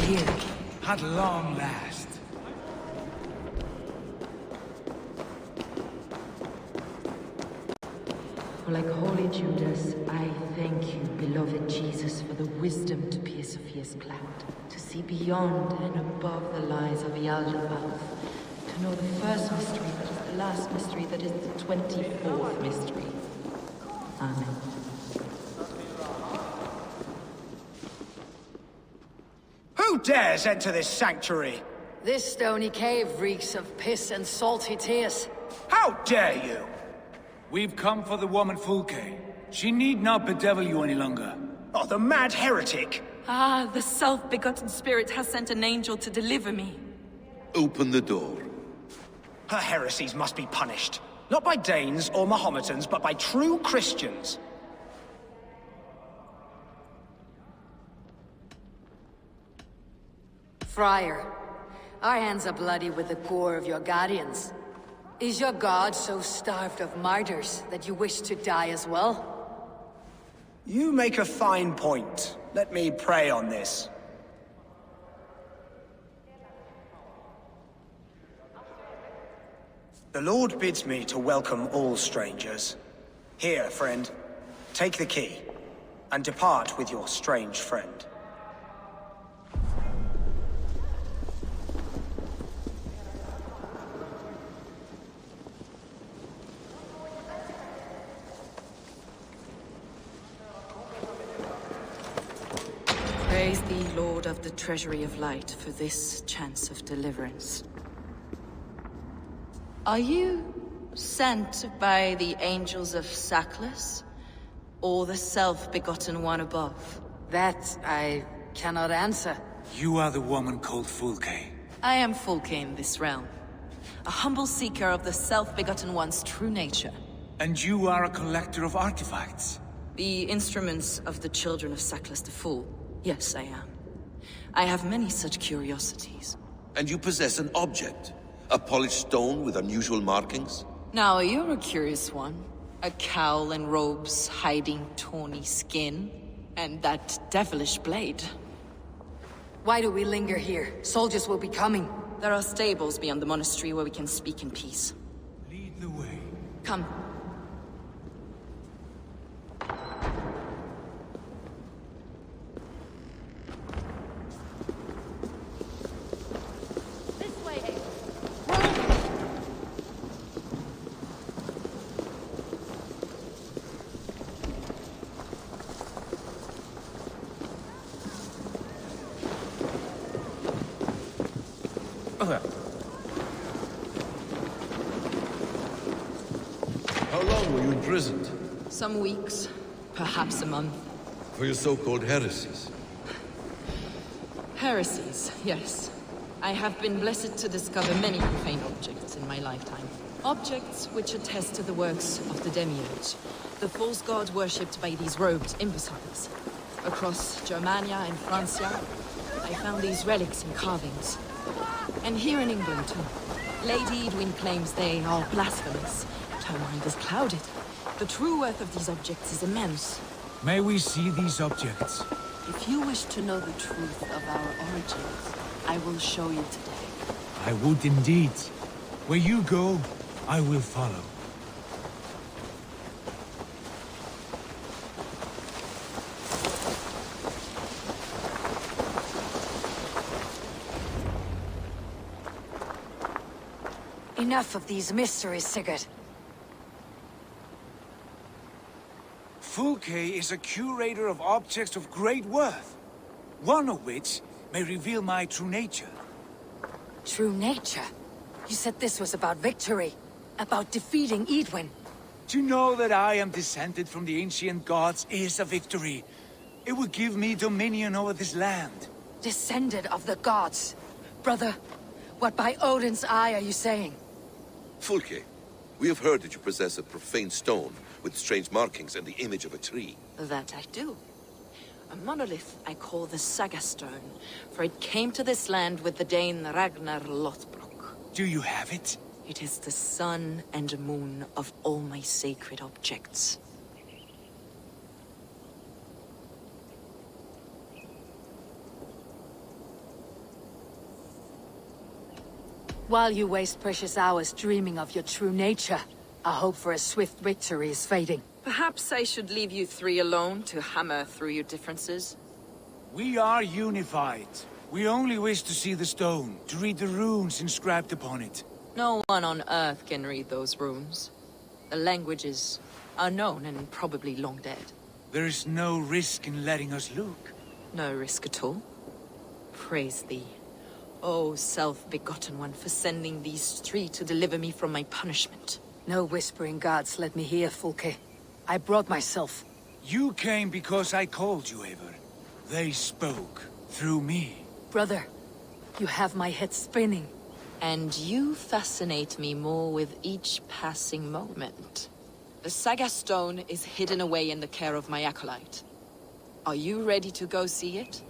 [SPEAKER 3] Here, at long last.
[SPEAKER 17] For like holy Judas, I thank you, beloved Jesus, for the wisdom to pierce Sophia's cloud, to see beyond and above the lies of Yaldabaoth, to know the first mystery that is the last mystery that is the 24th mystery. Amen.
[SPEAKER 13] Who dares enter this sanctuary?
[SPEAKER 4] This stony cave reeks of piss and salty tears.
[SPEAKER 13] How dare you?
[SPEAKER 3] We've come for the woman Fulke. She need not bedevil you any longer.
[SPEAKER 13] Oh, the mad heretic!
[SPEAKER 15] Ah, the self-begotten spirit has sent an angel to deliver me.
[SPEAKER 6] Open the door.
[SPEAKER 13] Her heresies must be punished. Not by Danes or Mahometans, but by true Christians.
[SPEAKER 4] Friar, our hands are bloody with the gore of your guardians. Is your god so starved of martyrs that you wish to die as well?
[SPEAKER 2] You make a fine point. Let me pray on this. The Lord bids me to welcome all strangers. Here, friend, take the key, and depart with your strange friend.
[SPEAKER 19] Praise thee, Lord of the Treasury of Light, for this chance of deliverance. Are you sent by the angels of Saklas, or the self-begotten one above?
[SPEAKER 4] That I cannot answer.
[SPEAKER 3] You are the woman called Fulke.
[SPEAKER 19] I am Fulke in this realm, a humble seeker of the self-begotten one's true nature.
[SPEAKER 3] And you are a collector of artifacts?
[SPEAKER 19] The instruments of the children of Saklas the Fool. Yes, I am. I have many such curiosities.
[SPEAKER 6] And you possess an object? A polished stone with unusual markings?
[SPEAKER 19] Now, you're a curious one. A cowl and robes hiding tawny skin. And that devilish blade.
[SPEAKER 4] Why do we linger here? Soldiers will be coming.
[SPEAKER 19] There are stables beyond the monastery where we can speak in peace.
[SPEAKER 3] Lead the way.
[SPEAKER 19] Come.
[SPEAKER 6] How long were you imprisoned?
[SPEAKER 19] Some weeks, perhaps a month.
[SPEAKER 6] For your so-called heresies?
[SPEAKER 19] Heresies, yes. I have been blessed to discover many profane objects in my lifetime. Objects which attest to the works of the Demiurge, the false god worshipped by these robed imbeciles. Across Germania and Francia, I found these relics and carvings. And here in England, too. Lady Edwin claims they are blasphemous. But her mind is clouded. The true worth of these objects is immense.
[SPEAKER 3] May we see these objects?
[SPEAKER 19] If you wish to know the truth of our origins, I will show you today.
[SPEAKER 3] I would indeed. Where you go, I will follow.
[SPEAKER 4] Enough of these mysteries, Sigurd.
[SPEAKER 3] Fulke is a curator of objects of great worth, one of which may reveal my true nature.
[SPEAKER 4] True nature? You said this was about victory, about defeating Edwin.
[SPEAKER 3] To know that I am descended from the ancient gods is a victory. It would give me dominion over this land.
[SPEAKER 4] Descended of the gods? Brother, what by Odin's eye are you saying?
[SPEAKER 6] Fulke, we have heard that you possess a profane stone with strange markings and the image of a tree.
[SPEAKER 19] That I do. A monolith I call the Saga Stone, for it came to this land with the Dane Ragnar Lothbrok.
[SPEAKER 3] Do you have it?
[SPEAKER 19] It is the sun and moon of all my sacred objects.
[SPEAKER 4] While you waste precious hours dreaming of your true nature, our hope for a swift victory is fading.
[SPEAKER 19] Perhaps I should leave you three alone to hammer through your differences?
[SPEAKER 3] We are unified. We only wish to see the stone, to read the runes inscribed upon it.
[SPEAKER 19] No one on Earth can read those runes. The language is unknown and probably long dead.
[SPEAKER 3] There is no risk in letting us look.
[SPEAKER 19] No risk at all. Praise thee, O self-begotten one, for sending these three to deliver me from my punishment.
[SPEAKER 4] No whispering gods let me hear, Fulke. I brought myself.
[SPEAKER 3] You came because I called you, Eivor. They spoke through me.
[SPEAKER 4] Brother, you have my head spinning.
[SPEAKER 19] And you fascinate me more with each passing moment. The Saga Stone is hidden away in the care of my acolyte. Are you ready to go see it?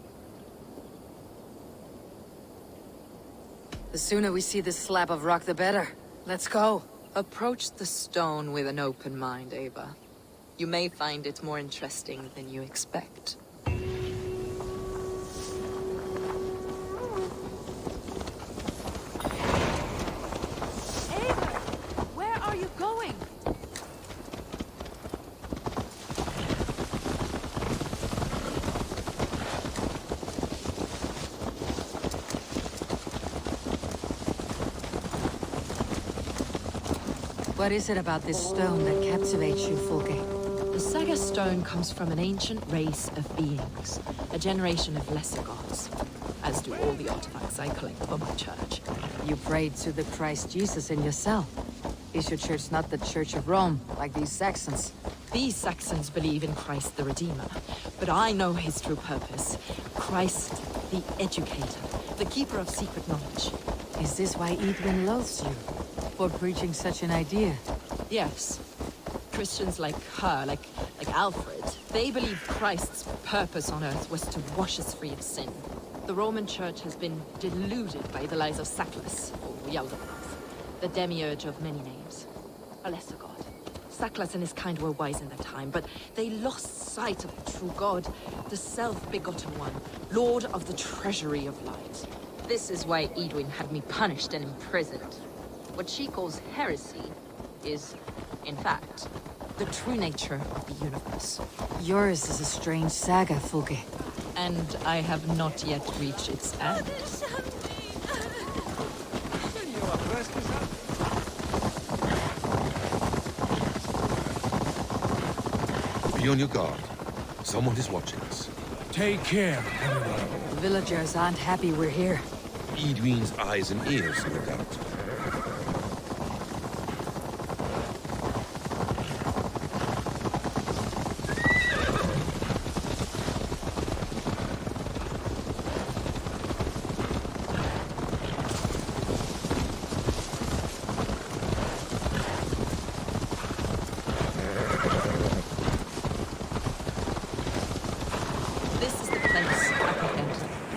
[SPEAKER 4] The sooner we see this slab of rock, the better. Let's go.
[SPEAKER 19] Approach the stone with an open mind, Ava. You may find it more interesting than you expect.
[SPEAKER 12] Where are you going?
[SPEAKER 4] What is it about this stone that captivates you, Fulke?
[SPEAKER 19] The Saga stone comes from an ancient race of beings, a generation of lesser gods, as do all the artifacts I collect for my church.
[SPEAKER 4] You prayed to the Christ Jesus in your cell. Is your church not the Church of Rome, like these Saxons?
[SPEAKER 19] These Saxons believe in Christ the Redeemer, but I know his true purpose. Christ the Educator, the keeper of secret knowledge.
[SPEAKER 4] Is this why Edwin loathes you? For preaching such an idea?
[SPEAKER 19] Yes. Christians like her, like Alfred, they believe Christ's purpose on earth was to wash us free of sin. The Roman Church has been deluded by the lies of Saklas, or Yaldabaoth, the demiurge of many names. A lesser god. Saklas and his kind were wise in their time, but they lost sight of the true god, the self-begotten one, lord of the treasury of light. This is why Edwin had me punished and imprisoned. What she calls heresy is, in fact, the true nature of the universe.
[SPEAKER 4] Yours is a strange saga, Fulke.
[SPEAKER 19] And I have not yet reached its end.
[SPEAKER 6] Be on your guard. Someone is watching us.
[SPEAKER 3] Take care, everyone.
[SPEAKER 4] The villagers aren't happy we're here.
[SPEAKER 6] Edwin's eyes and ears, no doubt.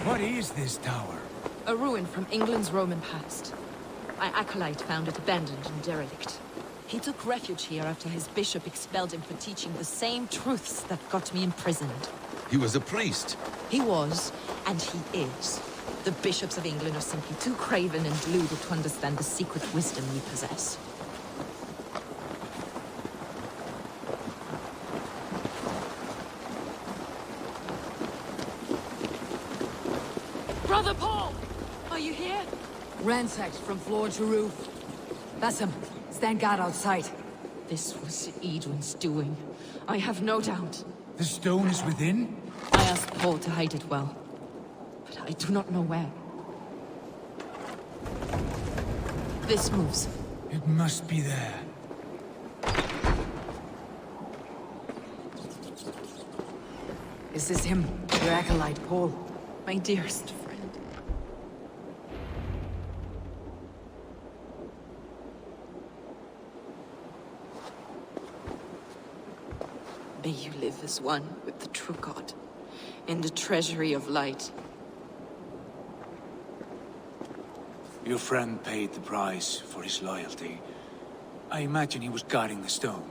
[SPEAKER 3] What is this tower?
[SPEAKER 19] A ruin from England's Roman past. My acolyte found it abandoned and derelict. He took refuge here after his bishop expelled him for teaching the same truths that got me imprisoned.
[SPEAKER 6] He was a priest.
[SPEAKER 19] He was, and he is. The bishops of England are simply too craven and deluded to understand the secret wisdom we possess.
[SPEAKER 4] Brother Paul! Are you here? Ransacked from floor to roof. Basim, stand guard outside.
[SPEAKER 19] This was Edwin's doing. I have no doubt.
[SPEAKER 3] The stone is within?
[SPEAKER 19] I asked Paul to hide it well, but I do not know where. This moves.
[SPEAKER 3] It must be there.
[SPEAKER 4] Is this him, your acolyte, Paul?
[SPEAKER 19] My dearest friend. May you live as one with the true God, in the treasury of light.
[SPEAKER 3] Your friend paid the price for his loyalty. I imagine he was guarding the stone.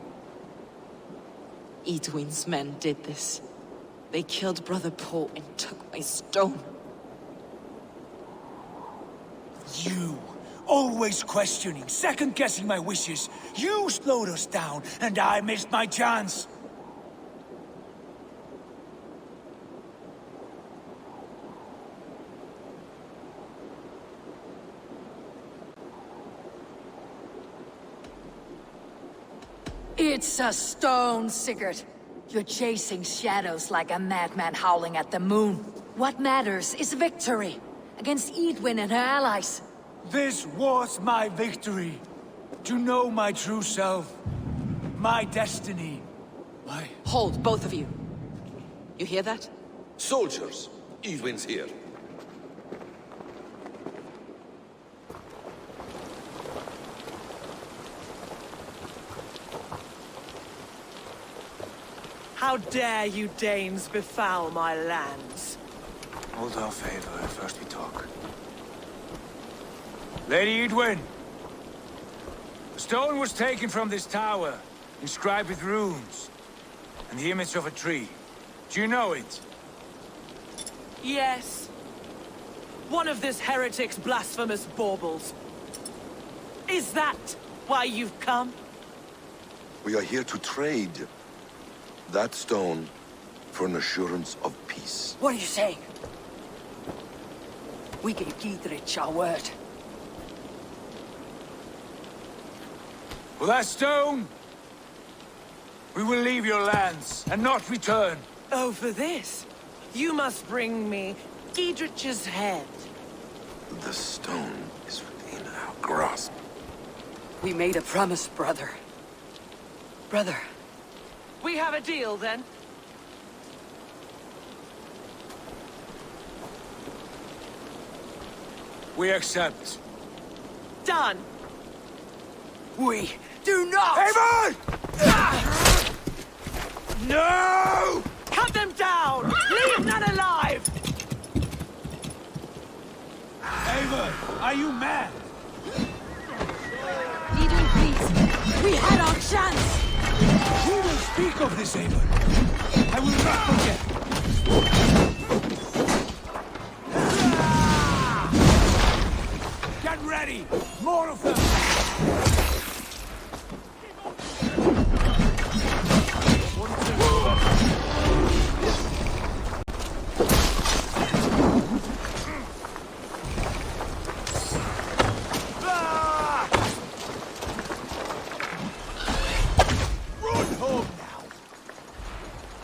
[SPEAKER 19] Edwin's men did this. They killed Brother Paul and took my stone.
[SPEAKER 3] You! Always questioning, second-guessing my wishes. You slowed us down, and I missed my chance.
[SPEAKER 4] It's a stone, Sigurd. You're chasing shadows like a madman howling at the moon. What matters is victory against Edwin and her allies.
[SPEAKER 3] This was my victory. To know my true self. My destiny.
[SPEAKER 19] Hold, both of you. You hear that?
[SPEAKER 6] Soldiers! Edwin's here.
[SPEAKER 1] How dare you Danes befoul my lands?
[SPEAKER 3] Hold our favor, first we talk. Lady Edwin! The stone was taken from this tower, inscribed with runes. and the image of a tree. Do you know it?
[SPEAKER 1] Yes. One of this heretic's blasphemous baubles. Is that why you've come?
[SPEAKER 6] We are here to trade that stone for an assurance of peace.
[SPEAKER 16] What are you saying? We gave Giedrich our word.
[SPEAKER 3] For that stone, we will leave your lands and not return.
[SPEAKER 1] Oh, for this? You must bring me Giedrich's head.
[SPEAKER 6] The stone is within our grasp.
[SPEAKER 16] We made a promise, brother. Brother.
[SPEAKER 1] We have a deal, then?
[SPEAKER 3] We accept.
[SPEAKER 1] Done.
[SPEAKER 16] We do not!
[SPEAKER 3] Haven!
[SPEAKER 1] No! Cut them down! Leave none alive!
[SPEAKER 3] Eivor, are you mad?
[SPEAKER 4] Edwin, please. We had our chance!
[SPEAKER 3] We will speak of this, Eivor. I will not forget. Get ready! More of them!
[SPEAKER 10] Run home now!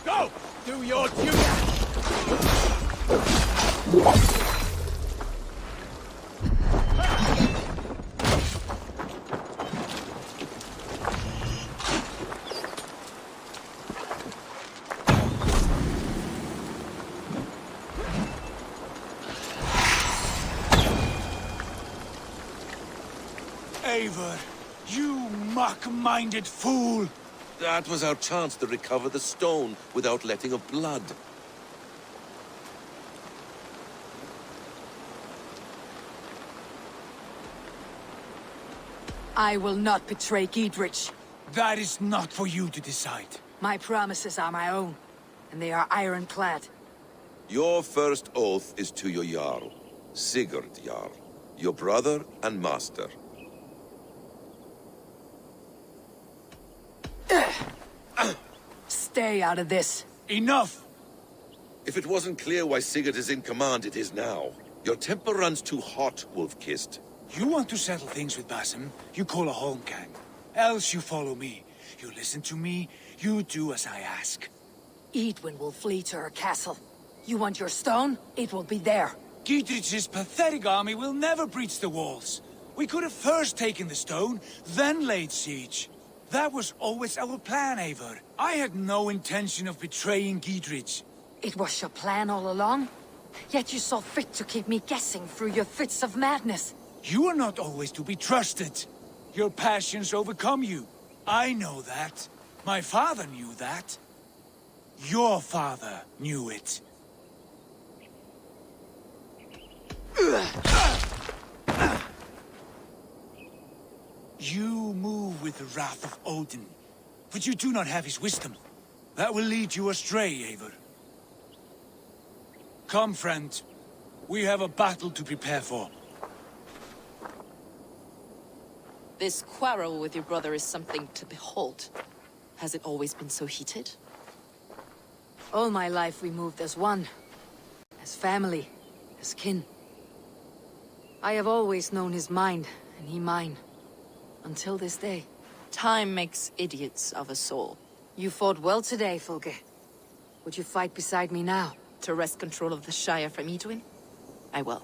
[SPEAKER 10] Go! Do your duty!
[SPEAKER 3] Eivor, you mock-minded fool!
[SPEAKER 6] That was our chance to recover the stone without letting of blood.
[SPEAKER 4] I will not betray Giedrich.
[SPEAKER 3] That is not for you to decide.
[SPEAKER 4] My promises are my own, and they are ironclad.
[SPEAKER 6] Your first oath is to your Jarl, Sigurd Jarl, your brother and master.
[SPEAKER 4] Stay out of this.
[SPEAKER 3] Enough!
[SPEAKER 6] If it wasn't clear why Sigurd is in command, it is now. Your temper runs too hot, Wolf-Kissed.
[SPEAKER 3] You want to settle things with Basim, you call a holmgang. Else you follow me. You listen to me, you do as I ask.
[SPEAKER 4] Edwin will flee to her castle. You want your stone? It will be there.
[SPEAKER 3] Giedrich's pathetic army will never breach the walls. We could have first taken the stone, then laid siege. That was always our plan, Eivor. I had no intention of betraying Giedrich.
[SPEAKER 4] It was your plan all along? Yet you saw fit to keep me guessing through your fits of madness.
[SPEAKER 3] You are not always to be trusted. Your passions overcome you. I know that. My father knew that. Your father knew it. You move with the wrath of Odin, but you do not have his wisdom. That will lead you astray, Eivor. Come, friend. We have a battle to prepare for.
[SPEAKER 19] This quarrel with your brother is something to behold. Has it always been so heated?
[SPEAKER 4] All my life we moved as one. As family. As kin. I have always known his mind, and he mine. Until this day.
[SPEAKER 19] Time makes idiots of us all.
[SPEAKER 4] You fought well today, Fulke. Would you fight beside me now?
[SPEAKER 19] To wrest control of the Shire from Edwin? I will.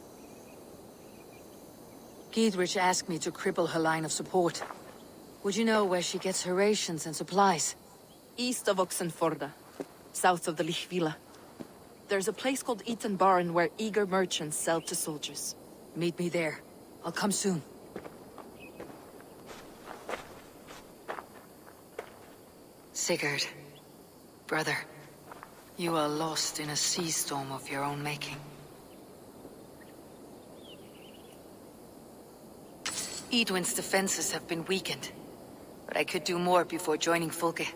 [SPEAKER 4] Giedrich asked me to cripple her line of support. Would you know where she gets her rations and supplies?
[SPEAKER 19] East of Oxenforda, south of the Lichvila. There's a place called Eaton Barn where eager merchants sell to soldiers.
[SPEAKER 4] Meet me there. I'll come soon. Sigurd, brother, you are lost in a sea storm of your own making. Edwin's defenses have been weakened, but I could do more before joining Fulke.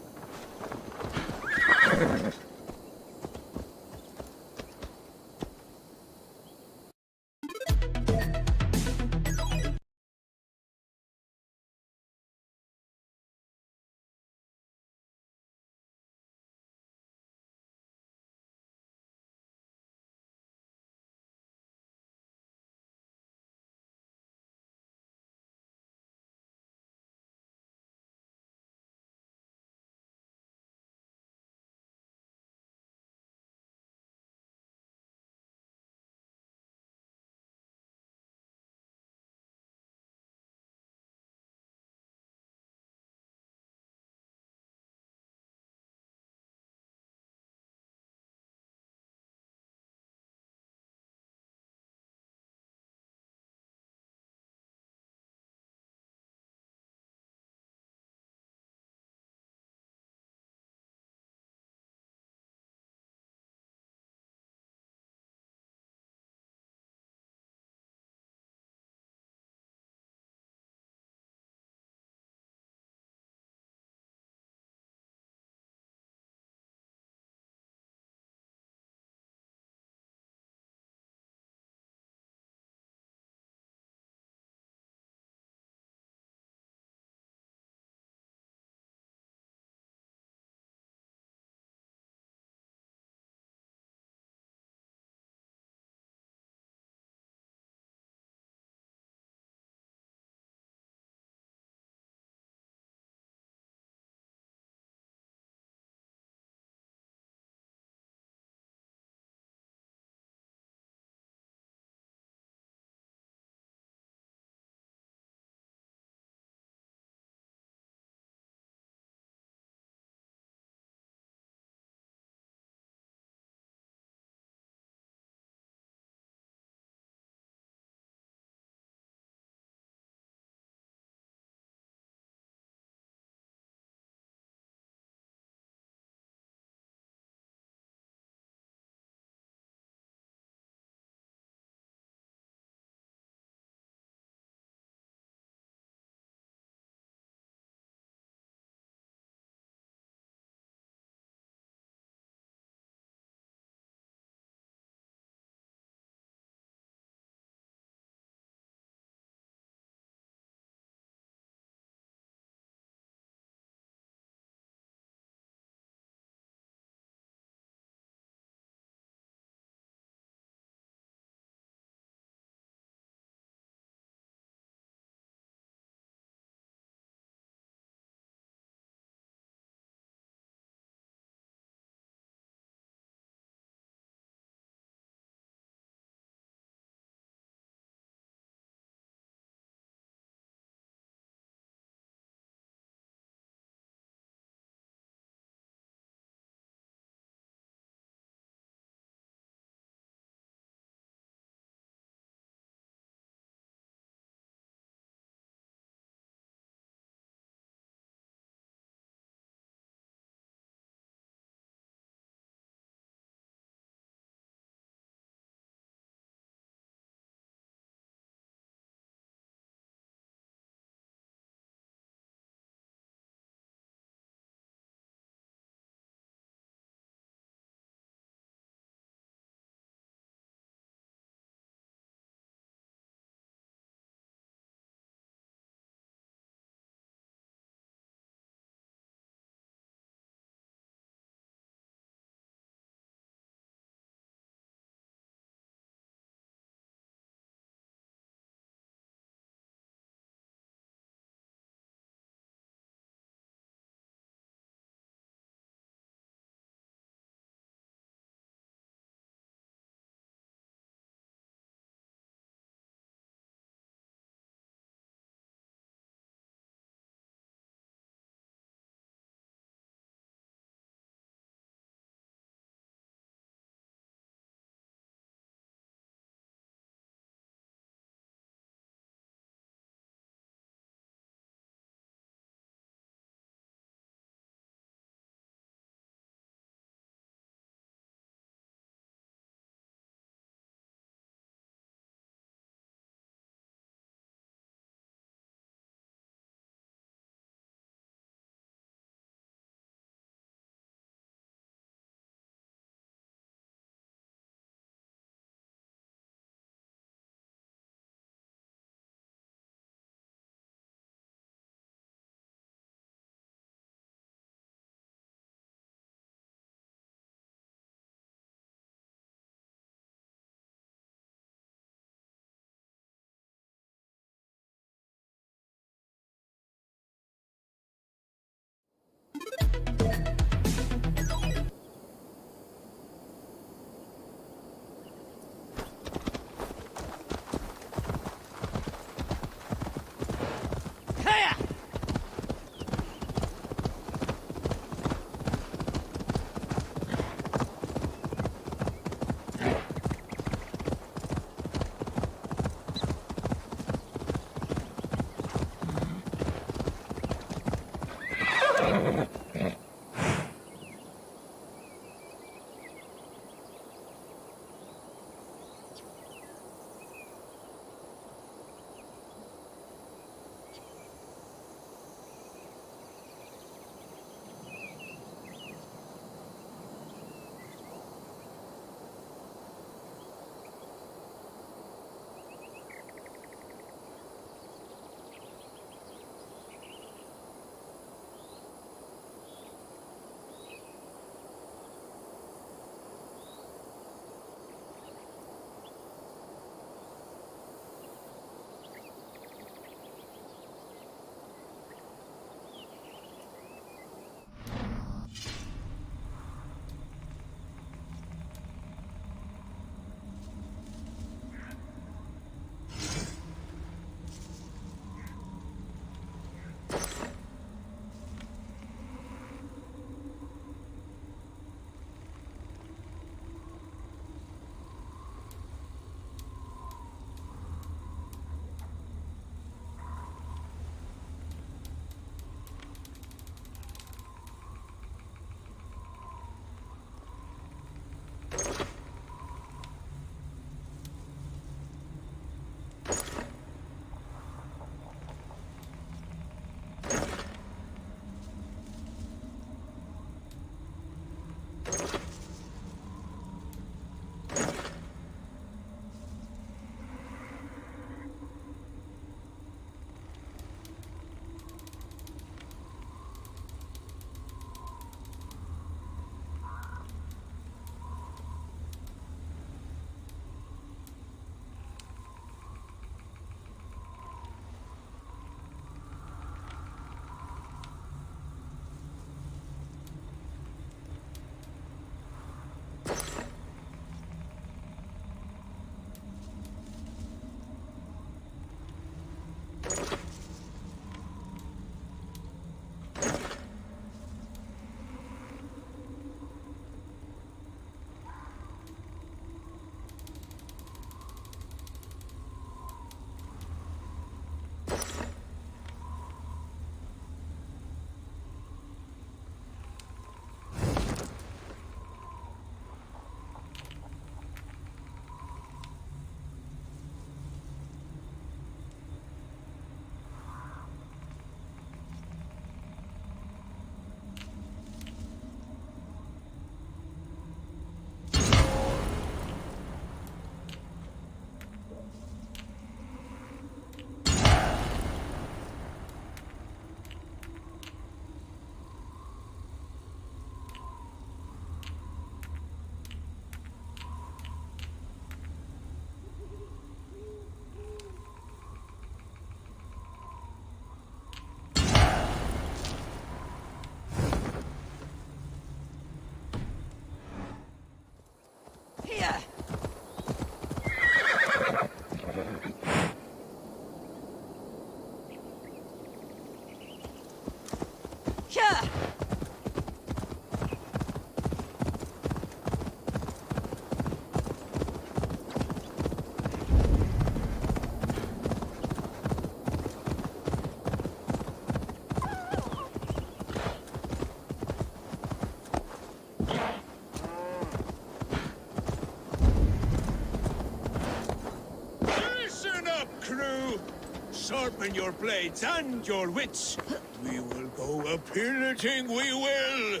[SPEAKER 18] sharpen your blades and your wits. We will go a-pillaging, we will!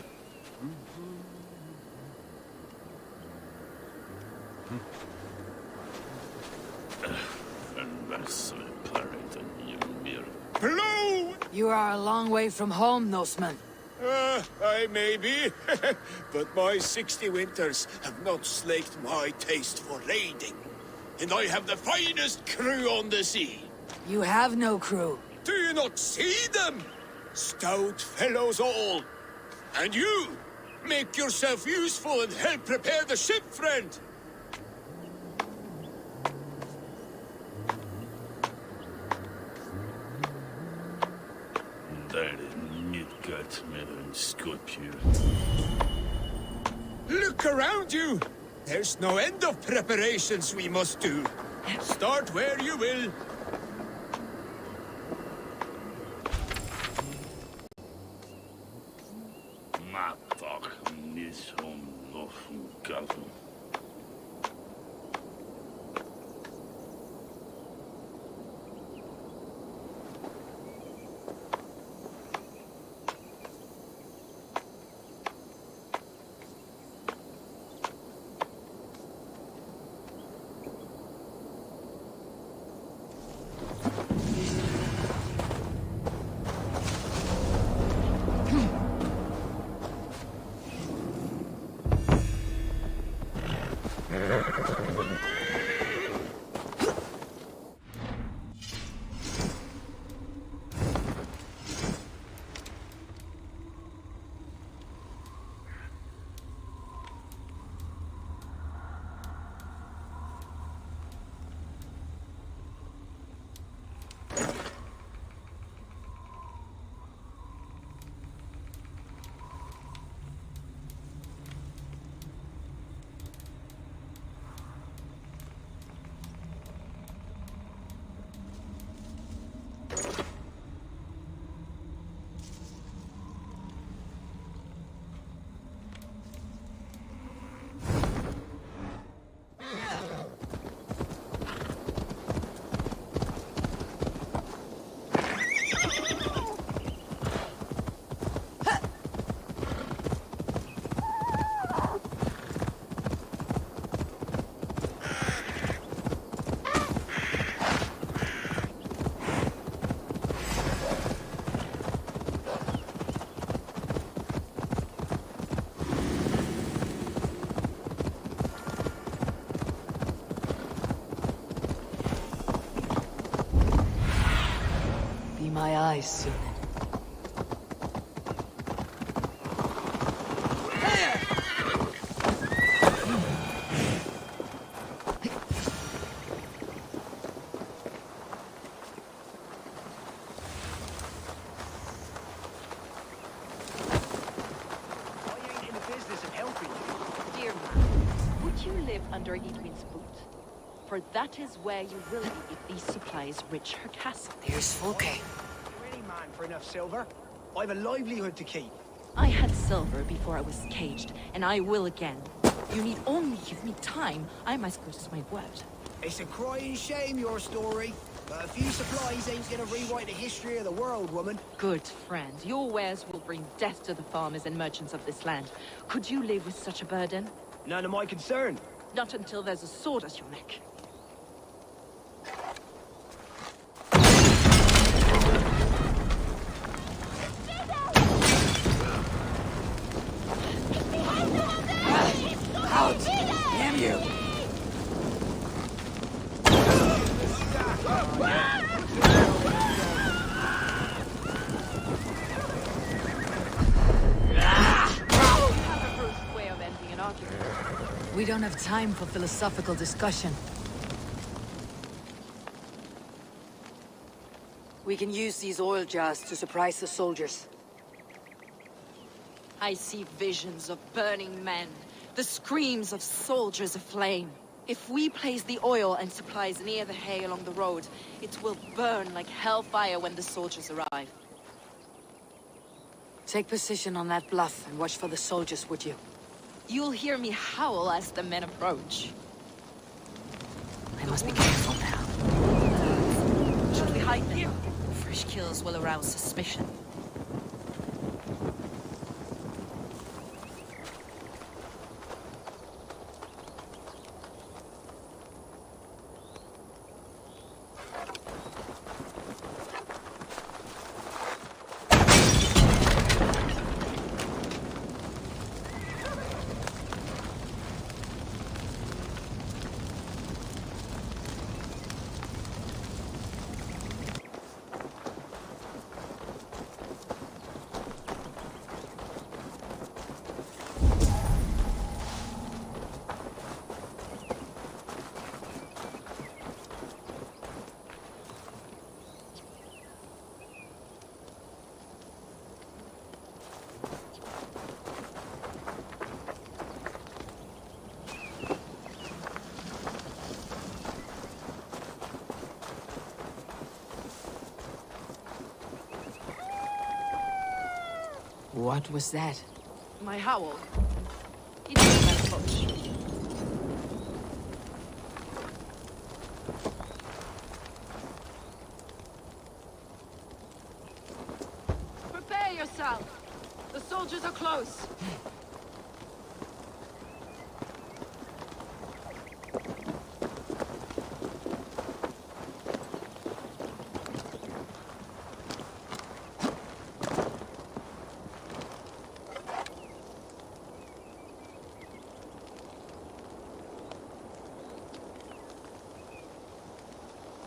[SPEAKER 18] Blow!
[SPEAKER 4] You are a long way from home, Norseman.
[SPEAKER 18] I may be, but my 60 winters have not slaked my taste for raiding. And I have the finest crew on the sea.
[SPEAKER 4] You have no crew.
[SPEAKER 18] Do you not see them? Stout fellows all. And you, make yourself useful and help prepare the ship, friend. Look around you. There's no end of preparations we must do. Start where you will.
[SPEAKER 4] My eyes soon.
[SPEAKER 20] Dear man, would you live under Edwin's boot? For that is where you will be if these supplies reach her castle.
[SPEAKER 4] There's Folke.
[SPEAKER 2] Man for enough silver. I've a livelihood to keep.
[SPEAKER 20] I had silver before I was caged, and I will again. You need only give me time. I'm as good as my word.
[SPEAKER 2] It's a crying shame, your story. But a few supplies ain't gonna rewrite the history of the world, woman.
[SPEAKER 20] Good friend. Your wares will bring death to the farmers and merchants of this land. Could you live with such a burden?
[SPEAKER 2] None of my concern.
[SPEAKER 20] Not until there's a sword at your neck.
[SPEAKER 4] Out! Damn you! We don't have time for philosophical discussion. We can use these oil jars to surprise the soldiers.
[SPEAKER 20] I see visions of burning men, the screams of soldiers aflame. If we place the oil and supplies near the hay along the road, it will burn like hellfire when the soldiers arrive.
[SPEAKER 4] Take position on that bluff and watch for the soldiers, would you?
[SPEAKER 20] You'll hear me howl as the men approach.
[SPEAKER 4] I must be careful now.
[SPEAKER 19] Should we hide them? Fresh kills will arouse suspicion.
[SPEAKER 4] What was that?
[SPEAKER 20] My howl. It didn't much. Prepare yourself. The soldiers are close.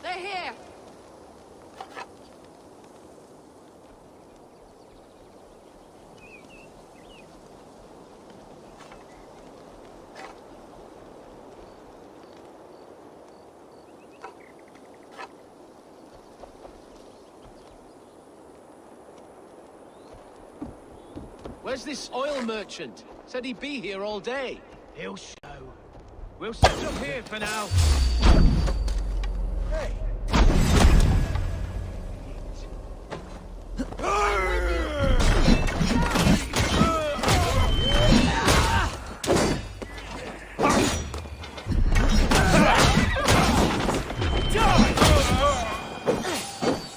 [SPEAKER 20] They're here!
[SPEAKER 10] Where's this oil merchant? Said he'd be here all day. He'll show. We'll set up here for now. Hey!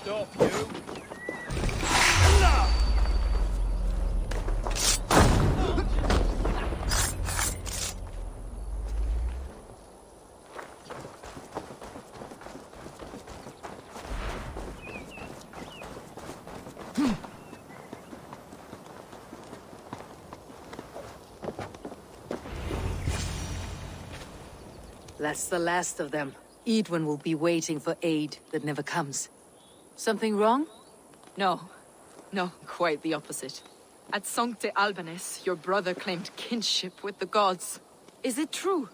[SPEAKER 10] Stop you!
[SPEAKER 4] That's the last of them. Edwin will be waiting for aid that never comes. Something wrong?
[SPEAKER 19] No. No, quite the opposite. At Sancte Albanus, your brother claimed kinship with the gods. Is it true?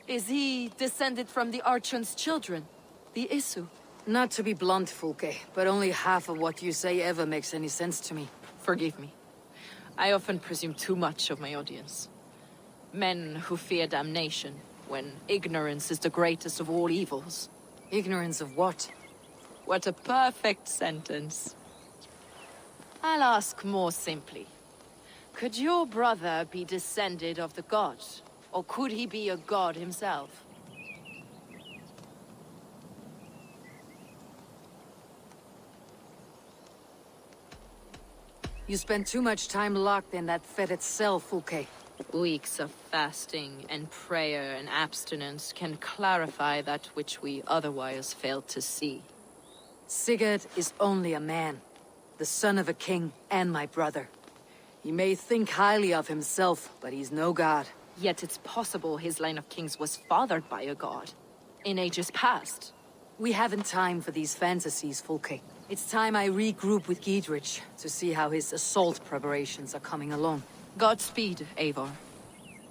[SPEAKER 19] Is he descended from the Archon's children? The Isu?
[SPEAKER 4] Not to be blunt, Fulke, but only half of what you say ever makes any sense to me.
[SPEAKER 19] Forgive me. I often presume too much of my audience. Men who fear damnation, when ignorance is the greatest of all evils.
[SPEAKER 4] Ignorance of what?
[SPEAKER 19] What a perfect sentence. I'll ask more simply. Could your brother be descended of the gods? Or could he be a god himself?
[SPEAKER 4] You spend too much time locked in that fetid cell, Fulke.
[SPEAKER 19] Weeks of fasting and prayer and abstinence can clarify that which we otherwise fail to see.
[SPEAKER 4] Sigurd is only a man, the son of a king and my brother. He may think highly of himself, but he's no god.
[SPEAKER 19] Yet it's possible his line of kings was fathered by a god, in ages past.
[SPEAKER 4] We haven't time for these fantasies, Fulke. It's time I regroup with Giedrich to see how his assault preparations are coming along.
[SPEAKER 19] Godspeed, Eivor.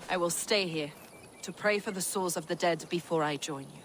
[SPEAKER 19] I will stay here to pray for the souls of the dead before I join you.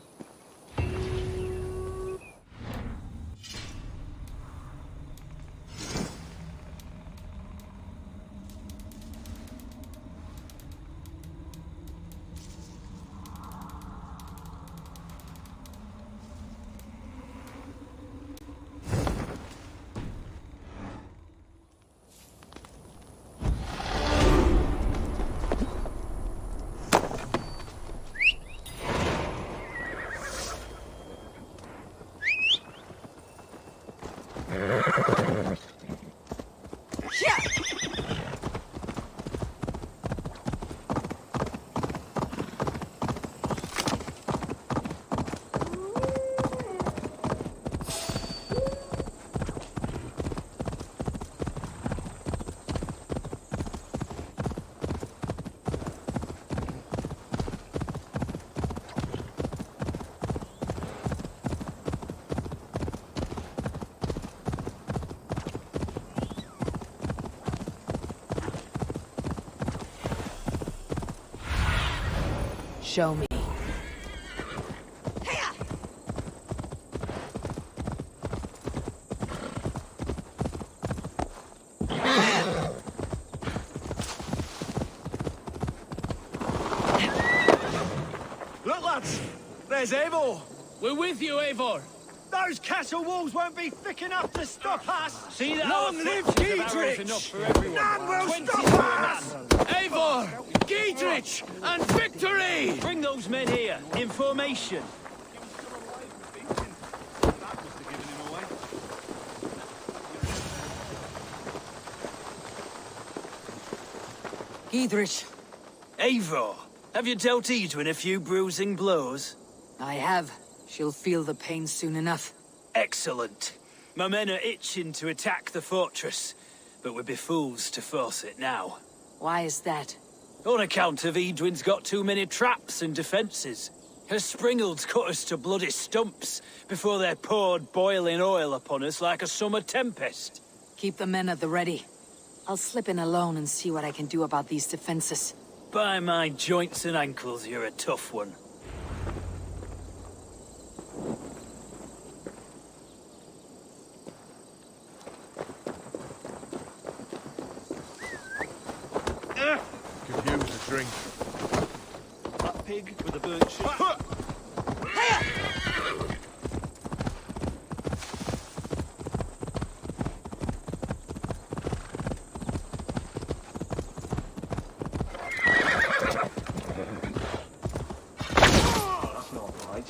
[SPEAKER 4] show me.
[SPEAKER 7] Look, lads! There's Eivor!
[SPEAKER 10] We're with you, Eivor!
[SPEAKER 7] Those castle walls won't be thick enough to stop us!
[SPEAKER 10] See that?
[SPEAKER 7] Long live Giedrich!
[SPEAKER 10] Enough for everyone.
[SPEAKER 7] None will
[SPEAKER 10] 20
[SPEAKER 7] stop
[SPEAKER 10] to a
[SPEAKER 7] us!
[SPEAKER 10] man. Eivor! Giedrich! And victory! Bring those men here. In formation.
[SPEAKER 4] Giedrich.
[SPEAKER 14] Eivor, have you dealt Edwin a few bruising blows?
[SPEAKER 4] I have. She'll feel the pain soon enough.
[SPEAKER 14] Excellent. My men are itching to attack the fortress, but we'd be fools to force it now.
[SPEAKER 4] Why is that?
[SPEAKER 14] On account of Edwin's got too many traps and defences. Her springalds cut us to bloody stumps before they poured boiling oil upon us like a summer tempest.
[SPEAKER 4] Keep the men at the ready. I'll slip in alone and see what I can do about these defenses.
[SPEAKER 14] By my joints and ankles, you're a tough one.
[SPEAKER 5] Could use a drink.
[SPEAKER 10] That pig with a burnt ship.
[SPEAKER 7] That's not right.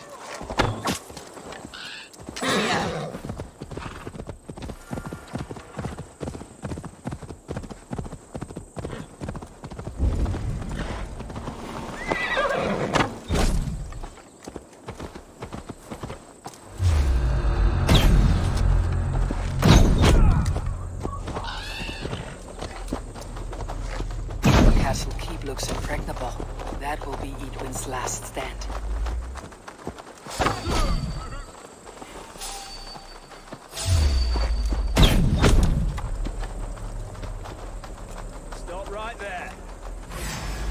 [SPEAKER 4] Castle keep looks impregnable. That will be Edwin's last stand.
[SPEAKER 7] Stop right there.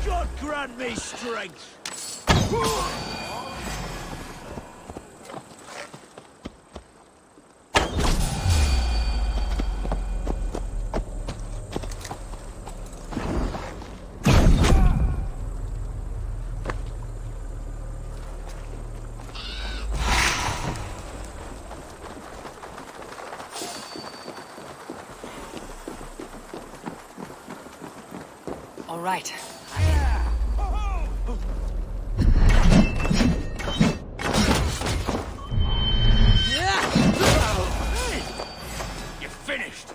[SPEAKER 7] God grant me strength!
[SPEAKER 4] All right.
[SPEAKER 7] You're finished!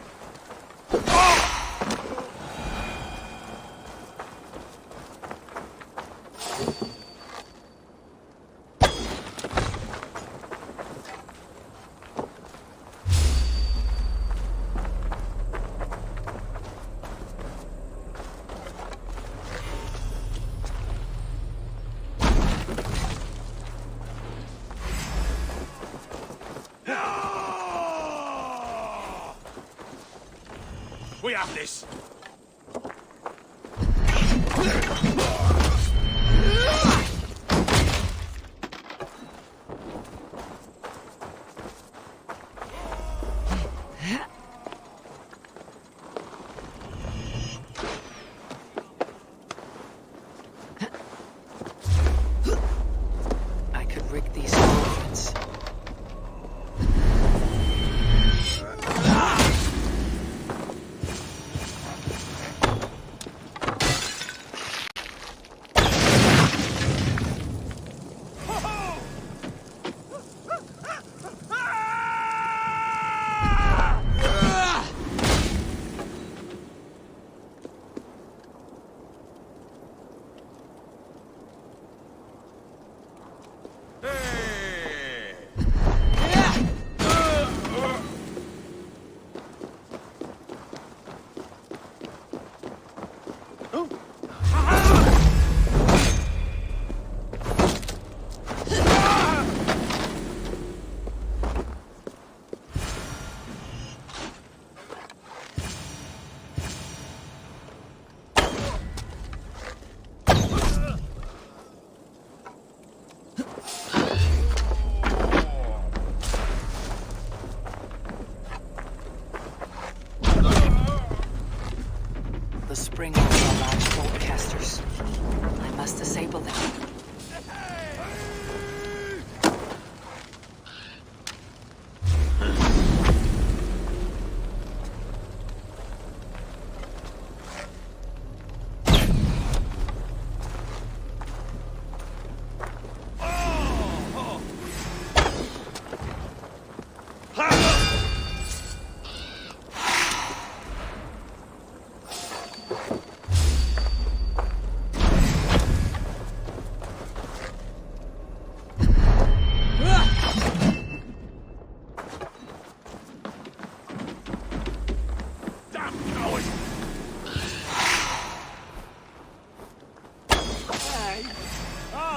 [SPEAKER 7] We have this!
[SPEAKER 4] I could rig these cauldrons.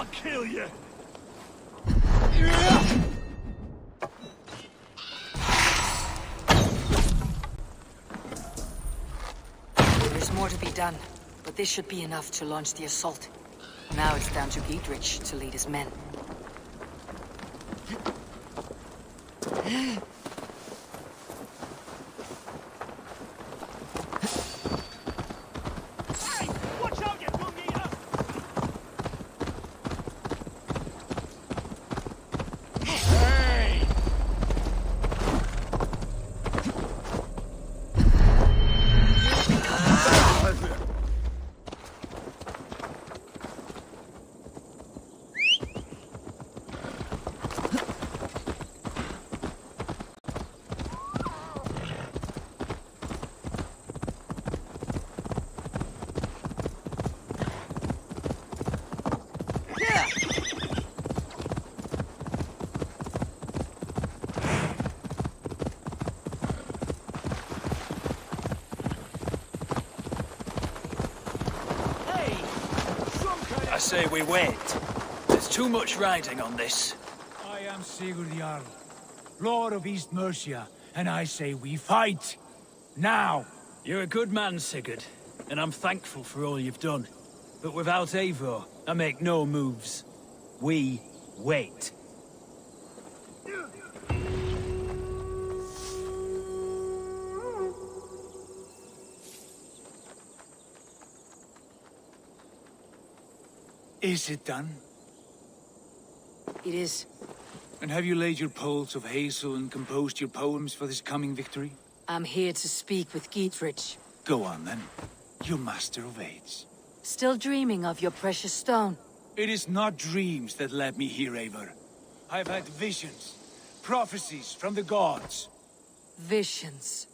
[SPEAKER 5] I'll kill you!
[SPEAKER 4] There's more to be done, but this should be enough to launch the assault. Now it's down to Dietrich to lead his men.
[SPEAKER 14] I say we wait. There's too much riding on this.
[SPEAKER 3] I am Sigurd Jarl, Lord of East Mercia, and I say we fight! Now!
[SPEAKER 14] You're a good man, Sigurd, and I'm thankful for all you've done. But without Eivor, I make no moves. We wait.
[SPEAKER 3] Is it done?
[SPEAKER 4] It is.
[SPEAKER 3] And have you laid your poles of hazel and composed your poems for this coming victory?
[SPEAKER 4] I'm here to speak with Dietrich.
[SPEAKER 3] Go on then, you master of aids.
[SPEAKER 4] Still dreaming of your precious stone?
[SPEAKER 3] It is not dreams that led me here, Eivor. I've had visions, prophecies from the gods.
[SPEAKER 4] Visions.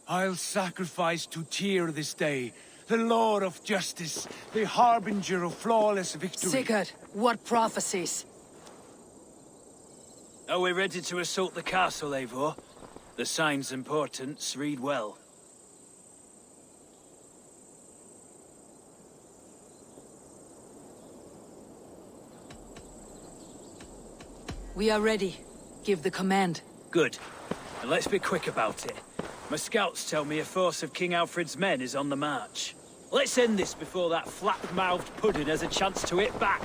[SPEAKER 3] I'll sacrifice to Tyr this day, the Lord of Justice, the harbinger of flawless victory.
[SPEAKER 4] Sigurd, what prophecies?
[SPEAKER 14] Are we ready to assault the castle, Eivor? The signs and portents read well.
[SPEAKER 4] We are ready. Give the command.
[SPEAKER 14] Good. And let's be quick about it. My scouts tell me a force of King Alfred's men is on the march. Let's end this before that flap-mouthed pudding has a chance to hit back.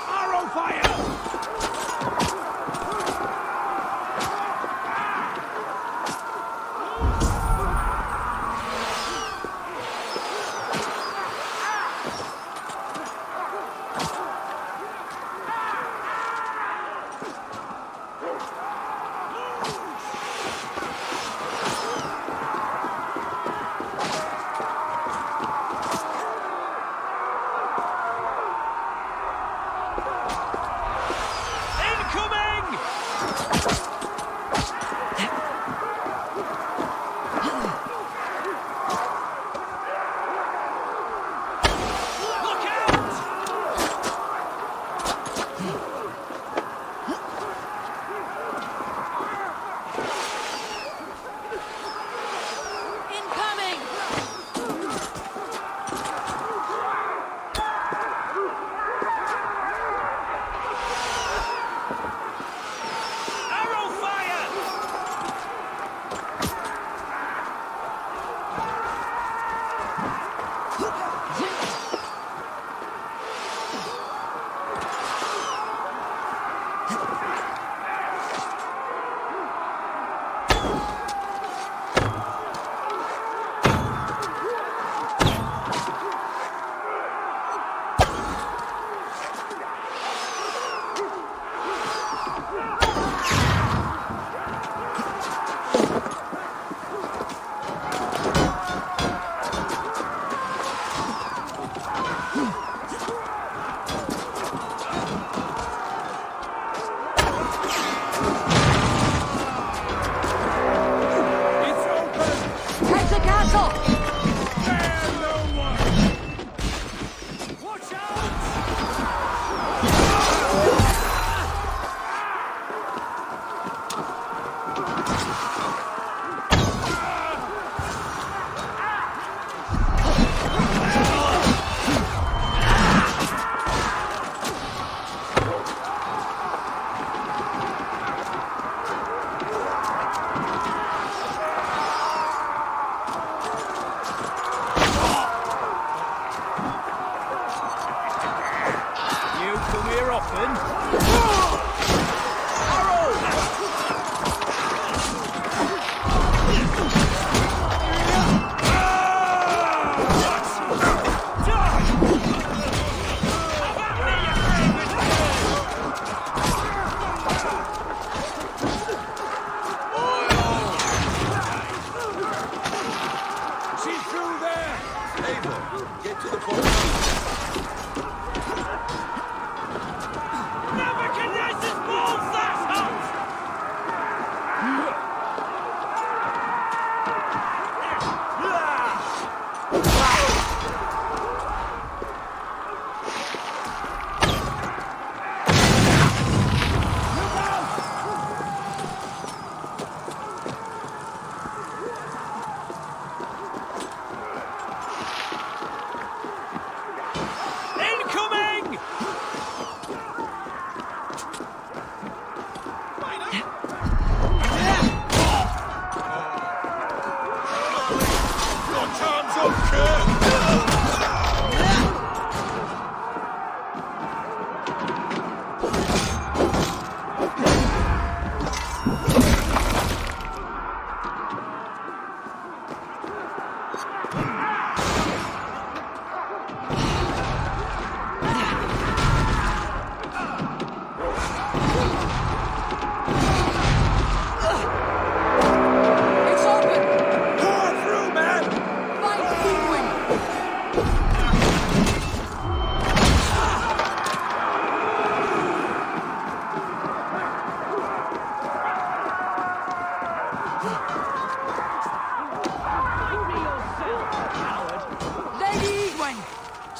[SPEAKER 3] Arrow fire!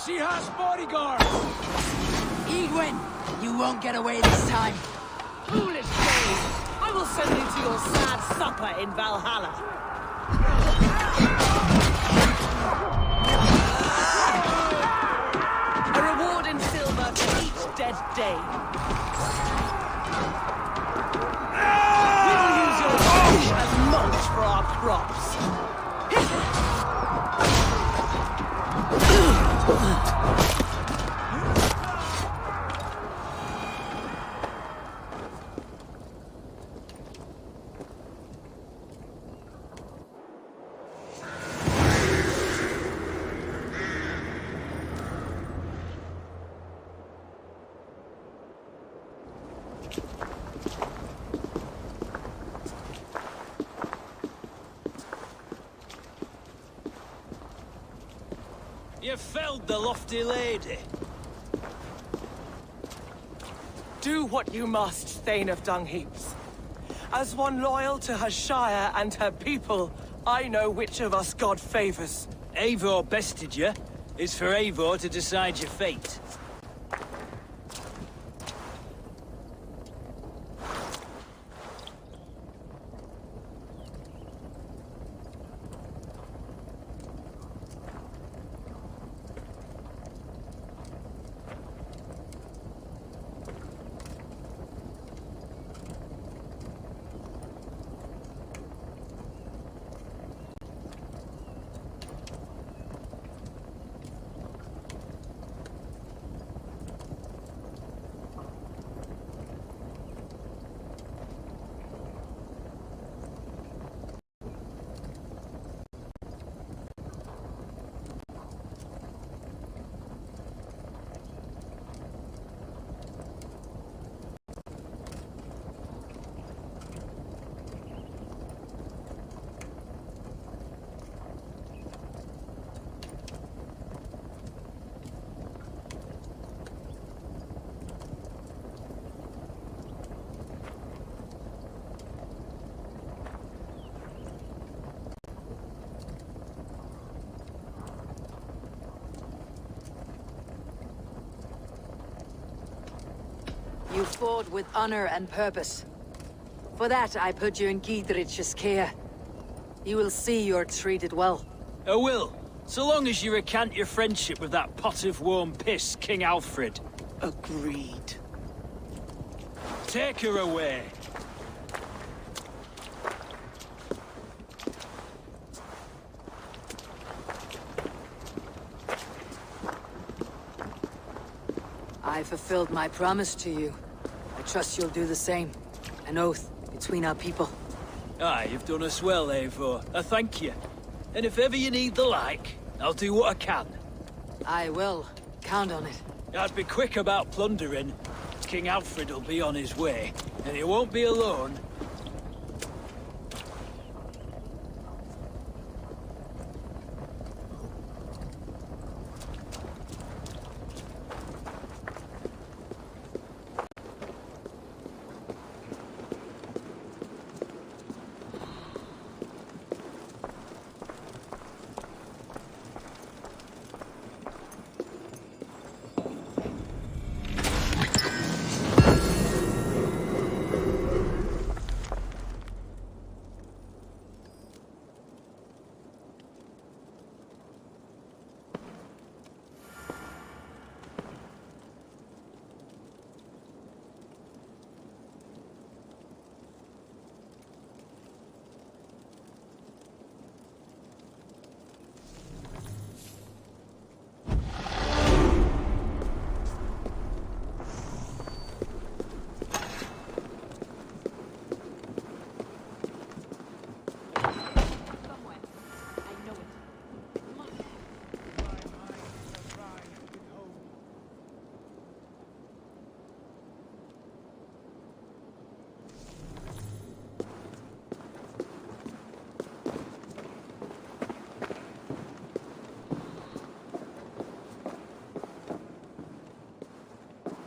[SPEAKER 1] She has bodyguards! Egwin, you won't get away this time. Foolish babe! I will send you to your sad supper in Valhalla. A reward in silver for each dead day. We will use your ash as mulch for our crops.
[SPEAKER 14] You felled the lofty lady.
[SPEAKER 1] Do what you must, Thane of Dungheaps. As one loyal to her shire and her people, I know which of us God favors.
[SPEAKER 14] Eivor bested you. It's for Eivor to decide your fate.
[SPEAKER 4] You fought with honor and purpose. For that, I put you in Giedrich's care. You will see you're treated well.
[SPEAKER 14] I will, so long as you recant your friendship with that pot of warm piss, King Alfred.
[SPEAKER 1] Agreed.
[SPEAKER 14] Take her away.
[SPEAKER 4] I fulfilled my promise to you. I trust you'll do the same. An oath between our people.
[SPEAKER 14] Aye, you've done us well, Eivor. I thank you. And if ever you need the like, I'll do what I can.
[SPEAKER 4] I will. Count on it.
[SPEAKER 14] I'd be quick about plundering. King Alfred will be on his way, and he won't be alone.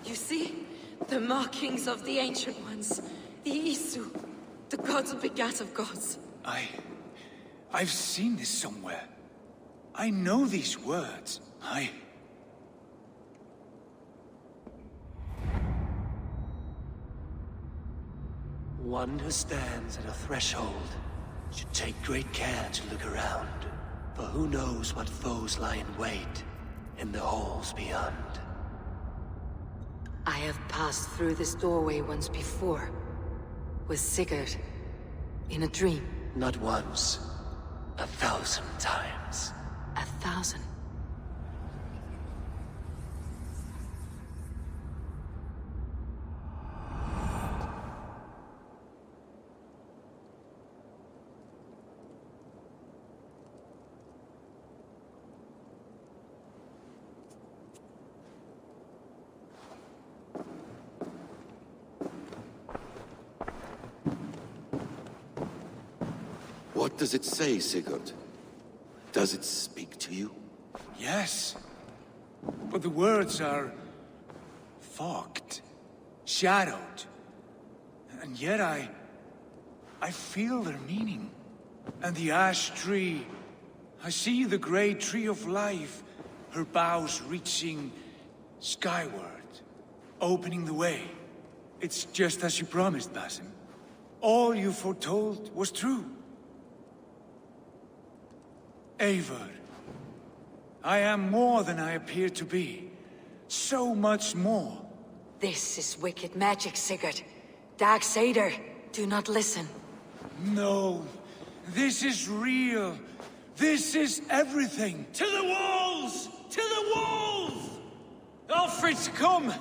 [SPEAKER 19] You see? The markings of the Ancient Ones. The Isu. The gods begat of gods.
[SPEAKER 3] I've seen this somewhere. I know these words.
[SPEAKER 18] One who stands at a threshold should take great care to look around, for who knows what foes lie in wait in the halls beyond.
[SPEAKER 4] I have passed through this doorway once before. With Sigurd. In a dream.
[SPEAKER 18] Not once. 1,000 times.
[SPEAKER 4] 1,000?
[SPEAKER 6] What does it say, Sigurd? Does it speak to you?
[SPEAKER 3] Yes. But the words are... fogged. Shadowed. And yet I feel their meaning. And the ash tree... I see the great tree of life, her boughs reaching skyward, opening the way. It's just as you promised, Basim. All you foretold was true. Eivor, I am more than I appear to be. So much more.
[SPEAKER 4] This is wicked magic, Sigurd. Darksader, do not listen.
[SPEAKER 3] No, this is real. This is everything.
[SPEAKER 14] To the walls! To the walls! Alfred's come!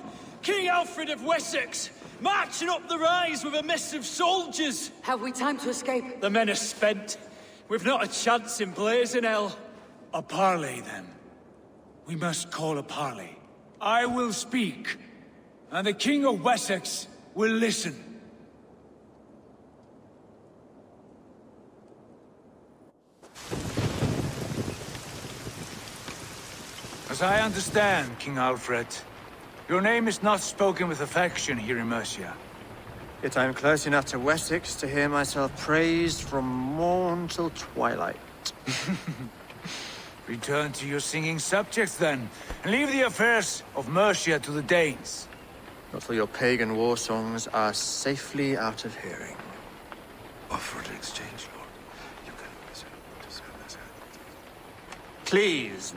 [SPEAKER 14] King Alfred of Wessex! Marching up the rise with a mess of soldiers!
[SPEAKER 4] Have we time to escape?
[SPEAKER 14] The men are spent. We've not a chance in blazing hell.
[SPEAKER 3] A parley, then. We must call a parley. I will speak, and the King of Wessex will listen. As I understand, King Alfred, your name is not spoken with affection here in Mercia.
[SPEAKER 8] Yet I am close enough to Wessex to hear myself praised from morn till twilight.
[SPEAKER 3] Return to your singing subjects, then, and leave the affairs of Mercia to the Danes.
[SPEAKER 8] Not till your pagan war songs are safely out of hearing.
[SPEAKER 6] Offer to exchange, Lord. You can...
[SPEAKER 8] Please,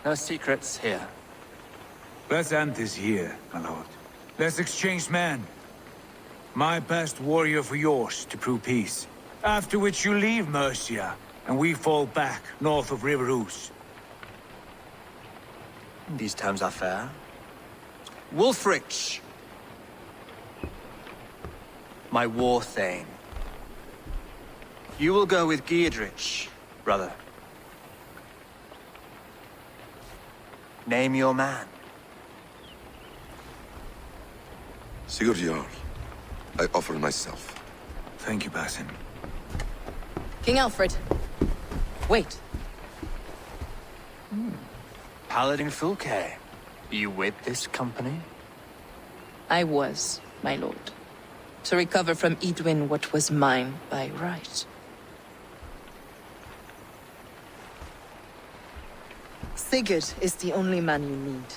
[SPEAKER 8] no secrets here.
[SPEAKER 3] Let's end this here, my lord. Let's exchange men. My best warrior for yours to prove peace. After which you leave Mercia, and we fall back north of River Ouse.
[SPEAKER 8] These terms are fair. Wulfrich. My war thane. You will go with Giedrich, brother. Name your man.
[SPEAKER 6] Sigurd Jarl, I offer myself.
[SPEAKER 3] Thank you, Basim.
[SPEAKER 19] King Alfred. Wait.
[SPEAKER 8] Paladin Fulke. You with this company?
[SPEAKER 19] I was, my lord. To recover from Edwin what was mine by right. Sigurd is the only man you need.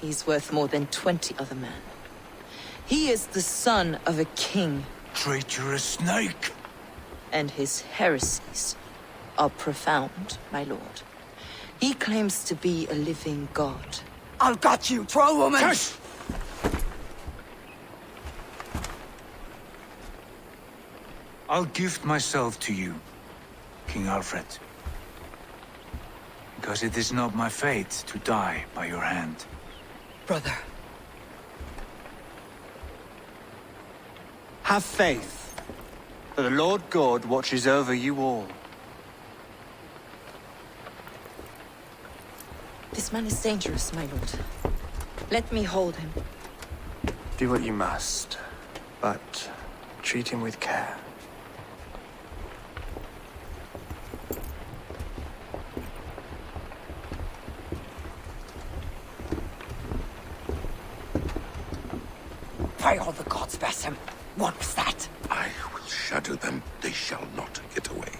[SPEAKER 19] He's worth more than 20 other men. He is the son of a king.
[SPEAKER 3] Traitorous snake!
[SPEAKER 19] And his heresies are profound, my lord. He claims to be a living god.
[SPEAKER 1] I've got you, troll woman!
[SPEAKER 3] Hush! I'll gift myself to you, King Alfred. Because it is not my fate to die by your hand.
[SPEAKER 1] Brother.
[SPEAKER 8] Have faith, for the Lord God watches over you all.
[SPEAKER 19] This man is dangerous, my lord. Let me hold him.
[SPEAKER 8] Do what you must, but treat him with care.
[SPEAKER 1] By all the gods, Basim. What was that?
[SPEAKER 6] I will shadow them. They shall not get away.